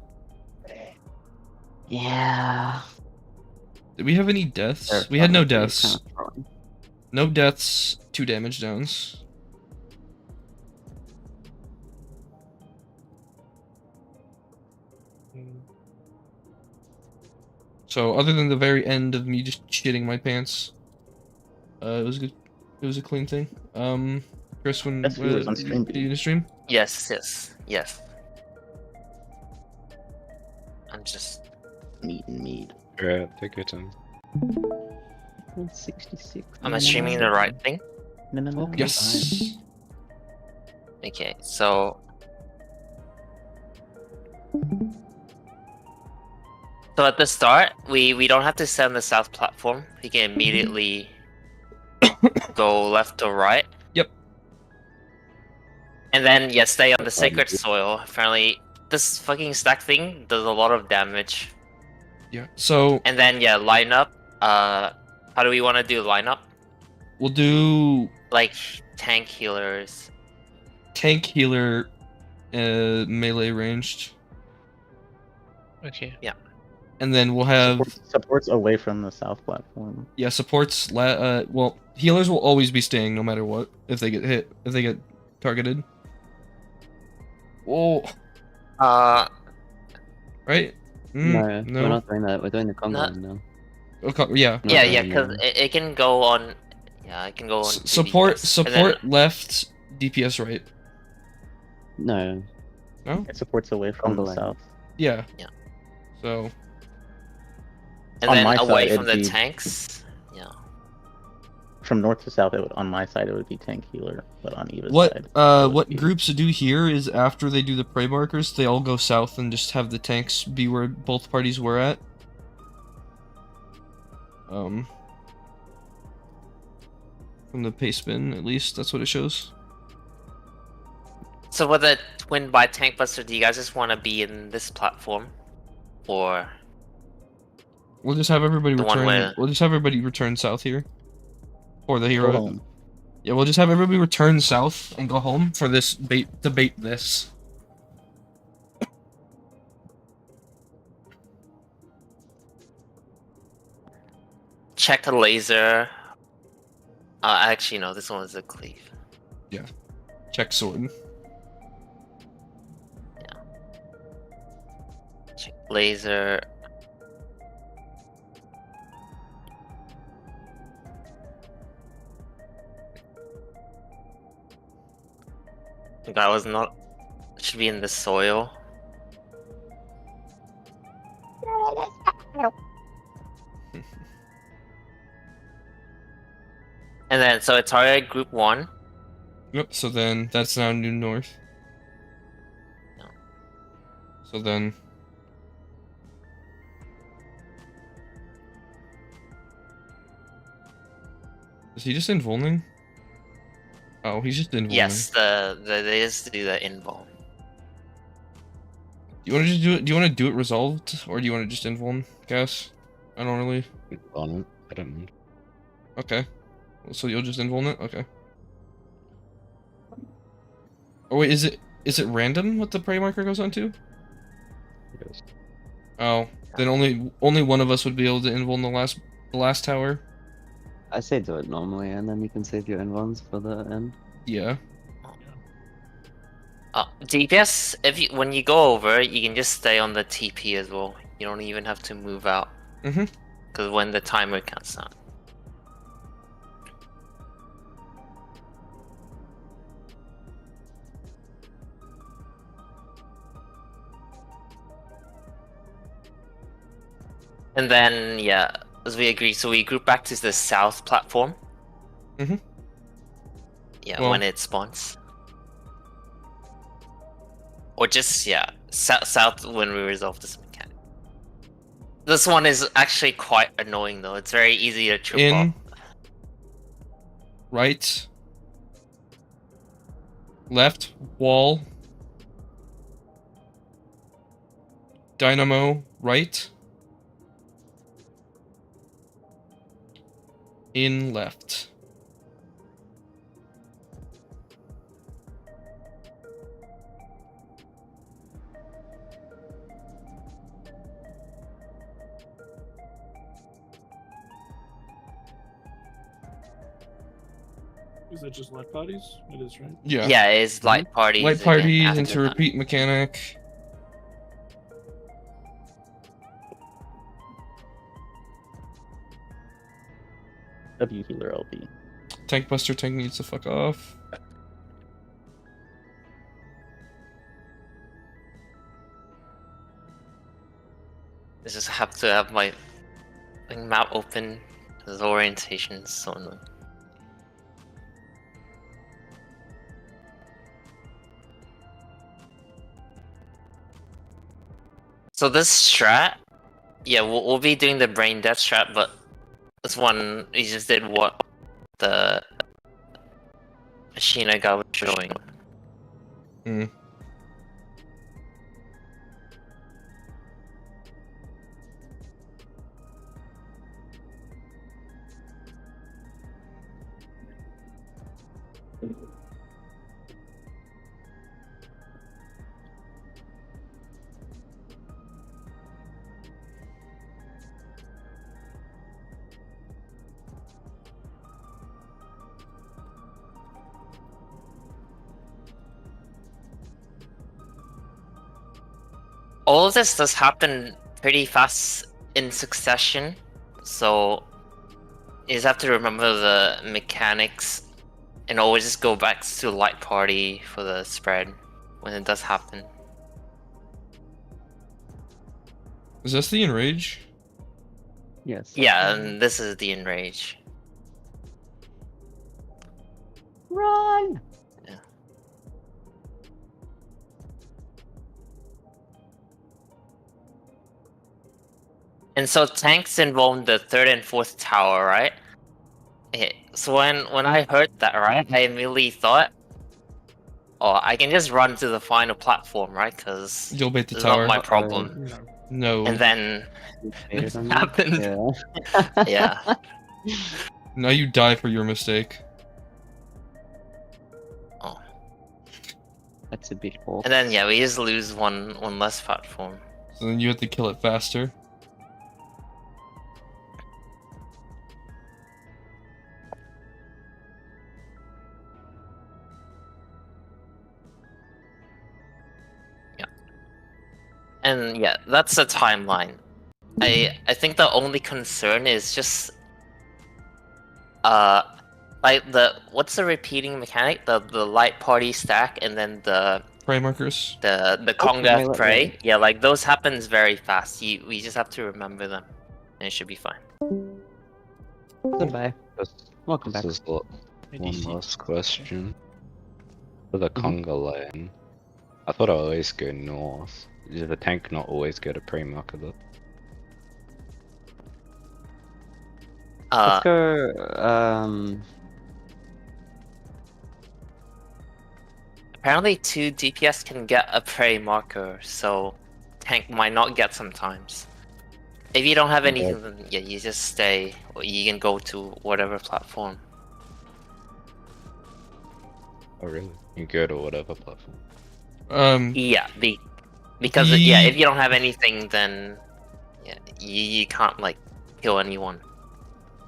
Yeah. Did we have any deaths? They're We had no probably deaths. kinda throwing. No deaths, 2 damage downs. So other than the very end of me just shitting my pants, it was good. It was a clean thing. Chris, when Best viewers on stream, you to stream? Yes. I'm just. Meat and mead. Yeah, take your time. 66. Am I streaming the right thing? No. Yes. Okay, so. So at the start, we don't have to stay on the south platform. We can immediately go left or right. Yep. And then stay on the sacred soil. Apparently, this fucking stack thing does a lot of damage. Yeah. So And then line up. How do we want to do lineup? we'll do Like tank healers. tank healer, melee ranged, Okay. and then we'll have Supports away from the south platform. supports. Well, healers will always be staying no matter what if they get hit, if they get targeted. Whoa. Right? No, no. we're not doing that. We're doing the Congo Not- now. Okay, yeah. Not Yeah, doing, because it can go on. Yeah, it can go on. Support DPS. And then- support left, DPS right. No. No? It supports away from On the the lane. south. Yeah. Yeah. So and on then my away side, from the it'd be- tanks. Yeah. From north to south, on my side, it would be tank healer, but on Eva's what side, it would what be- groups do here is after they do the prey markers, they all go south and just have the tanks be where both parties were at. From the pace bin, at least that's what it shows. So with the twin by tank buster, do you guys just want to be in this platform, or We'll just have everybody The one return. where- We'll just have everybody return south here, or the Go hero. home. Yeah, we'll just have everybody return south and go home for this debate this. check a laser? Actually, no. This one is a cleave. Check sword. Check laser. The guy was not. Should be in the soil. And then, so it's target group 1. Yep. So then that's now new north. No. So then. Is he just invulning? Oh, he's just invulning. Yes, they just do the invul. You want to just do it? Do you want to do it resolved, or do you want to just invuln? Guess. I don't really. On it. I don't mind. Okay. So you'll just invuln it? Okay. Oh wait, is it random what the prey marker goes on to? Yes. Oh, then only one of us would be able to invuln the last tower. I say do it normally, and then you can save your invulns for the end. Yeah. DPS, when you go over, you can just stay on the TP as well. You don't even have to move out. Mhm. Because when the timer counts down. And then, yeah, as we agreed, so we group back to the south platform. Mhm. Yeah, Well- when it spawns. Or just, yeah, south when we resolve this mechanic. This one is actually quite annoying though. It's very easy to trip up. Right. Left wall. Dynamo right. In left. Is it just light parties? It is, right? Yeah. Yeah, it's light parties. Light again parties after into that. repeat mechanic. W healer LP. Tank buster tank needs to fuck off. I just have to have my map open. This orientation is so annoying. So this strat, yeah, we'll be doing the brain death strat, but this one we just did what the Ashina guy was showing. Hmm. All of this does happen pretty fast in succession, so you just have to remember the mechanics and always just go back to light party for the spread when it does happen. Is this the enrage? Yes. Yeah, and this is the enrage. Run! And so tanks involved the third and fourth tower, right? So when I heard that, right, I immediately thought, oh, I can just run to the final platform, right? Because You'll bait the it's tower. not my problem. No. And then This happened. Yeah. Yeah. Now you die for your mistake. Oh. That's a bit awful. And then yeah, we just lose one less platform. So then you have to kill it faster. And yeah, that's the timeline. I think the only concern is just like what's the repeating mechanic? The light party stack and then the Prey markers. the Oh, Kongath right, prey. right. Yeah, like those happens very fast. We just have to remember them, and it should be fine. Goodbye. Welcome back. This is one last question. For the Mhm. conga lane, I thought I always go north. Does the tank not always go to pre-marker though? Uh, Let's go, apparently 2 DPS can get a prey marker, so tank might not get sometimes. If you don't have anything, then yeah, you just stay, or you can go to whatever platform. Oh really? You go to whatever platform. Yeah, because yeah, if you don't have anything, then yeah, you can't like kill anyone.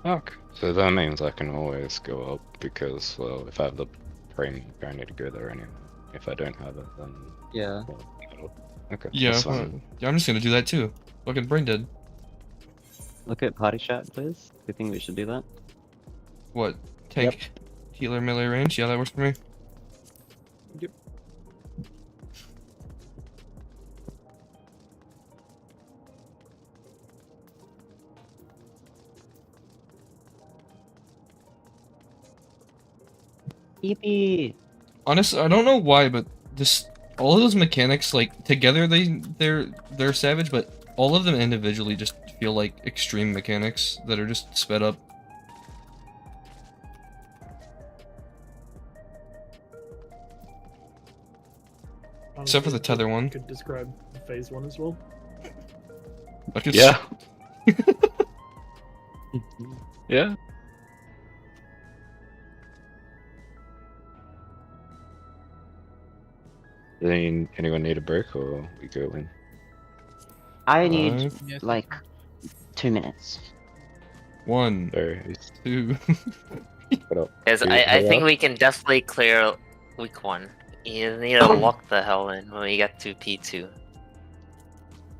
Okay. So that means I can always go up because, well, if I have the frame, I need to go there anyway. If I don't have it, then Yeah. well, okay. Yeah, That's fine. yeah, I'm just gonna do that too. Fucking brain dead. Look at party chat, please. Do you think we should do that? What? Tank, healer, melee range? Yeah, that works for me. Yep. Yippee! Honestly, I don't know why, but just all of those mechanics, like together, they're savage, but all of them individually just feel like extreme mechanics that are just sped up. Except for the tether one. Could describe phase 1 as well. Like it's, Yeah. Yeah. Anyone need a break or we go in? I need Five, like 2 minutes. 1, There, 2. what up? Because You- I you think up? we can definitely clear week 1. You need to lock the hell in when we get to P2.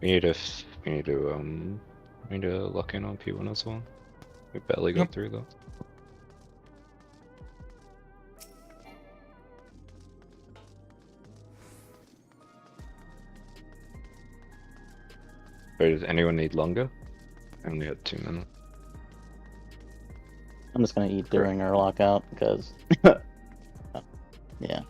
We need to lock in on P1 as well. We barely got Yep. through that. Wait, does anyone need longer? I only had 2 minutes. I'm just gonna eat during our lockout because, yeah.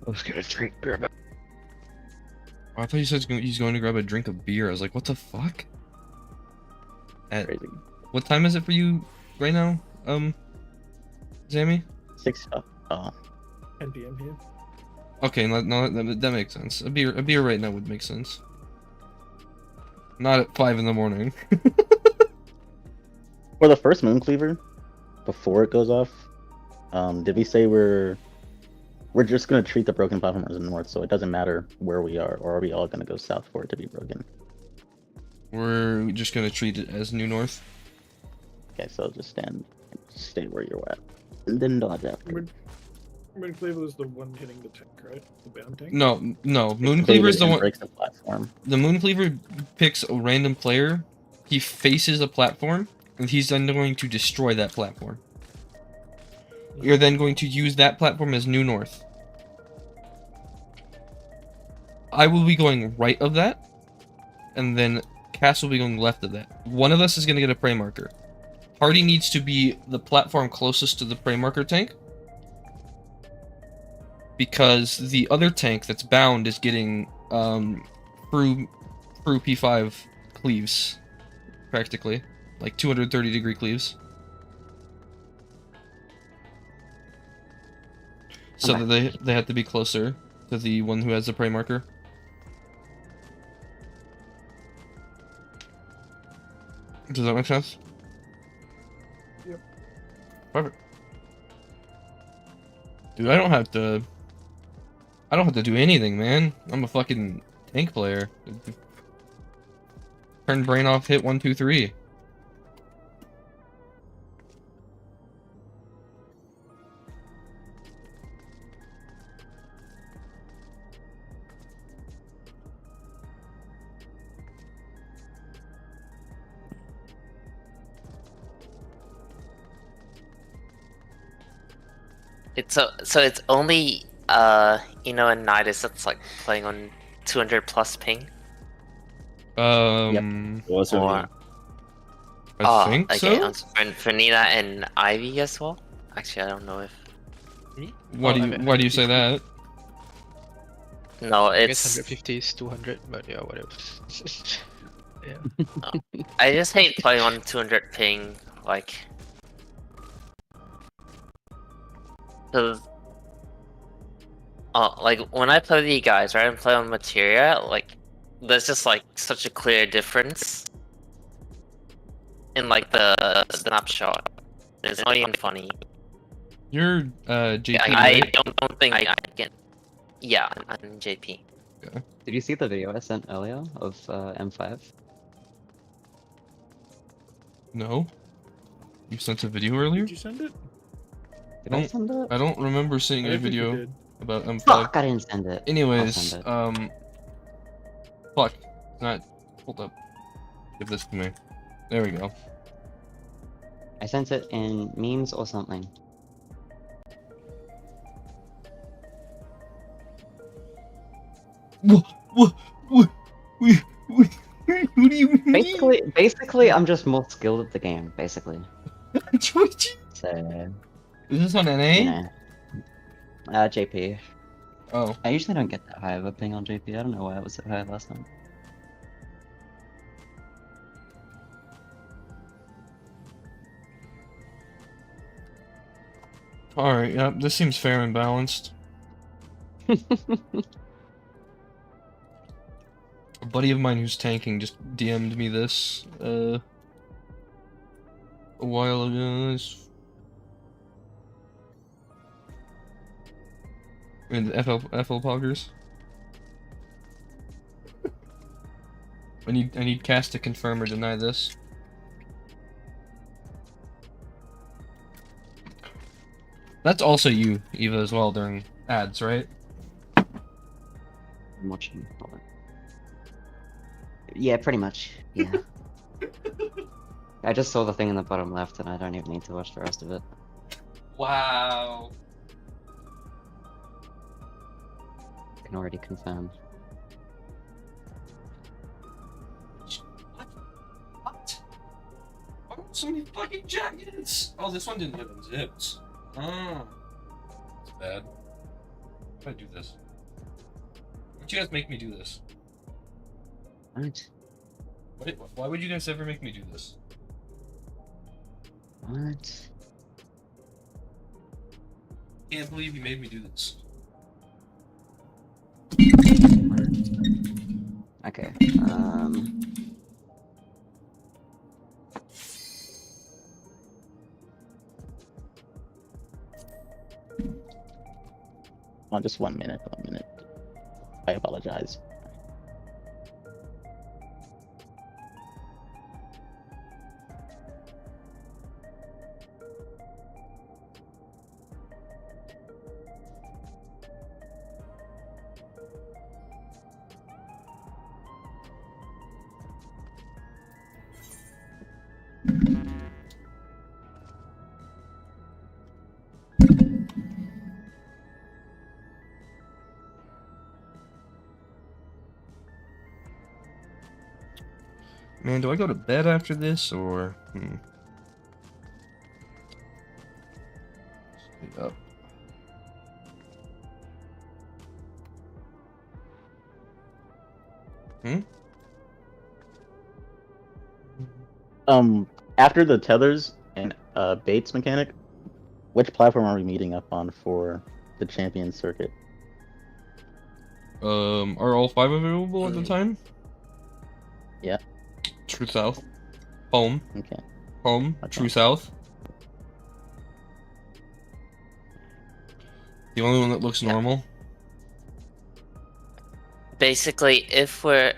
I was gonna drink beer. Oh, I thought you said he's going to grab a drink of beer. I was like, what the fuck? At Crazy. what time is it for you right now, Zammy? 6. 10 p.m. here. Okay, no, that makes sense. A beer right now would make sense. Not at 5 in the morning. For the first Moon Cleaver, before it goes off, did we say we're just gonna treat the broken platform as north, so it doesn't matter where we are, or are we all gonna go south for it to be broken? We're just gonna treat it as New North. Okay, so just stay where you're at, and then dodge after. Moon Cleaver was the one hitting the tank, right? The bound tank? No, Moon Cleaver is the and one. breaks the platform. The Moon Cleaver picks a random player. He faces a platform, and he's then going to destroy that platform. You're then going to use that platform as New North. I will be going right of that, and then Cass will be going left of that. One of us is going to get a prey marker. Hardy needs to be the platform closest to the prey marker tank, because the other tank that's bound is getting through P5 cleaves, practically, like 230-degree cleaves. So that they have to be closer to the one who has the prey marker. Does that make sense? Yep. Perfect. Dude, I don't have to do anything, man. I'm a fucking tank player. Turn brain off, hit 1, 2, 3. So it's only in Nidus that's like playing on 200 plus ping. What's Or your I think okay, so. for Nina and Ivy as well. Actually, I don't know if Why do you say that? no, I guess it's 150 is 200, but yeah, whatever. Yeah. I just hate playing on 200 ping, like, cause like when I play with you guys, right, and play on Materia, like, there's just like such a clear difference. in like the snapshot. It's not even funny. You're JP, I right? don't think I can. Yeah, I'm JP. Did you see the video I sent earlier of M5? No. You sent a video earlier? Did you send it? Did I send it? I don't remember seeing I a don't think you video did. about M5. Fuck, I didn't send it. I'll Anyways, send it. fuck. Not. Hold up. Give this to me. There we go. I sent it in memes or something. What do you mean? Basically, I'm just more skilled at the game. Basically, so Is this on NA? you know, JP. Oh. I usually don't get that high of a ping on JP. I don't know why it was so high last time. Alright, yep, this seems fair and balanced. A buddy of mine who's tanking just DM'd me this, a while ago. In the FL poggers. I need Cass to confirm or deny this. That's also you, Eva, as well during ads, right? I'm watching. Hold on. Yeah, pretty much. Yeah. I just saw the thing in the bottom left, and I don't even need to watch the rest of it. Wow. I can already confirm. What? Why are so many fucking jackets? Oh, this one didn't have them zipped. Oh. That's bad. Why do I do this? Why'd you guys make me do this? What? Why would you guys ever make me do this? What? Can't believe you made me do this. Okay. Oh, just 1 minute. I apologize. Man, do I go to bed after this or Stay up. After the tethers and baits mechanic, which platform are we meeting up on for the champion circuit? Are all 5 available at the time? Yeah. True South. Home. Okay. Home. Okay. True South. The only one that looks normal. Basically, if we're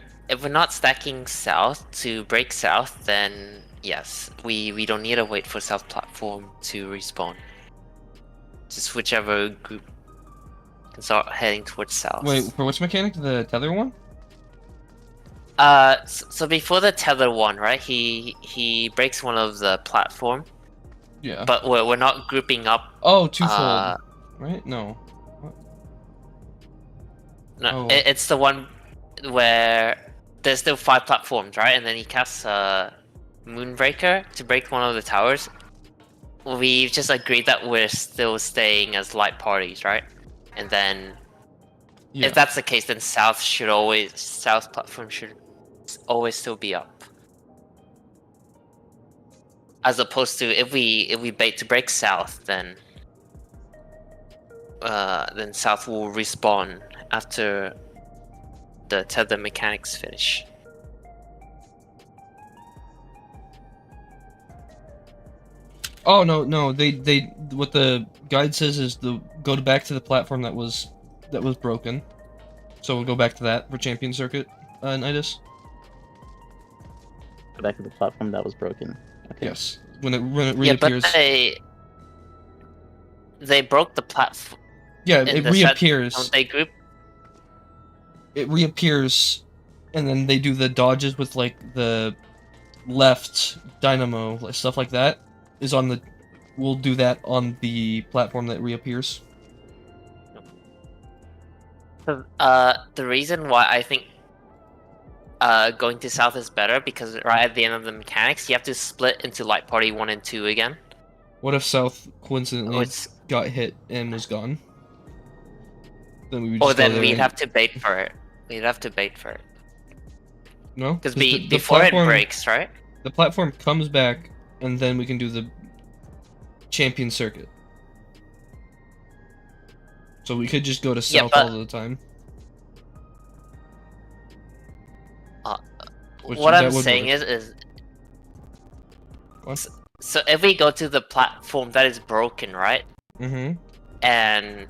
not stacking south to break south, then yes, we don't need to wait for south platform to respawn. Just whichever group can start heading towards south. Wait, for which mechanic? The tether one? So before the tether one, right? He breaks one of the platform. Yeah. But we're not grouping up. Oh, twofold. Right? No. What? No, Oh. it's the one where there's still 5 platforms, right? And then he casts a Moonbreaker to break one of the towers. We've just agreed that we're still staying as light parties, right? And then, if that's the case, then south platform should always still be up. As opposed to if we bait to break south, then south will respawn after the tether mechanics finish. Oh no, they what the guide says is go back to the platform that was broken. So we'll go back to that for Champion Circuit, Nidus. Go back to the platform that was broken. Okay. Yes, when it Yeah, reappears. but they broke the platform. Yeah, it reappears. Don't they group? It reappears, and then they do the dodges with like the left dynamo, like, stuff like that. Is on the. We'll do that on the platform that reappears. The reason why I think going to south is better because right at the end of the mechanics, you have to split into Light Party 1 and 2 again. What if South coincidentally Oh, it's... got hit and was gone? Then we would Or just go then there we'd and- have to bait for it. We'd have to bait for it. No? Because the before platform, it breaks, right? The platform comes back, and then we can do the Champion Circuit. So we could just go to Yeah, south but- all the time. What I'm saying is What? so if we go to the platform that is broken, right? Mm-hmm. And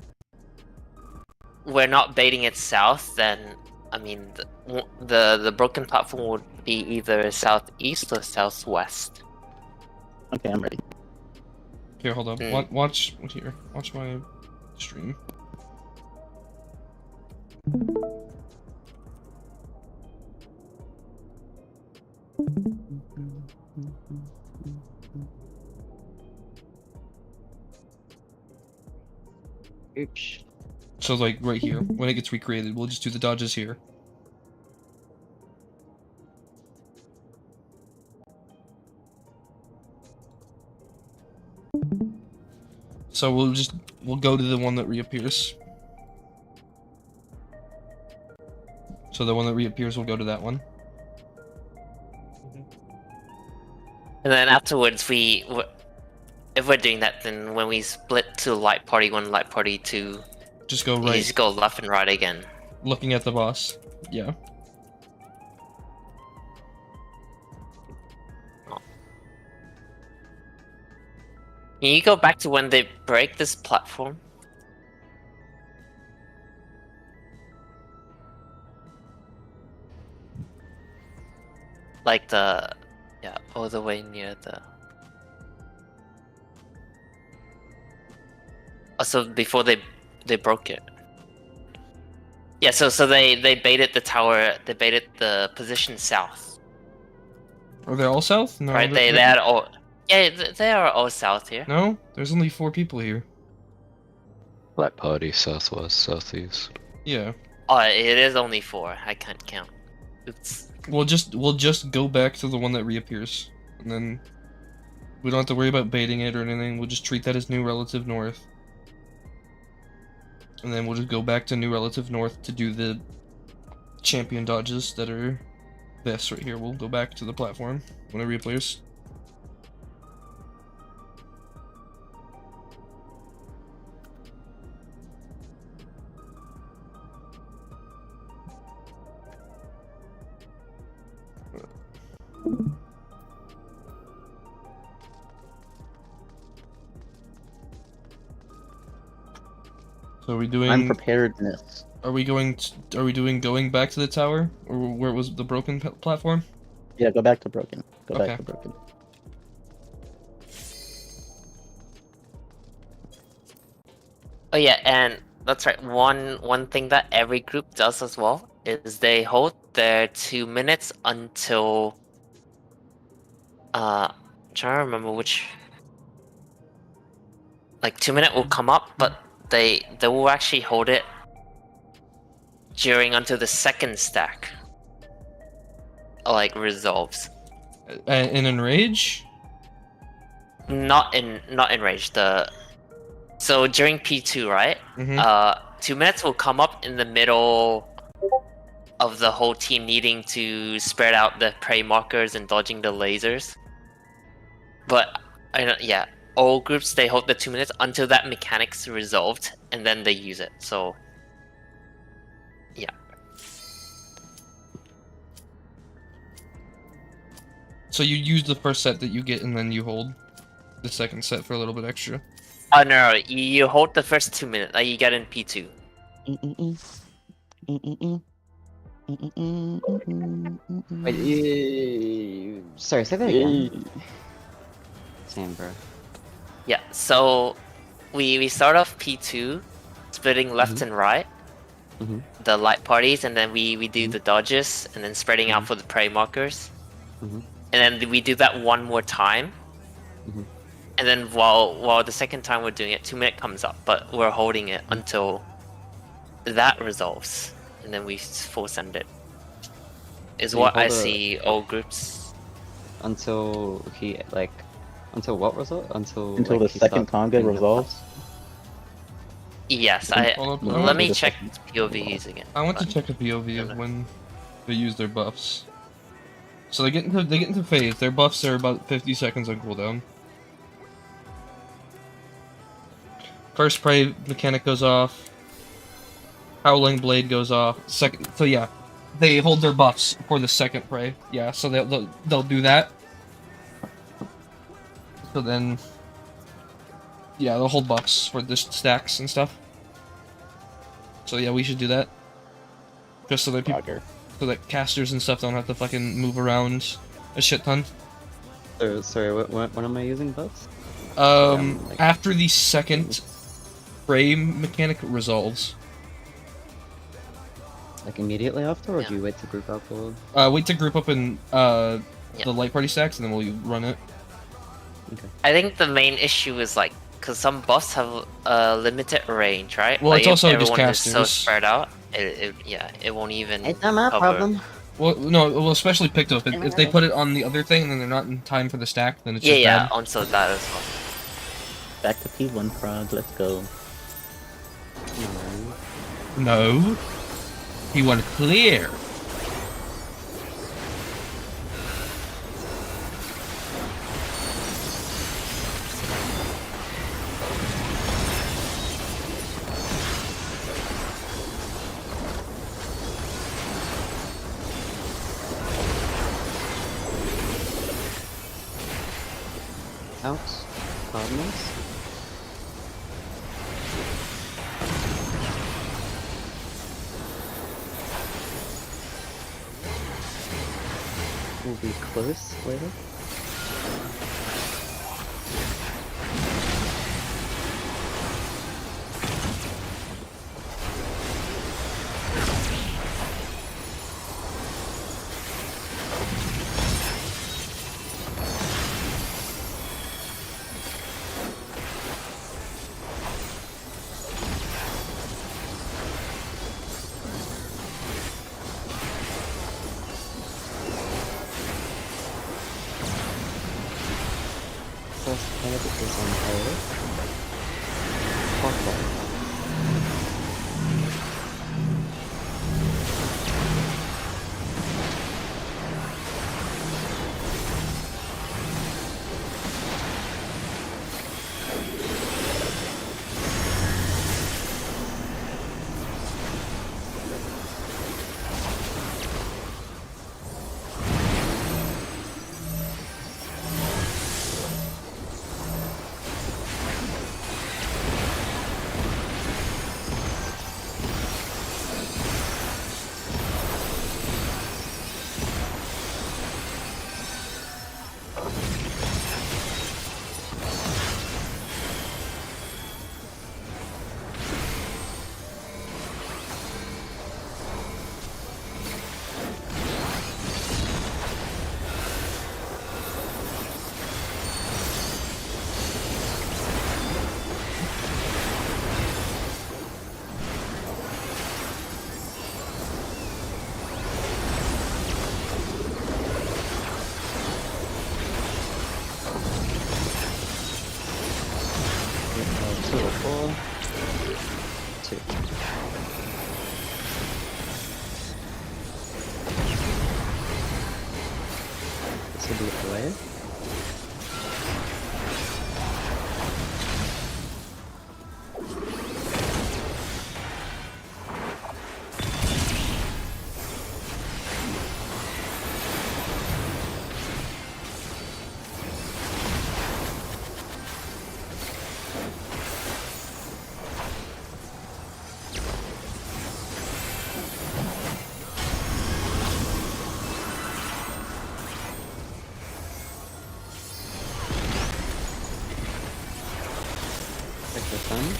we're not baiting it south, then I mean the broken platform would be either southeast or southwest. Okay, I'm ready. Here, hold up. Watch here. Watch my stream. Oops. So like right here, when it gets recreated, we'll just do the dodges here. So we'll go to the one that reappears. So the one that reappears will go to that one. And then afterwards, if we're doing that, then when we split to Light Party 1, Light Party 2, Just go you right, just go left and right again. looking at the boss. Yeah. Can you go back to when they break this platform? Like yeah, all the way near the... Also, before they broke it. Yeah, so they baited the tower, they baited the position south. Are they all south? No. Right, they had all... Yeah, they are all south here. No, there's only 4 people here. Light Party, southwest, southeast. Yeah. Oh, it is only 4. I can't count. Oops. We'll just go back to the one that reappears, and then we don't have to worry about baiting it or anything. We'll just treat that as new relative north, and then we'll just go back to new relative north to do the champion dodges that are this right here. We'll go back to the platform when it reappears. So are we doing? Unpreparedness. Are we going? Are we doing going back to the tower, or where was the broken platform? Yeah, go back to broken. Go Okay. back to broken. Oh yeah, and that's right. One thing that every group does as well is they hold their 2 minutes until I'm trying to remember which, like 2 minute will come up, but they will actually hold it during until the second stack like resolves. And enrage? Not in rage. So during P2, right? Mhm. 2 minutes will come up in the middle of the whole team needing to spread out the prey markers and dodging the lasers. But yeah, all groups they hold the 2 minutes until that mechanic's resolved, and then they use it. So yeah. So you use the first set that you get, and then you hold. the second set for a little bit extra. Oh no, you hold the first 2 minutes. You get in P2. Wait, sorry, say that again. Same, bro. Yeah, so we start off P2, splitting left and right, the light parties, and then we do the dodges, and then spreading out for the prey markers. And then we do that one more time. And then while the second time we're doing it, 2 minute comes up, but we're holding it until that resolves, and then we full send it. Is So you what I hold a- see all groups. Until he like, until what result? Until Until like, the he second stops conga doing the resolves. Yes, Hold up, let me check POVs again. I want to check a POV of when they use their buffs. So they get into phase. Their buffs are about 50 seconds on cooldown. First prey mechanic goes off. Howling blade goes off. Second, so yeah, they hold their buffs for the second prey. Yeah, so they'll do that. So then, yeah, they'll hold buffs for the stacks and stuff. So yeah, we should do that. Just so that people, so that casters and stuff don't have to fucking move around a shit ton. Sorry, what am I using buffs? After the second prey mechanic resolves. Like immediately after, or do you wait to group up or? Wait to group up in the light party stacks, and then we'll run it. Okay. I think the main issue is like, because some buffs have a limited range, right? Well, like, it's also if just everyone is so casters. spread out, it won't even. It's not my cover. problem. Well, no, well, especially picked up. If they put it on the other thing, and then they're not in time for the stack, then it's just Yeah, bad. onto that as well. Back to P1 prog. Let's go. No. He went clear. Out. Cardinals. We'll be close later. First head is on hold. Hotball. This will be away. defend.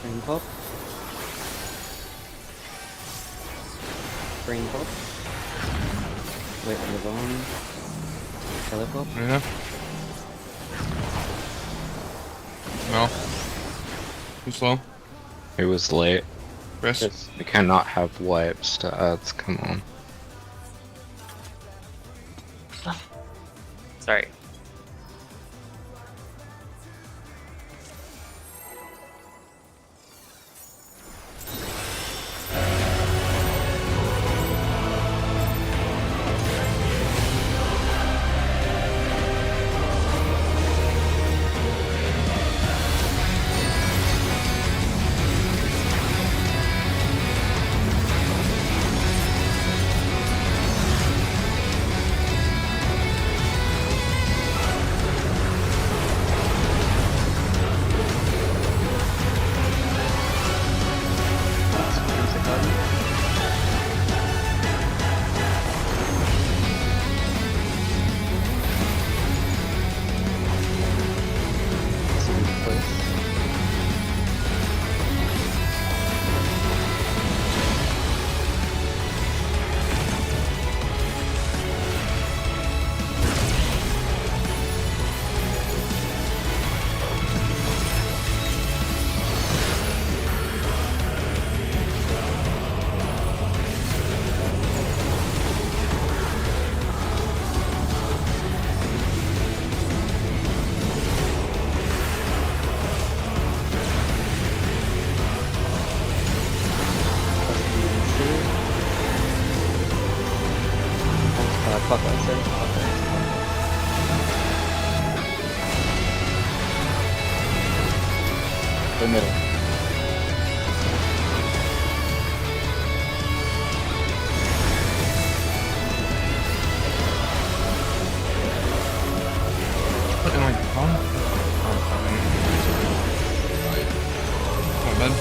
Brain pop. Brain pop. Wait for the bomb. Telepop. Yeah. No. Too slow. It was late. Chris. We cannot have wipes to ads, come on. Sorry. Clockwise, sorry. The middle. What am I on? Oh, my bad.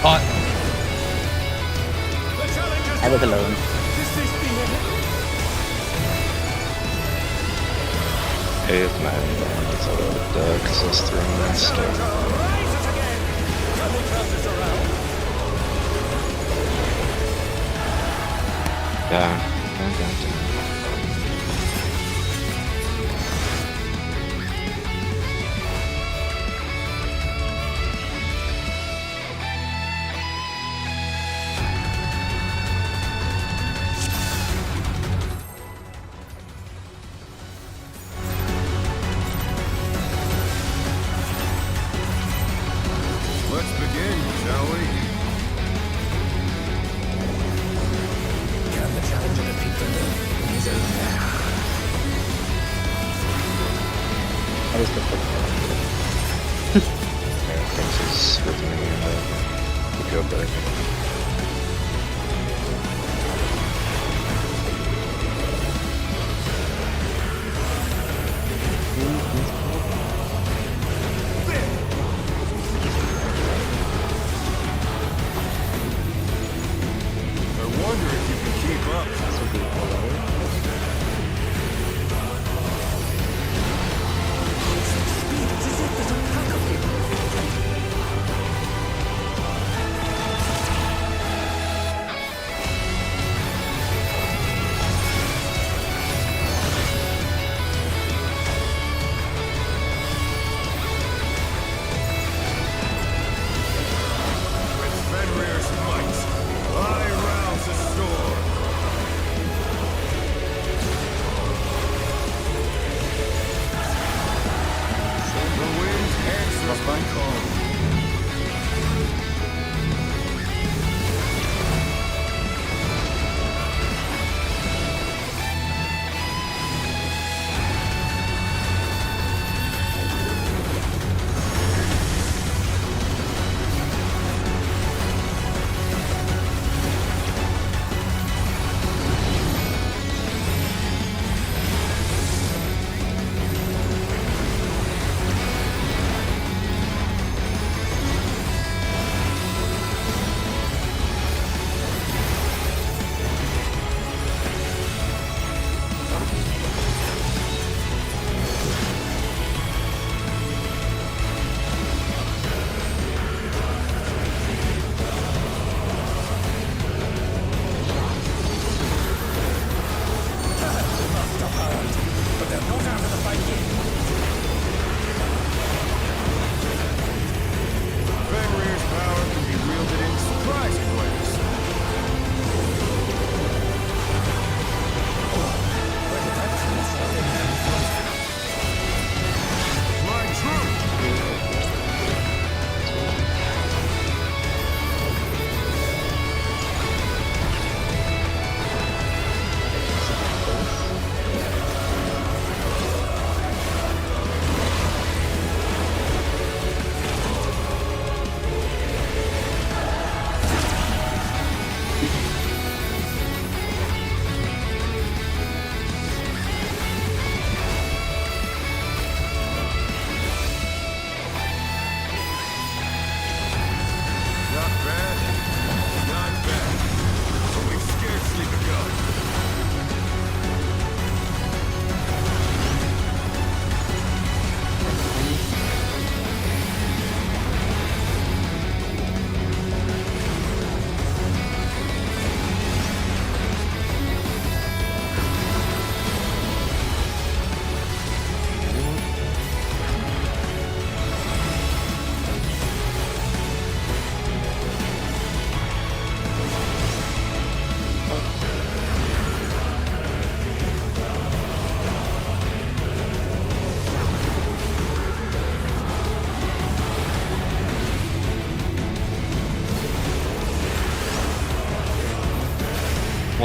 Hot. I was alone. Hey, man, it's a little bit because I was throwing my stuff. Yeah. Let's begin, shall we? Can the challenger defeat the moon? He's over there. I was good. Yeah, Prince is with me in the go back. I wonder if you can keep up. This would be all right.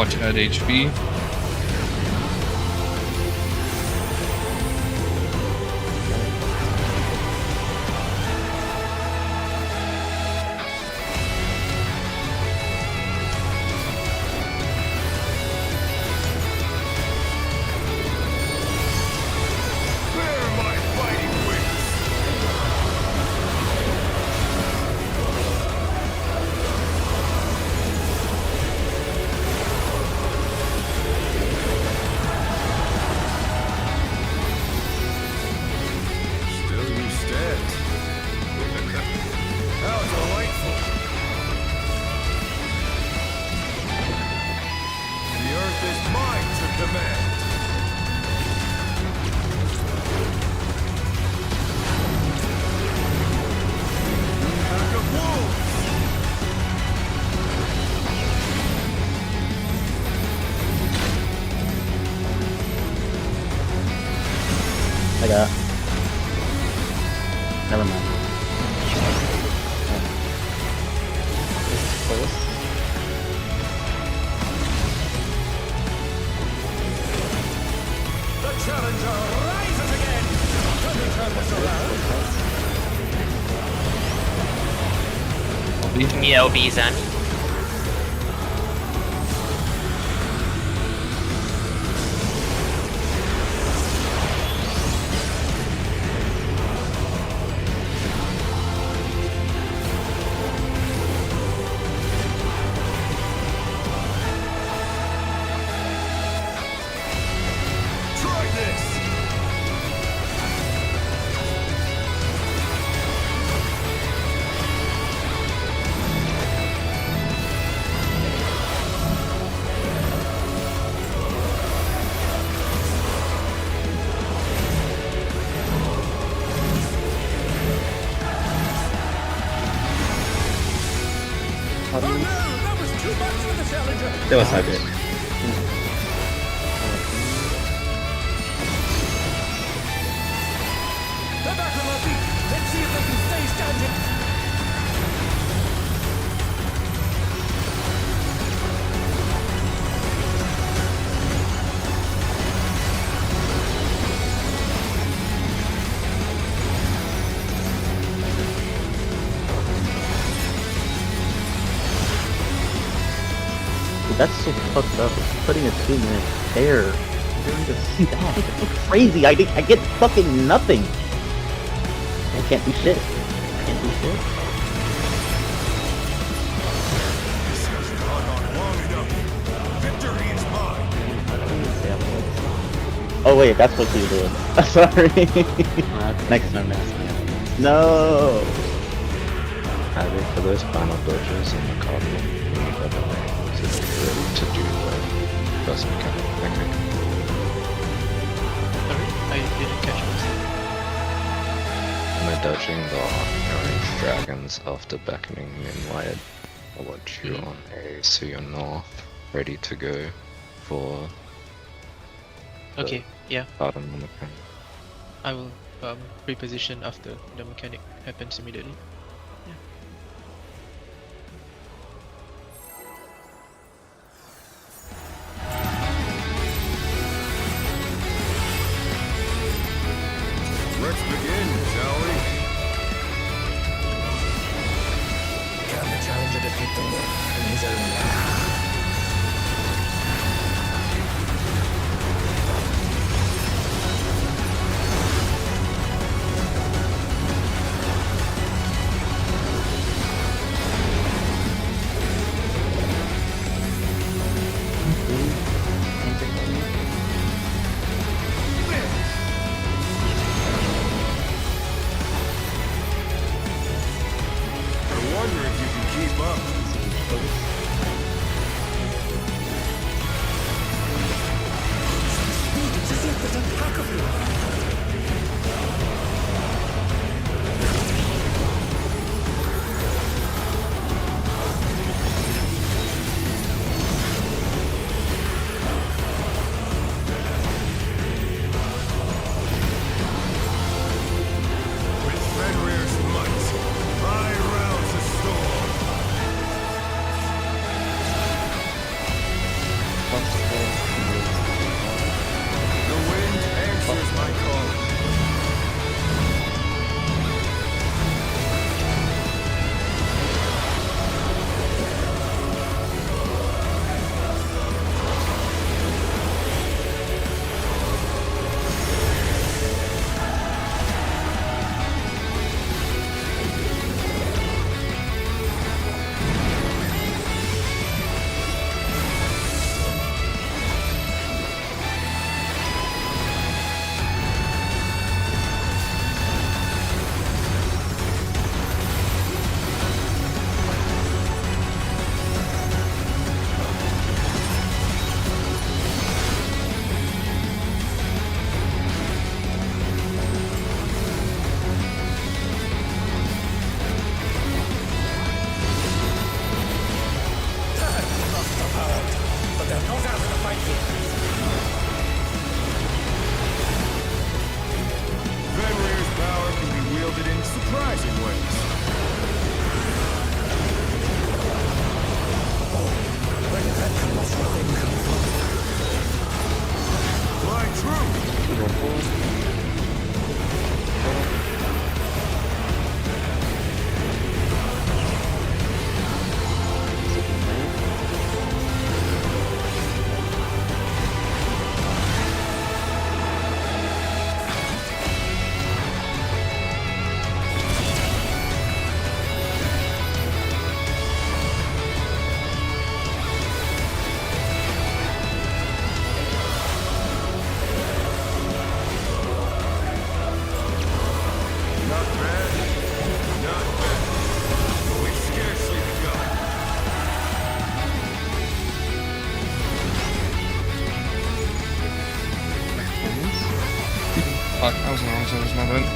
Watch at HP. I got. Never mind. The challenger rises again! Let me turn this around. Yeah, LB Zan. That was not good. They're back on their feet. Let's see if they can stay standing. Dude, that's so fucked up. It's putting a 2-minute pair during the stack. It's crazy. I get fucking nothing. I can't do shit. I can't do shit. Oh wait, that's what you're doing. Sorry. Next time. No. I think for those final dodges in the cardinal, you need that to do the first mechanic. Sorry, I didn't catch what Am I dodging the orange dragons after beckoning Moonlight? I want you on a Suya North, ready to go for Okay, yeah. cardinal mechanic. I will reposition after the mechanic happens immediately. Let's begin, shall we? Can the challenger defeat the wolf in his own land? haven't.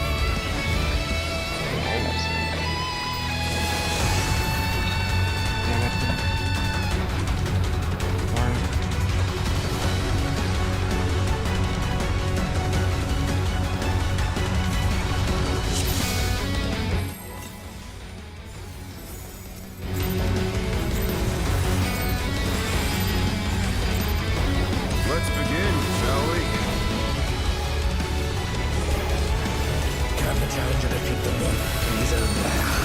Damn it. Darn. Let's begin, shall we? Can the challenger defeat the moon? Please allow.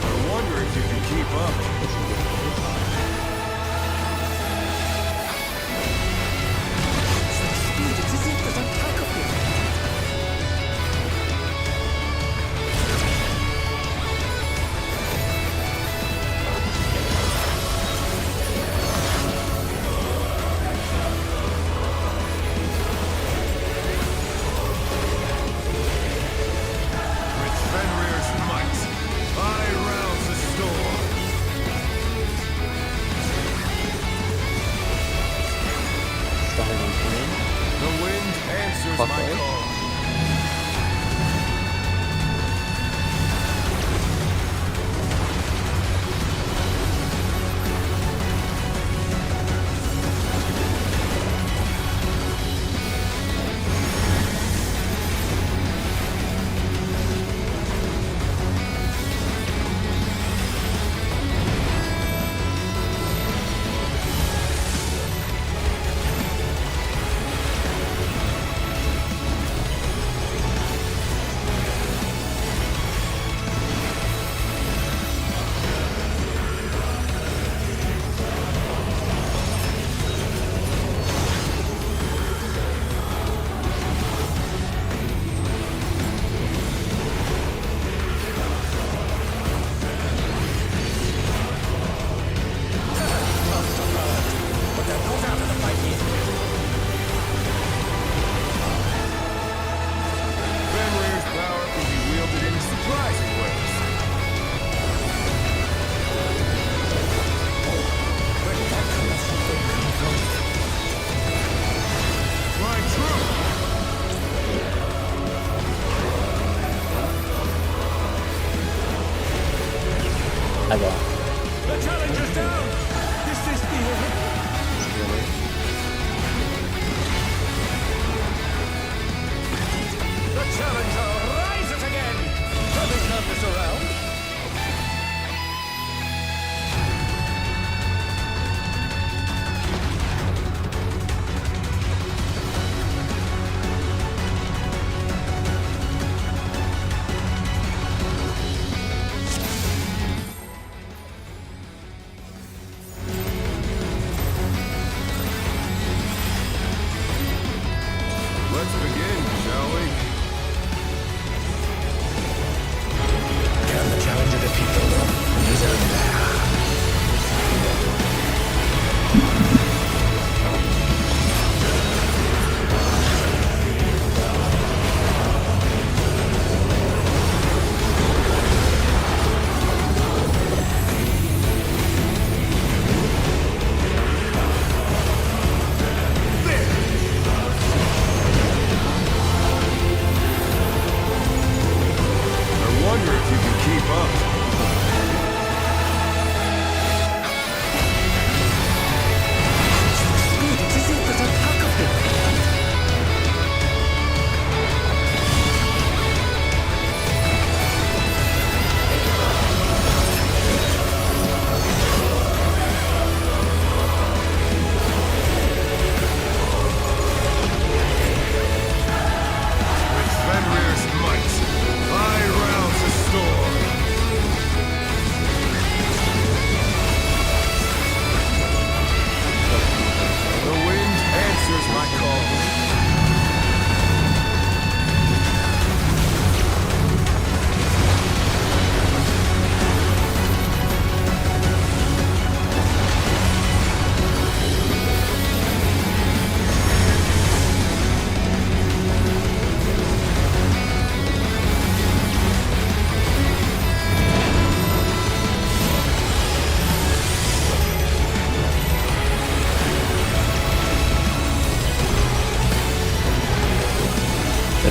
I wonder if you can keep up. With Fenrir's might, I rouse the storm. Starting on plane. The wind answers Fuck my right. call.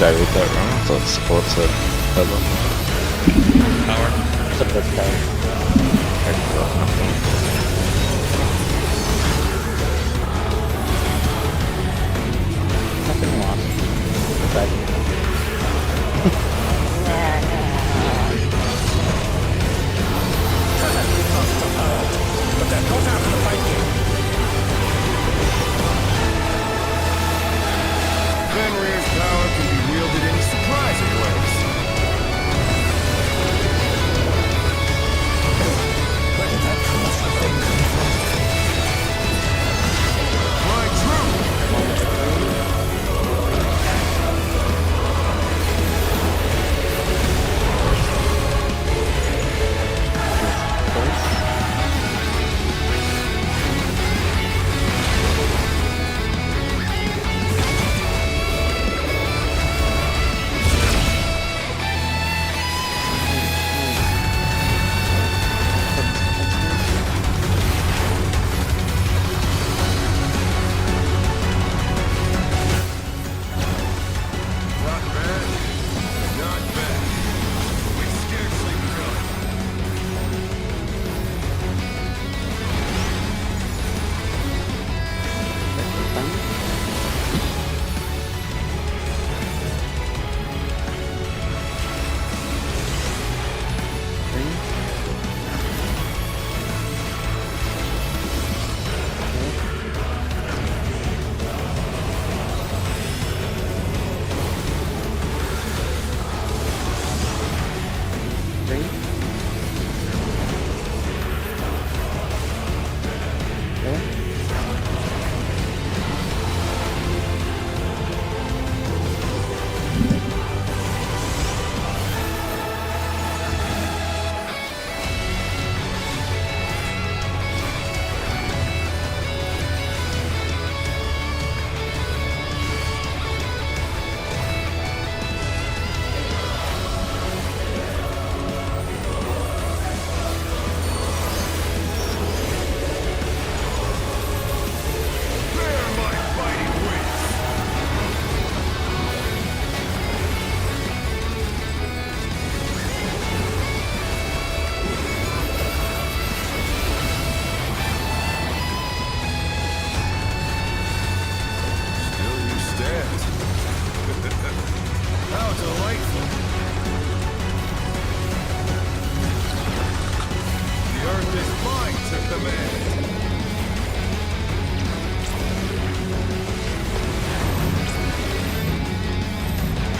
Did I read that wrong? I thought support said headlock. Power. Support's power. Nothing lost. Besides But that goes after the fight game. Fenrir's power can be wielded in surprising ways. Where did that colossal thing come from? Quite true. Not bad. Not bad. We scarcely begun. Bear my fighting wings. Still you stand. How delightful. The earth is mine to command.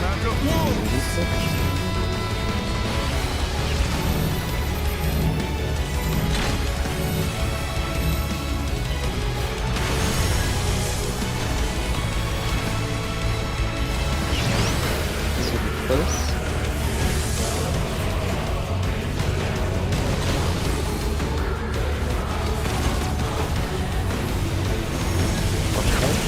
Pack of wolves. This will be close. Watch out.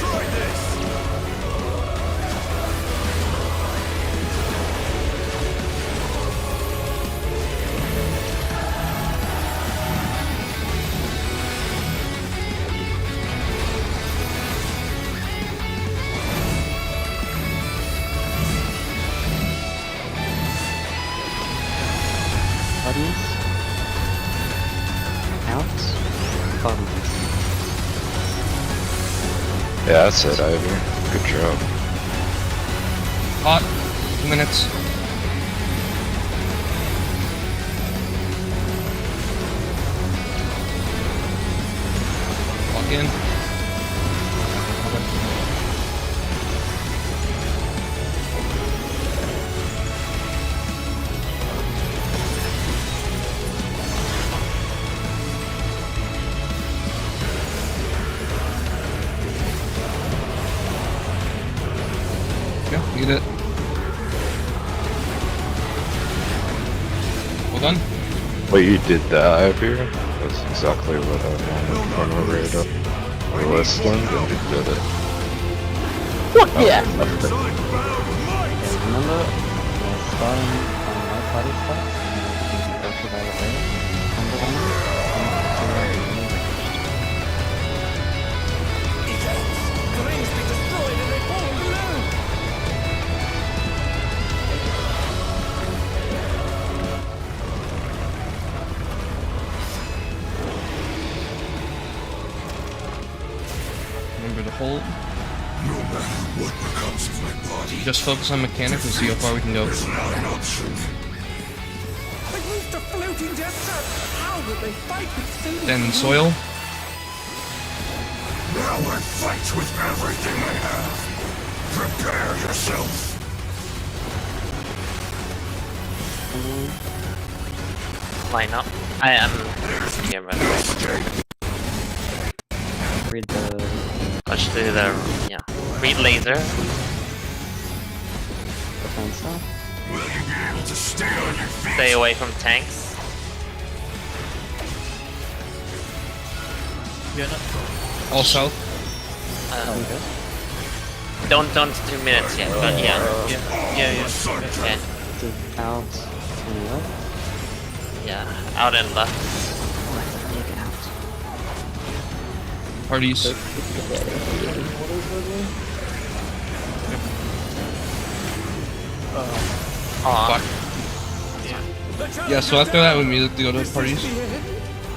Try this. Audience. Out. Audience. Yeah, that's it, Ivy. Good job. Hot. 2 minutes. Walk in. Yeah, you get it. Hold on. Well, you did that up here. That's exactly what I wanted from a radar. We listened and you did it. Yeah. Remember, we're starting on my party stuff. Ultraviolet ray. Cranes be destroyed and they fall below! Remember to hold. No matter what becomes of my body, Just focus on mechanics and see how far we can go. it's not an option. They moved to floating desert! How will they fight with food? Then soil. Now I fight with everything I have. Prepare yourself. Line up. I am here, by the way. Read the Let's do the read laser. defense stuff. Will you be able to stay on your feet? Stay away from tanks. We are not. All south. Okay. Don't 2 minutes yet, but yeah. Yeah. Okay. This is out on the left. Yeah. Out and left. Parties. Aw. Yeah, so after that we immediately go to parties.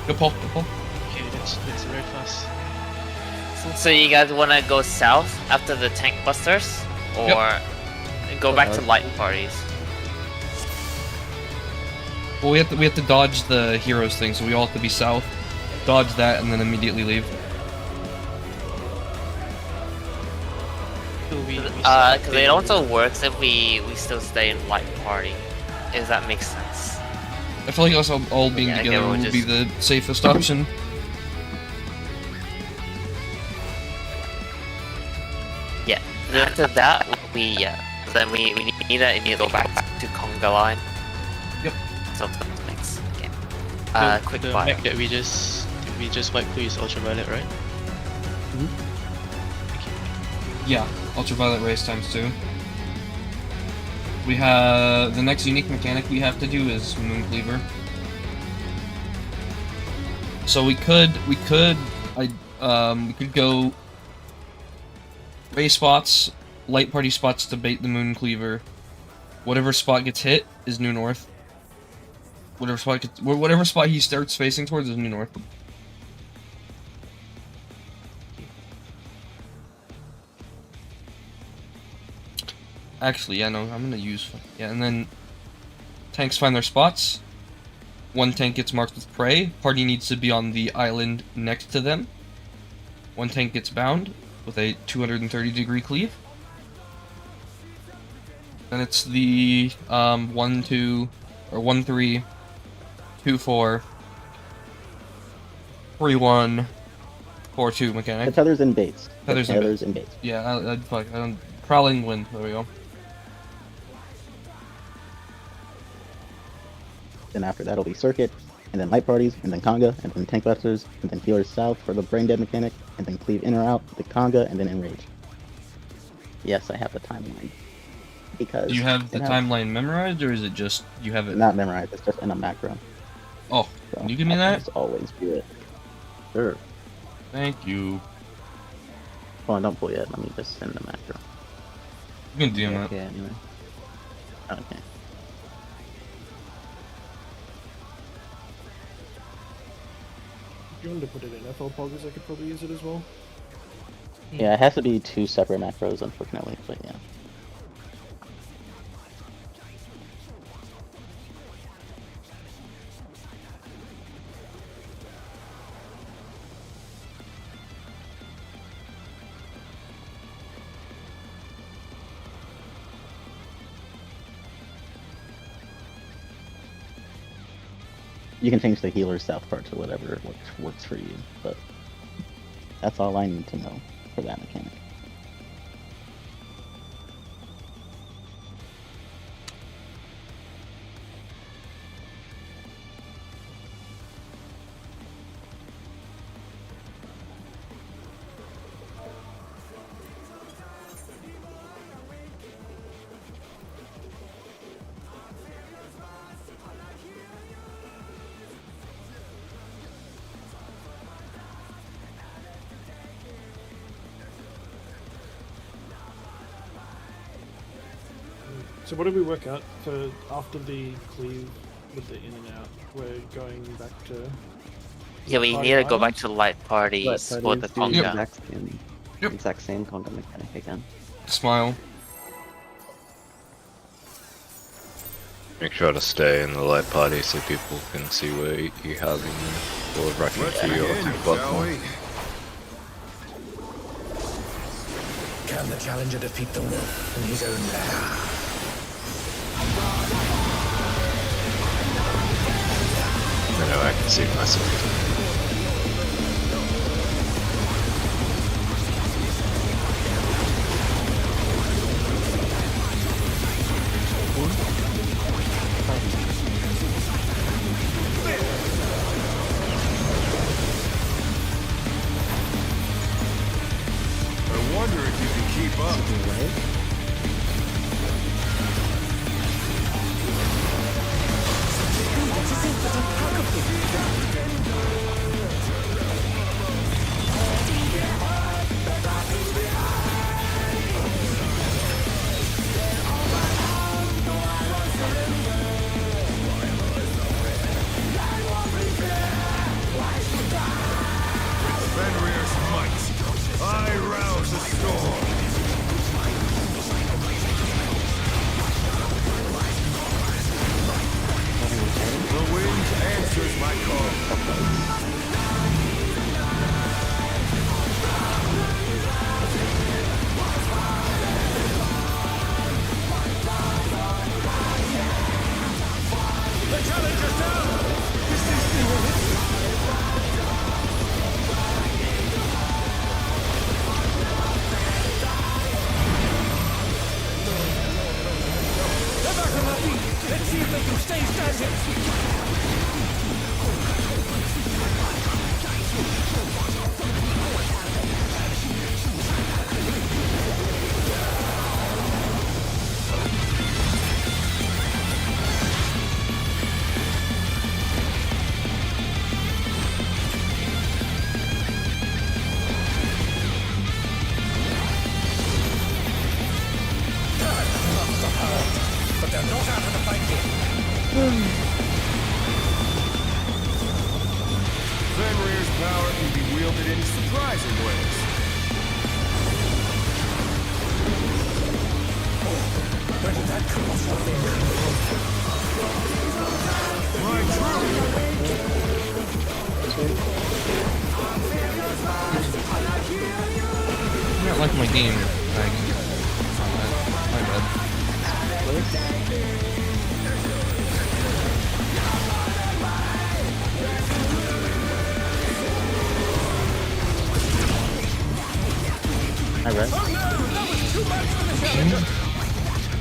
Go Paul, go Paul. Okay, that's very fast. So you guys wanna go south after the tank busters? Or go back to light parties? Well, we have to dodge the heroes thing, so we all have to be south, dodge that, and then immediately leave. So we Cause it also works if we still stay in light party. If that makes sense. I feel like us all being Yeah, together we'll would be just- the safest option. Yeah. Then after that, then we need to immediately go back to Conga line. Yep. So next game. Quick the fire. mech that we just wiped through is ultraviolet, right? Yeah, ultraviolet rays times 2. We have the next unique mechanic we have to do is Moon Cleaver. So we could go ray spots, light party spots to bait the Moon Cleaver. Whatever spot gets hit is New North. Whatever spot he starts facing towards is New North. Actually, yeah, no, I'm gonna use... Yeah, and then tanks find their spots. One tank gets marked with prey. Party needs to be on the island next to them. One tank gets bound with a 230-degree cleave. Then it's the 1-2 or 1-3, 2-4, 3-1, 4-2 mechanic. The feathers and baits. Feathers and baits. Yeah, I don't... Prowling wind. There we go. Then after that, it'll be circuit, and then light parties, and then conga, and then tank busters, and then healers south for the brain dead mechanic, and then cleave in or out, the conga, and then enrage. Yes, I have the timeline. Because Do you have the timeline memorized, or is it just you have it? Not memorized. It's just in a macro. Oh, So can you give me I can that? just always do it. Sure. Thank you. Hold on, don't pull yet. Let me just send the macro. You can DM Okay, anyway. Okay. If you wanted to put it in FL Poggers, I could probably use it as well. Yeah, it has to be 2 separate macros, unfortunately, but yeah. You can change the healer south part to whatever works for you, but that's all I need to know for that mechanic. So what did we work out for after the cleave with the in and out? We're going back to. Yeah, we Party need to go Island? back to light parties Let for the parties do the conga. exact same conga mechanic again. Smile. Make sure to stay in the light party so people can see where you have in there, or wrecking to your platform. Can the challenger defeat the wolf in his own lair? I know I can see myself. I wonder if you can keep up. Fenrir's might. I rouse the storm. The wind answers my call. The challenger's down! They're back on their feet! Let's see if they can stay standing! But they're not out of the fight yet. Fenrir's power can be wielded in surprising ways. Where did that come from? My I don't like my game. My bad. I read.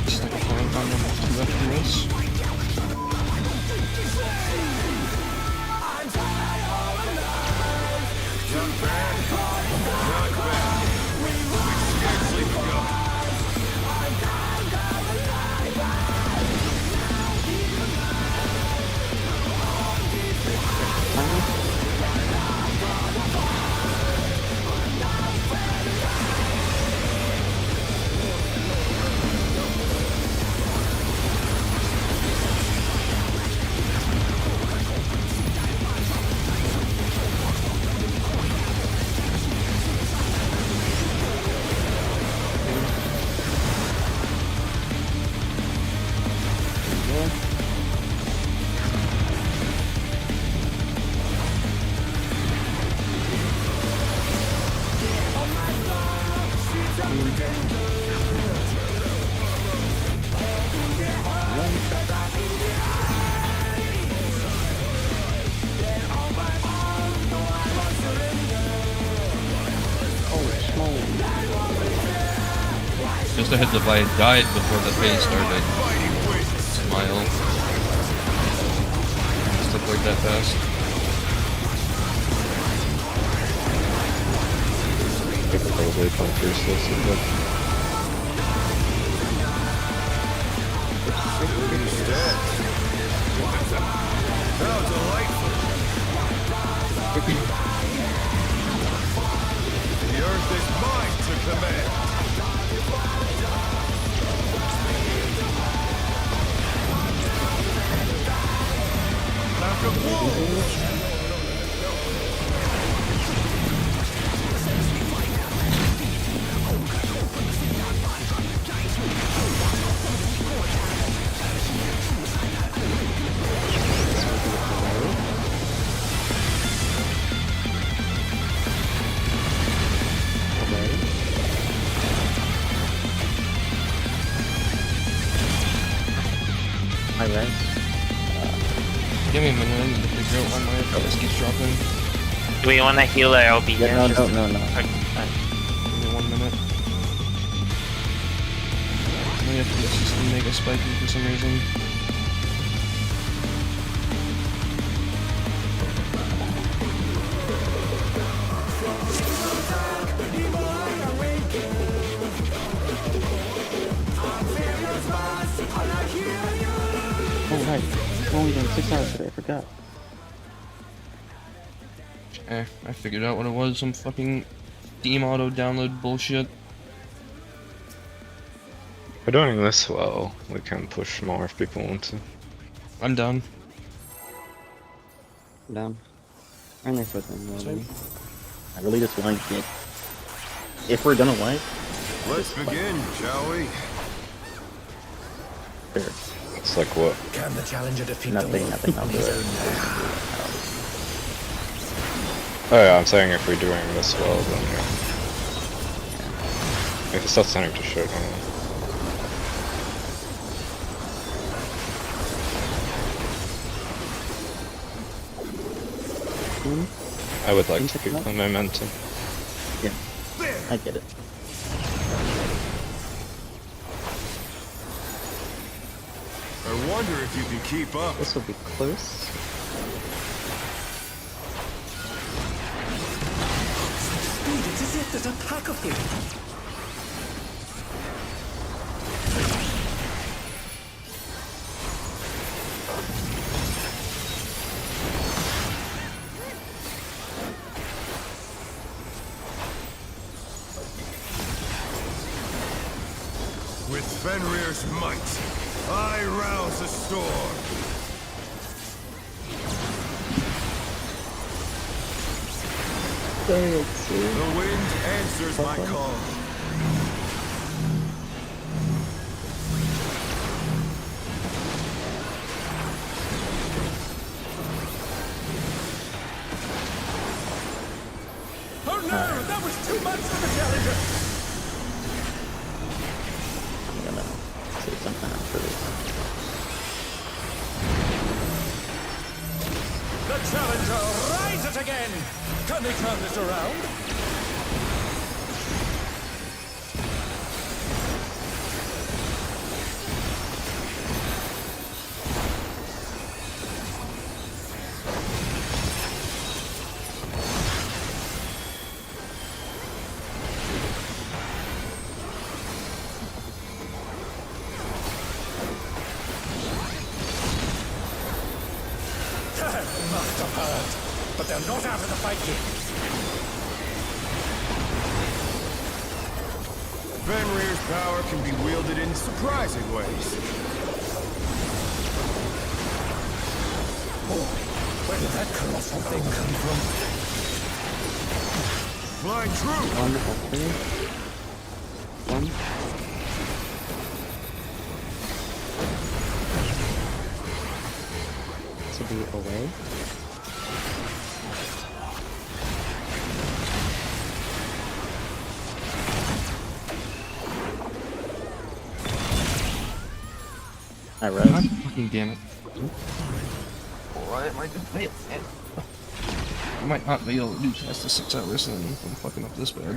Just like a flying condom left from this. Not bad. Not bad. We scarcely begun. Just a heads up, I died before the phase started. Smile. Stuff like that fast. I could probably come first this and How delightful! The earth is mine to command! I res. Give me a minute, I need to figure out why my FPS keeps dropping. Do we want to heal our LB here? Yeah, Just no. Okay. Give me 1 minute. My FPS is mega spiky for some reason. Oh right, we're only doing 6 hours today. I forgot. I figured out what it was. Some fucking Steam auto download bullshit. We're doing this well. We can push more if people want to. I'm done. Down. I'm there for them already. I really just want to get. If we're gonna wipe, Let's begin, shall we? fair. It's like what? Can the challenger defeat Nothing. I'll do it. Oh yeah, I'm saying if we're doing this well, then yeah. If it starts turning to shit, I don't know. I would like to keep the momentum. Yeah, I get it. I wonder if you can keep up. This will be close. Speed, it's as if there's a pack of them. With Fenrir's might, I rouse the storm. The wind answers my call. Oh no, that was too much for the challenger. I'm gonna save some time for this. The challenger rises again! Can they turn this around? Must have hurt, but they're not out of the fight yet. Fenrir's power can be wielded in surprising ways. Oh, where did that colossal thing come from? Flying true! One or three. One. To be away. I res. God fucking damn it. Why am I doing it? I might not be able to do past the 6 hours and I'm fucking up this bad.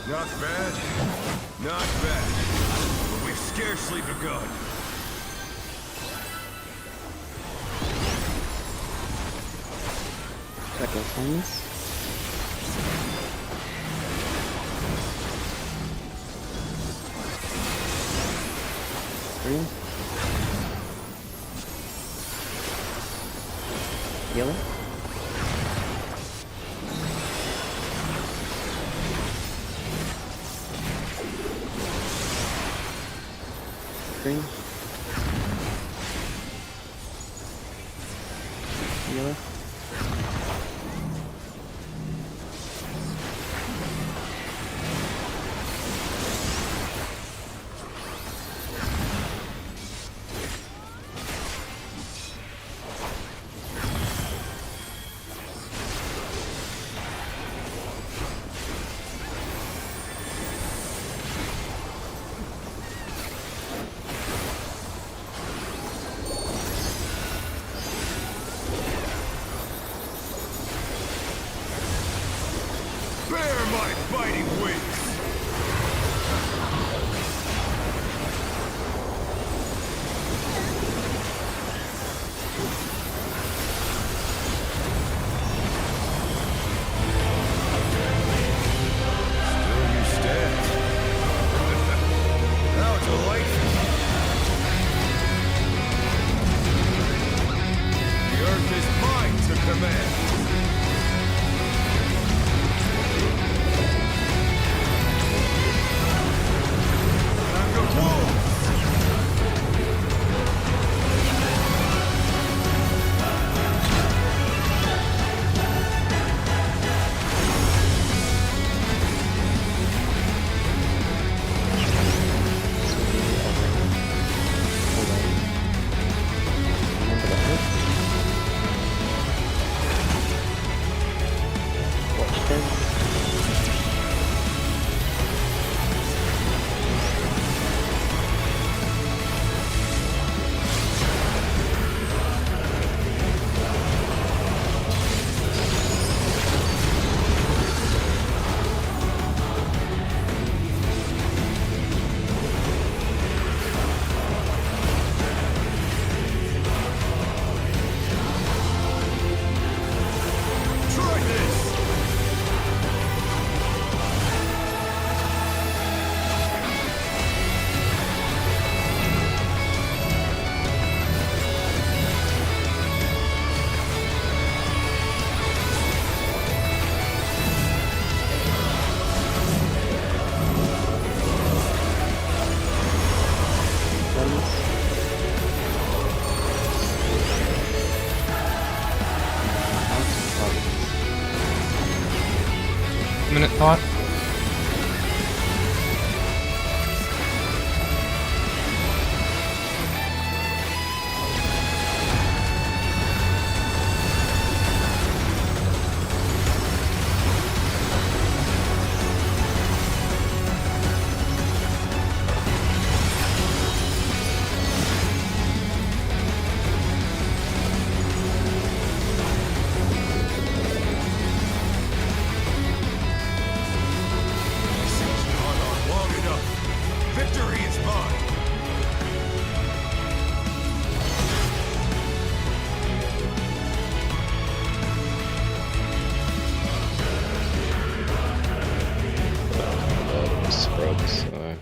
Not bad. Not bad. But we've scarcely begun. Check those things. Three. Yellow. Green. Yellow.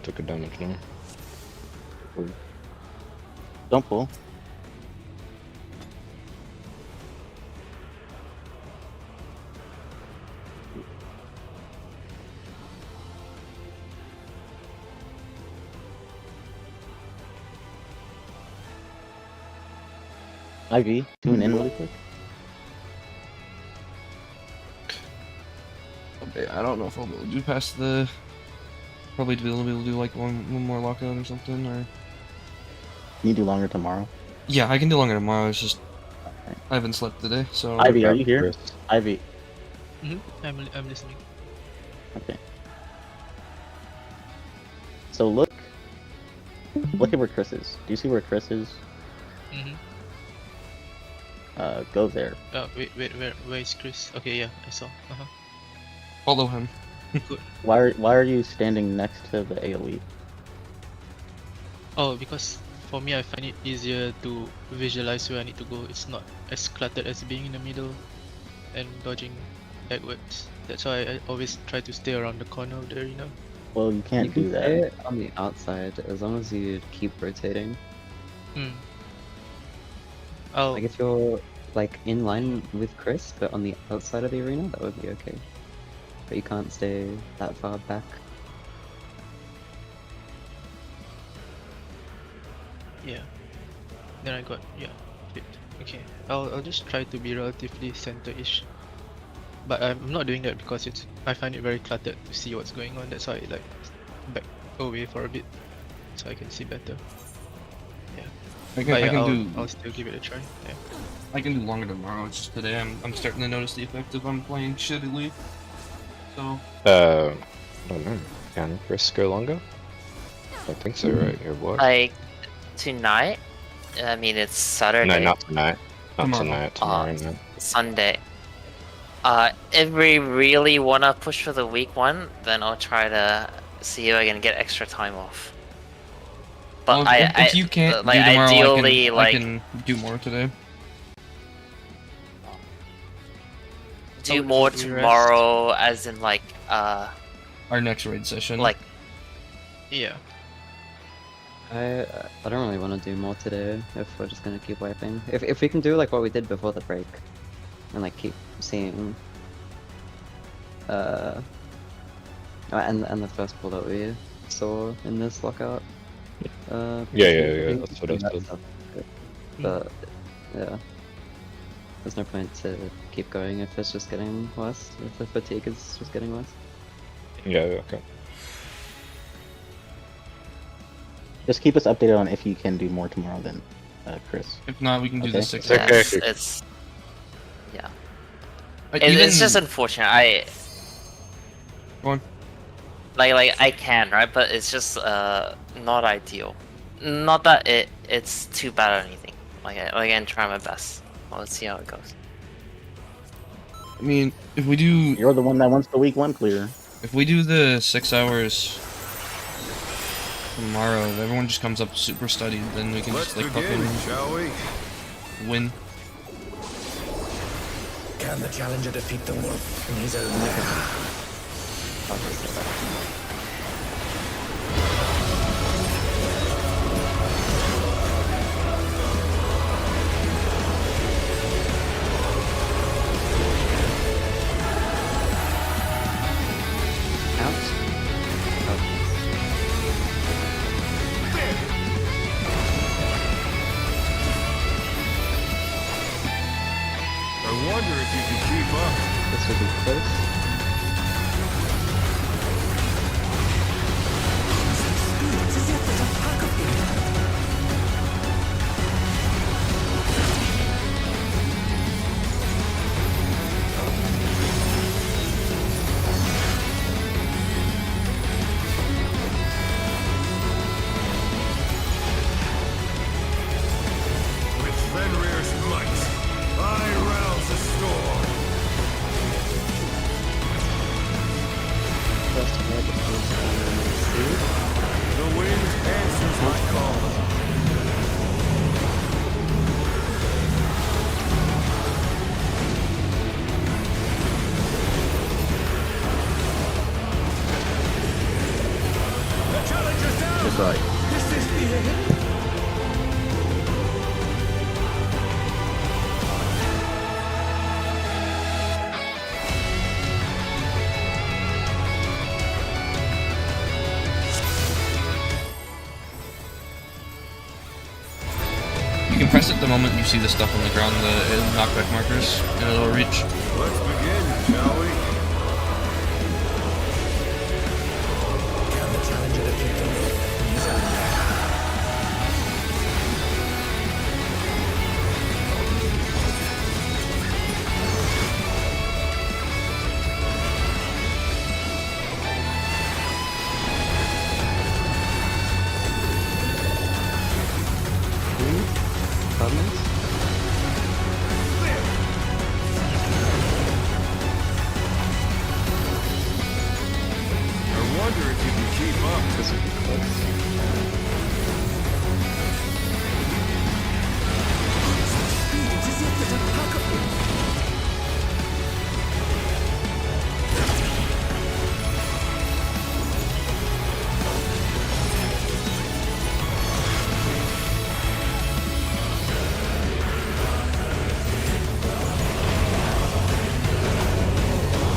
took a damage now. Don't pull. IV, tune in really quick. Okay, I don't know if I'll be able to do past the. Probably be able to do like one more lockout or something, or. Can you do longer tomorrow? Yeah, I can do longer tomorrow. It's just I haven't slept today, so. Ivy, are you here? Chris. Ivy. I'm listening. Okay. So look at where Chris is. Do you see where Chris is? Mm-hmm. Go there. Oh, wait, where is Chris? Okay, yeah, I saw. Follow him. Why are you standing next to the AoE? Oh, because for me, I find it easier to visualize where I need to go. It's not as cluttered as being in the middle and dodging backwards. That's why I always try to stay around the corner of the arena. Well, you can't You can do stay that. on the outside as long as you keep rotating. Oh, Like if you're like in line with Chris, but on the outside of the arena, that would be okay. But you can't stay that far back. yeah. Then I got, yeah, fit. Okay, I'll just try to be relatively center-ish. But I'm not doing that because I find it very cluttered to see what's going on. That's why I like back away for a bit so I can see better. Yeah. I But yeah, can I'll still give it a try. Yeah. I can do longer tomorrow. It's just today I'm starting to notice the effect of I'm playing shittily. So. I don't know. Can Chris go longer? I think so, right? Your boy? Like tonight? I mean, it's Saturday. No, not tonight. Not Tomorrow. tonight. Tomorrow night. Sunday. If we really wanna push for the week one, then I'll try to see if I can get extra time off. But Well, if you can't like do tomorrow, ideally, I can do more today. do Oh, more do you tomorrow, as in like Our next raid session. like Yeah. I don't really want to do more today if we're just gonna keep wiping. If we can do like what we did before the break, and like keep seeing, and the first pull that we saw in this lockout. Yeah, that's what I said. But yeah, there's no point to keep going if it's just getting worse. If the fatigue is just getting worse. Yeah, okay. Just keep us updated on if you can do more tomorrow then, Chris. If not, we can do Okay. the 6 Okay. it's yeah. It's just unfortunate. Go on. Like I can, right? But it's just not ideal. Not that it's too bad or anything. Like I try my best. Well, let's see how it goes. I mean, if we do You're the one that wants the week one clear. If we do the 6 hours tomorrow, if everyone just comes up super studied, then we can just like fucking shall we? win. Can the challenger defeat the wolf in his own lair? I wonder if you can keep up. This would be close. That's right. This is the end. You can press it the moment you see the stuff on the ground, the knockback markers, and it'll reach. Let's begin, shall we? Can the challenger defeat them? I wonder if you can keep up. This would be close. It is yet that implacable.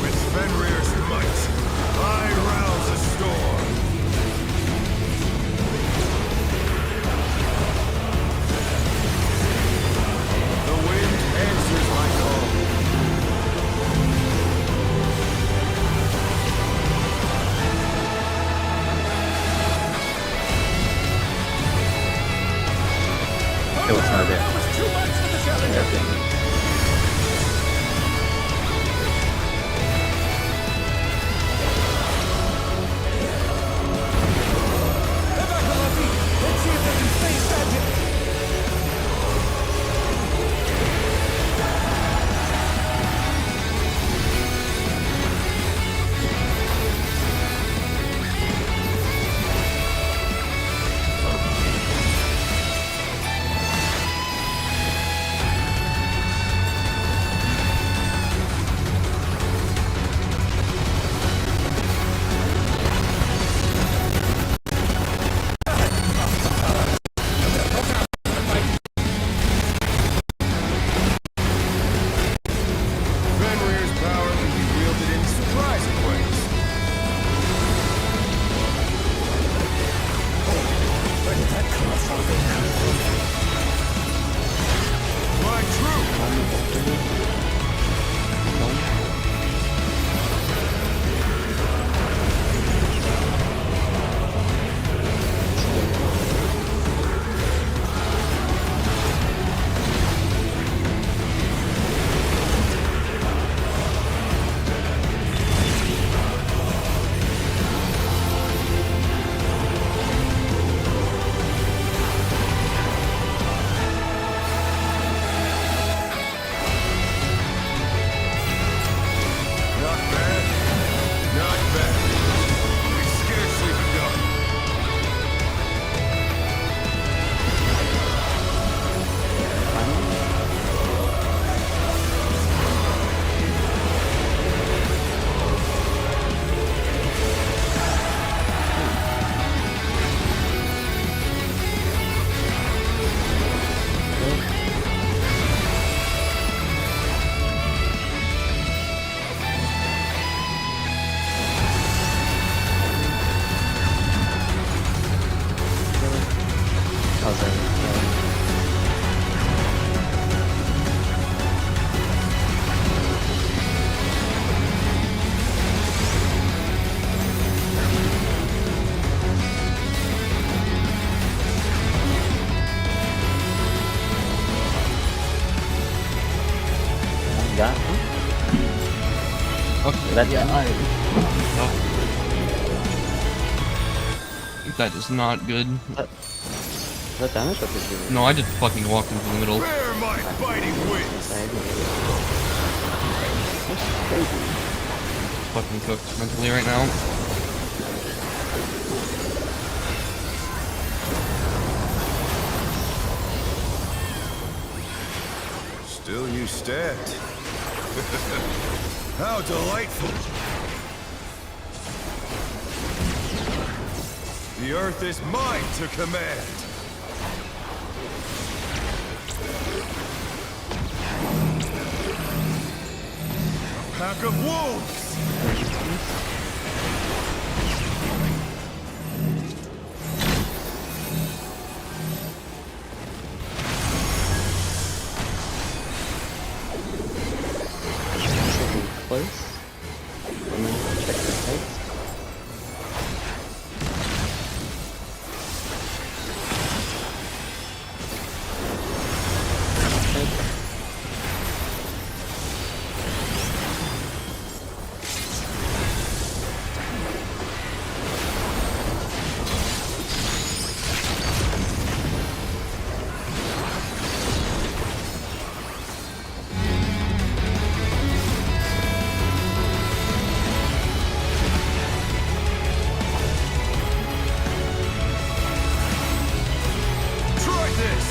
With Fenrir's might, I rouse a storm. The wind answers my call. It was not there. That was too much for the challenger. Evacuate. Let's see if they can stay standing. Fenrir's power can be wielded in surprising ways. Where did that come from? My truth! Not bad. Not bad. We've scarcely begun. Oh, sorry. Got Okay, That's yeah, that is not good. Is that damage or did you? No, I just fucking walked into the middle. Bear my biting wings! Fucking cooked mentally right now. Still you stabbed. How delightful! The earth is mine to command. A pack of wolves! Close. And then check the heights. Try this!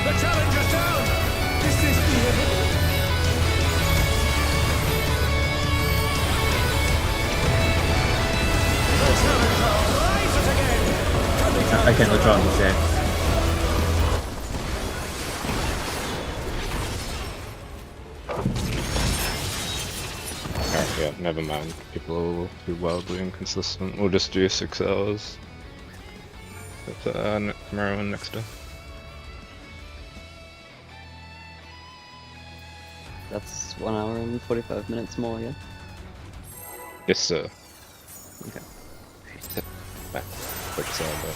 The challenger's down! Is this the end? The challenger rises again! I can't withdraw these there. Alright, yeah, never mind. People will be wildly inconsistent. We'll just do 6 hours. With Maryland next day. That's 1 hour and 45 minutes more, yeah? Yes, sir. Okay. Back. Quick side,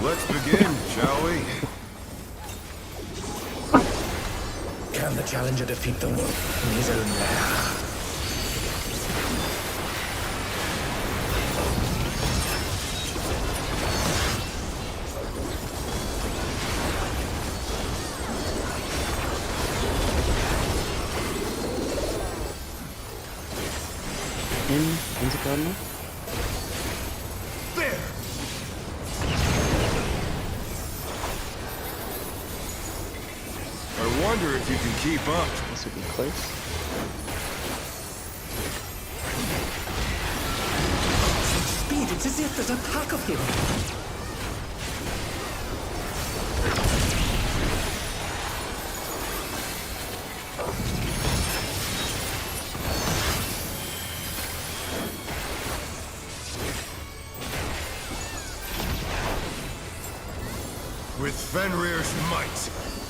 Let's begin, shall we? Can the challenger defeat the wolf in his own lair? Into Cardinal? There! I wonder if you can keep up. This will be close. Speed, it's as if there's a pack of him. With Fenrir's might,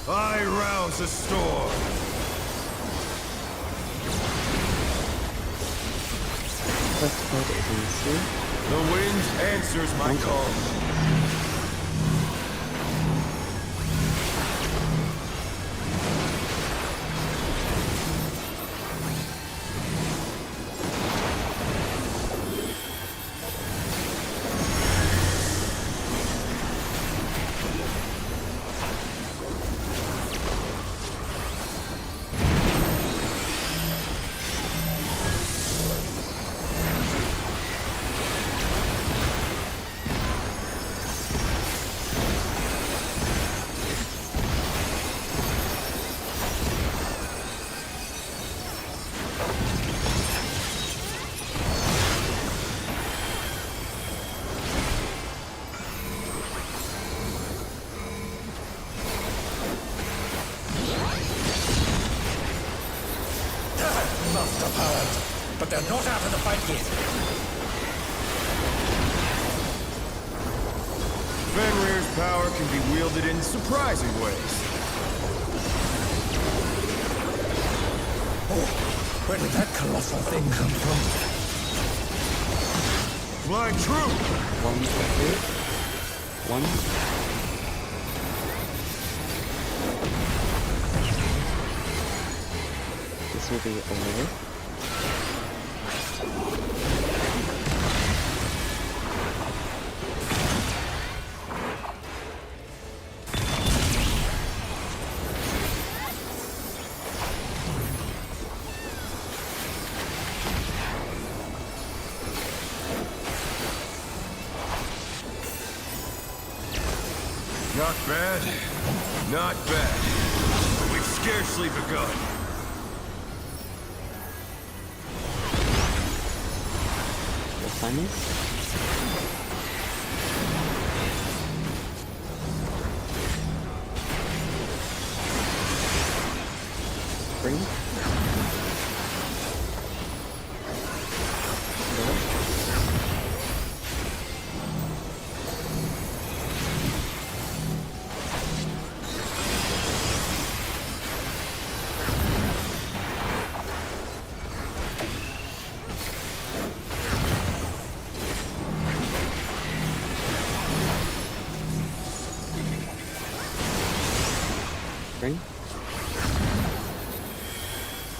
I rouse a storm. First card is in C. The wind answers my call. Master powers, but they're not out of the fight yet. Fenrir's power can be wielded in surprising ways. Oh, where did that colossal thing come from? Flying true! 1, 2, 1. This will be a little. Not bad. Not bad. But we've scarcely begun. What time is? Spring? Spring?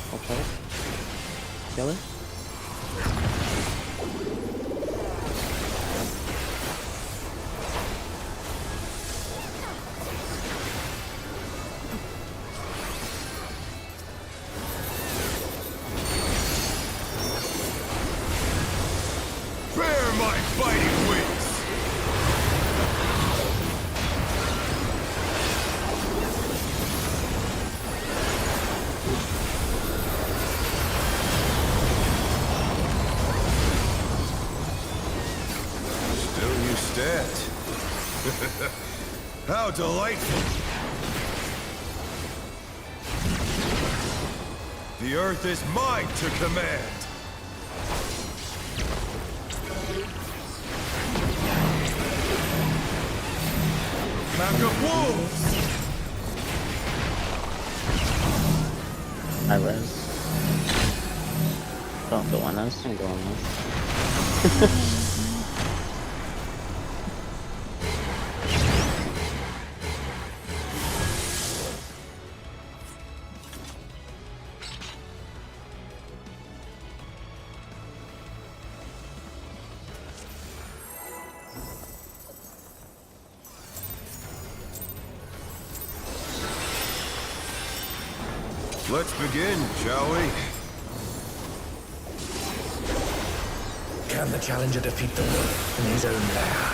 I'll try it. Kill it. Bear my fighting wings! Still you stand. How delightful! The earth is mine to command! Pack of wolves! I res. Don't go on us. Don't go on us. Let's begin, shall we? Can the challenger defeat the wolf in his own lair?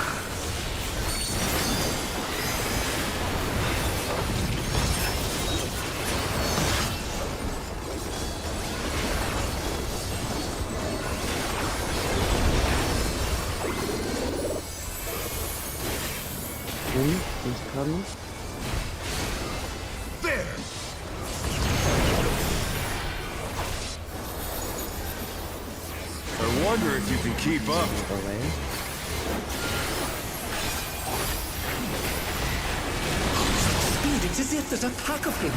Into Cardinal. There! I wonder if you can keep up. Away. Speed, it's as if there's a pack of him.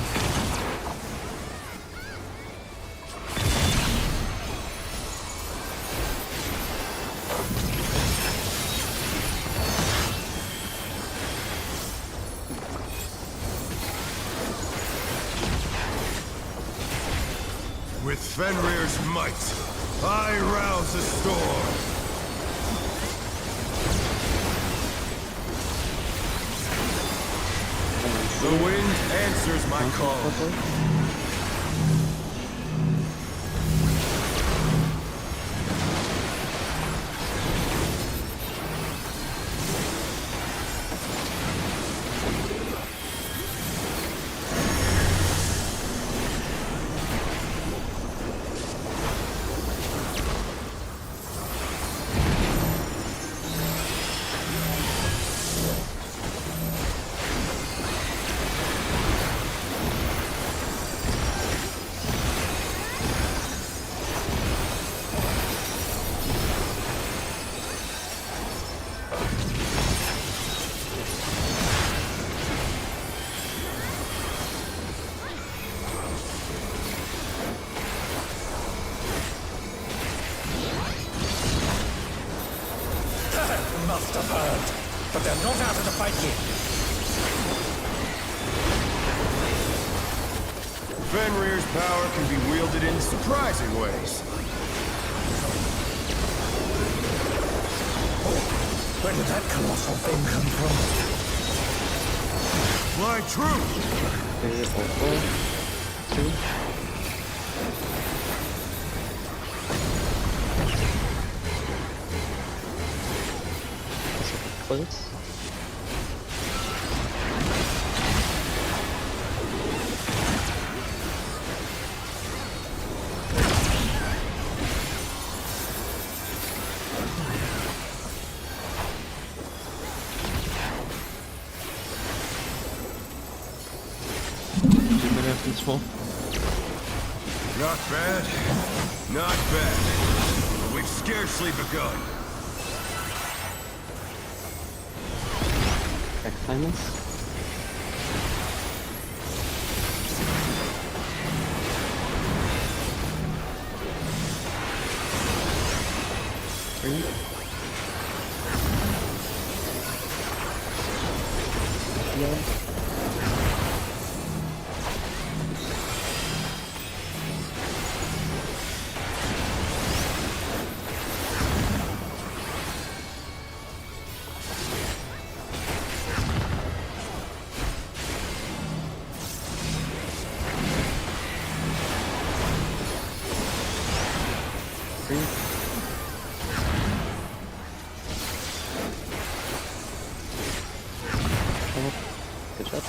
With Fenrir's might, I rouse a storm. The wind answers my call. Must have heard, but they're not out of the fight yet. Fenrir's power can be wielded in surprising ways. Oh, where did that colossal thing come from? My truth! 3, 4, 2. Close. full. Not bad. Not bad. But we've scarcely begun. Rectify this. Three. Heal. Good job.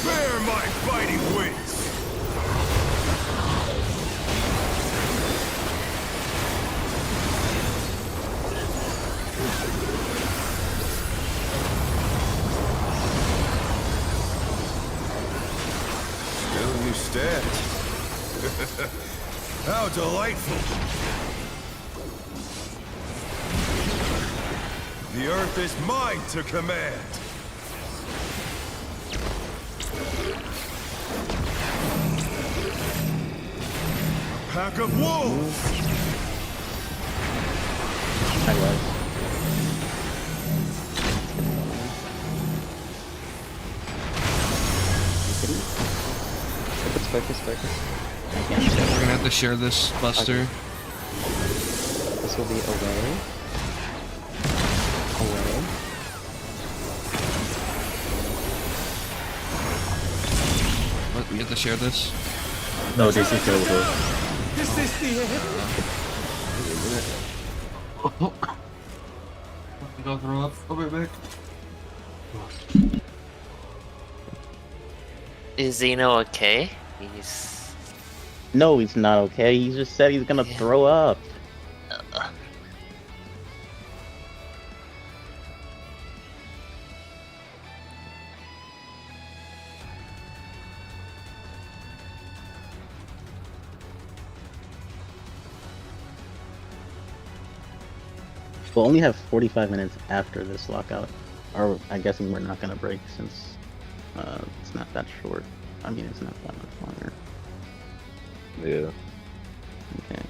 Bear my fighting wings! Still you stand. How delightful! The earth is mine to command! A pack of wolves! I was. Focus. Yeah, we're gonna have to share this, Buster. This will be away. Away. What, we have to share this? No, this is over. Is this the end? Go throw up. I'll be back. Is Zeno okay? He's... No, he's not okay. He just said he's gonna throw up. We'll only have 45 minutes after this lockout. Or I'm guessing we're not gonna break since it's not that short. I mean, it's not that much longer. Yeah. Okay.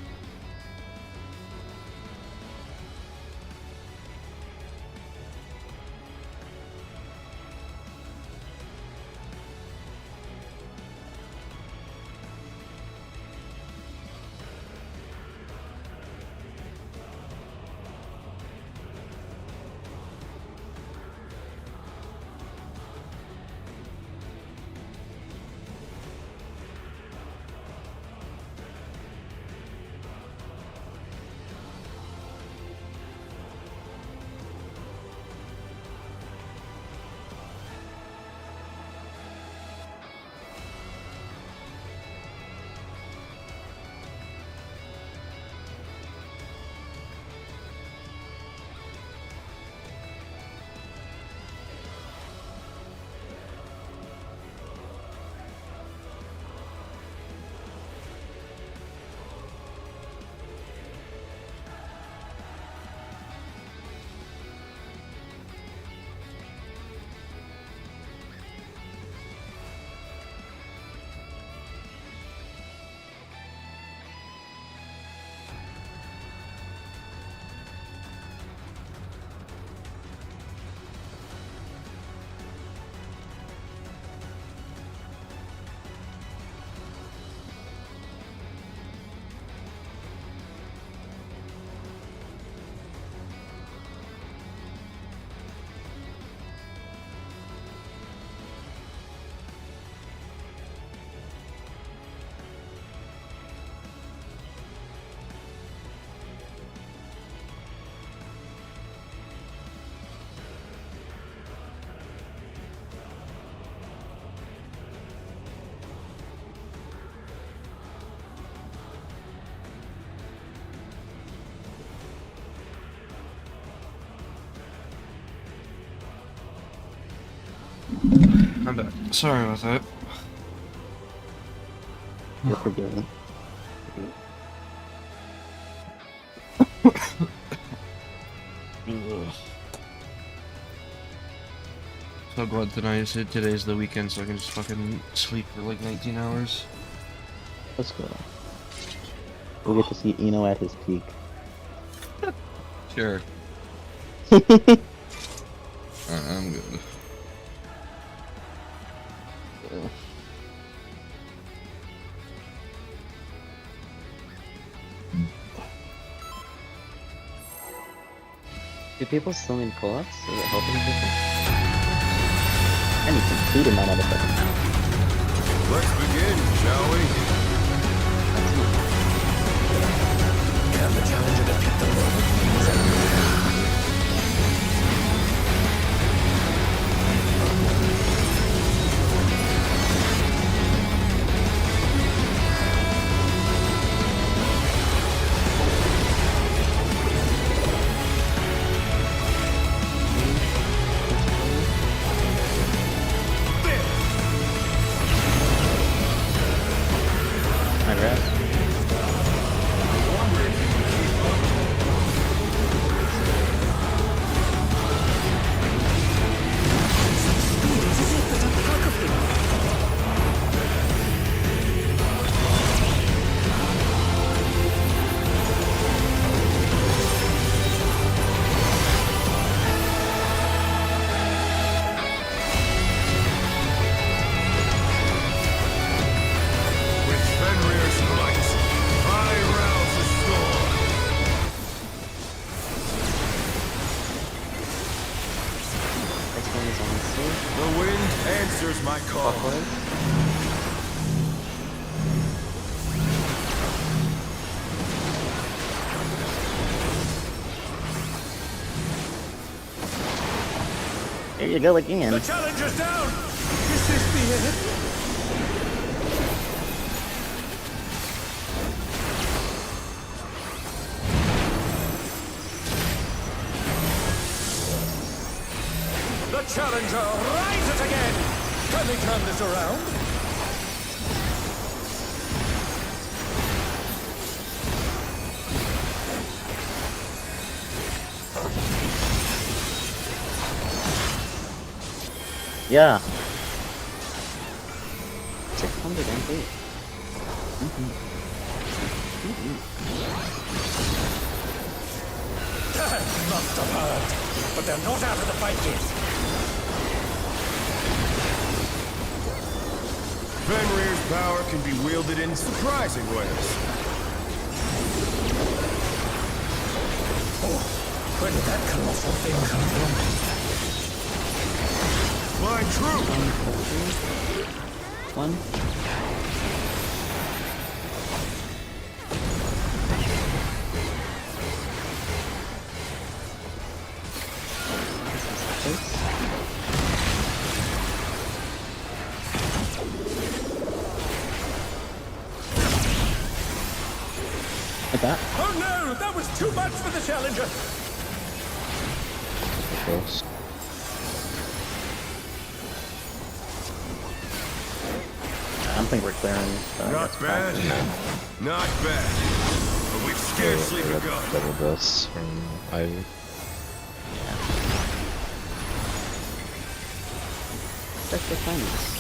I'm back. Sorry about that. You're forgiven. So glad tonight is today's the weekend, so I can just fucking sleep for like 19 hours. Let's go. We'll get to see Eno at his peak. Sure. I'm good. Do people still need call-outs? Is it helping people? I need some food in my motherfucker. Let's begin, shall we? Can the challenger defeat the robot? My rest. With Fenrir's might, I rouse the storm. This one is on the stage. The wind answers my call. Clockwise. There you go again. The challenger's down! Is this the end? The challenger rises again! Can they turn this around? Yeah. 608. That must have hurt. But they're not out of the fight yet. Fenrir's power can be wielded in surprising ways. Oh, where did that colossal thing come from? My troop! One. Like that. Oh no, that was too much for the challenger. Close. I don't think we're clearing. Not bad. Not bad. But we've scarcely begun. Double dust from Ivy. That's the finest.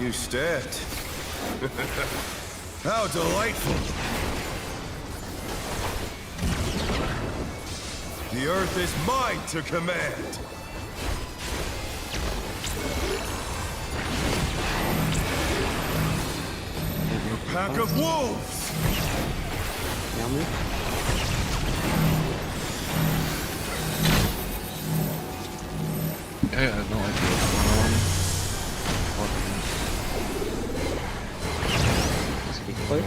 you stepped. How delightful. The earth is mine to command. A pack of wolves. Now me? I have no idea what's Must be close.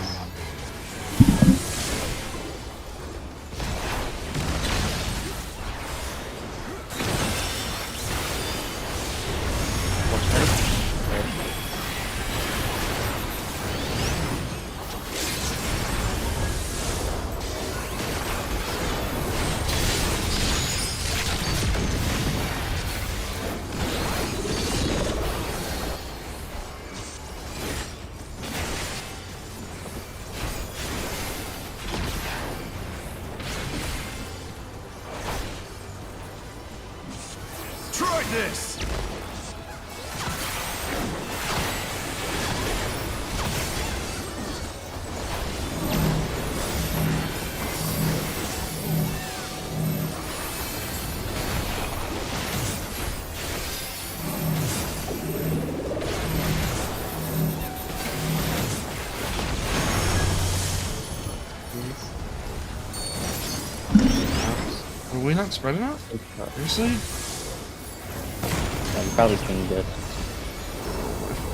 Watch that. Try this. Are we not spreading out? Seriously? I'm probably seen good.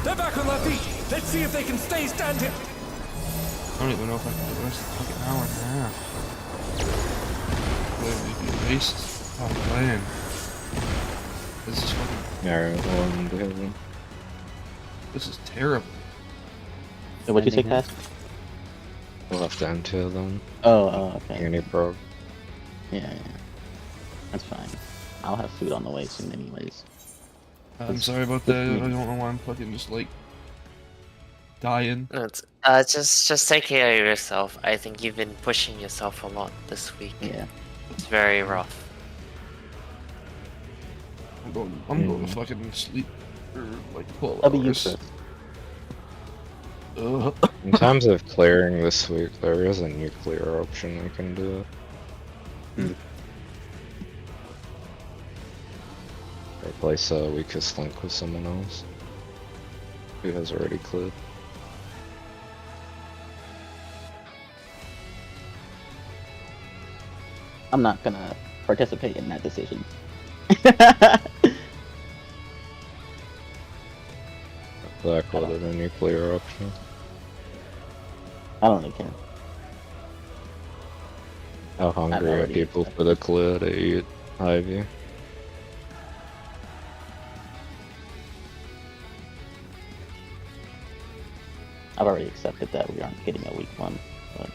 They're back on their feet. Let's see if they can stay standing. I don't even know if I can do the rest of the fucking hour and a half. Would be a waste. Oh man. This is fucking. Alright, one behavior. This is terrible. So what'd you say, Cass? We'll have to enter them. Oh, okay. Uniprog. Yeah. That's fine. I'll have food on the way soon anyways. I'm sorry about that. I don't know why I'm fucking just like dying. No, it's, just take care of yourself. I think you've been pushing yourself a lot this week. Yeah. It's very rough. I'm going to fucking sleep for like 12 I'll be hours. used to it. In terms of clearing this week, there is a nuclear option I can do. Replace a weakest link with someone else who has already cleared. I'm not gonna participate in that decision. That called it a nuclear option. I don't really care. How hungry are already people for the clear to eat Ivy? I've already accepted that we aren't getting a week one, but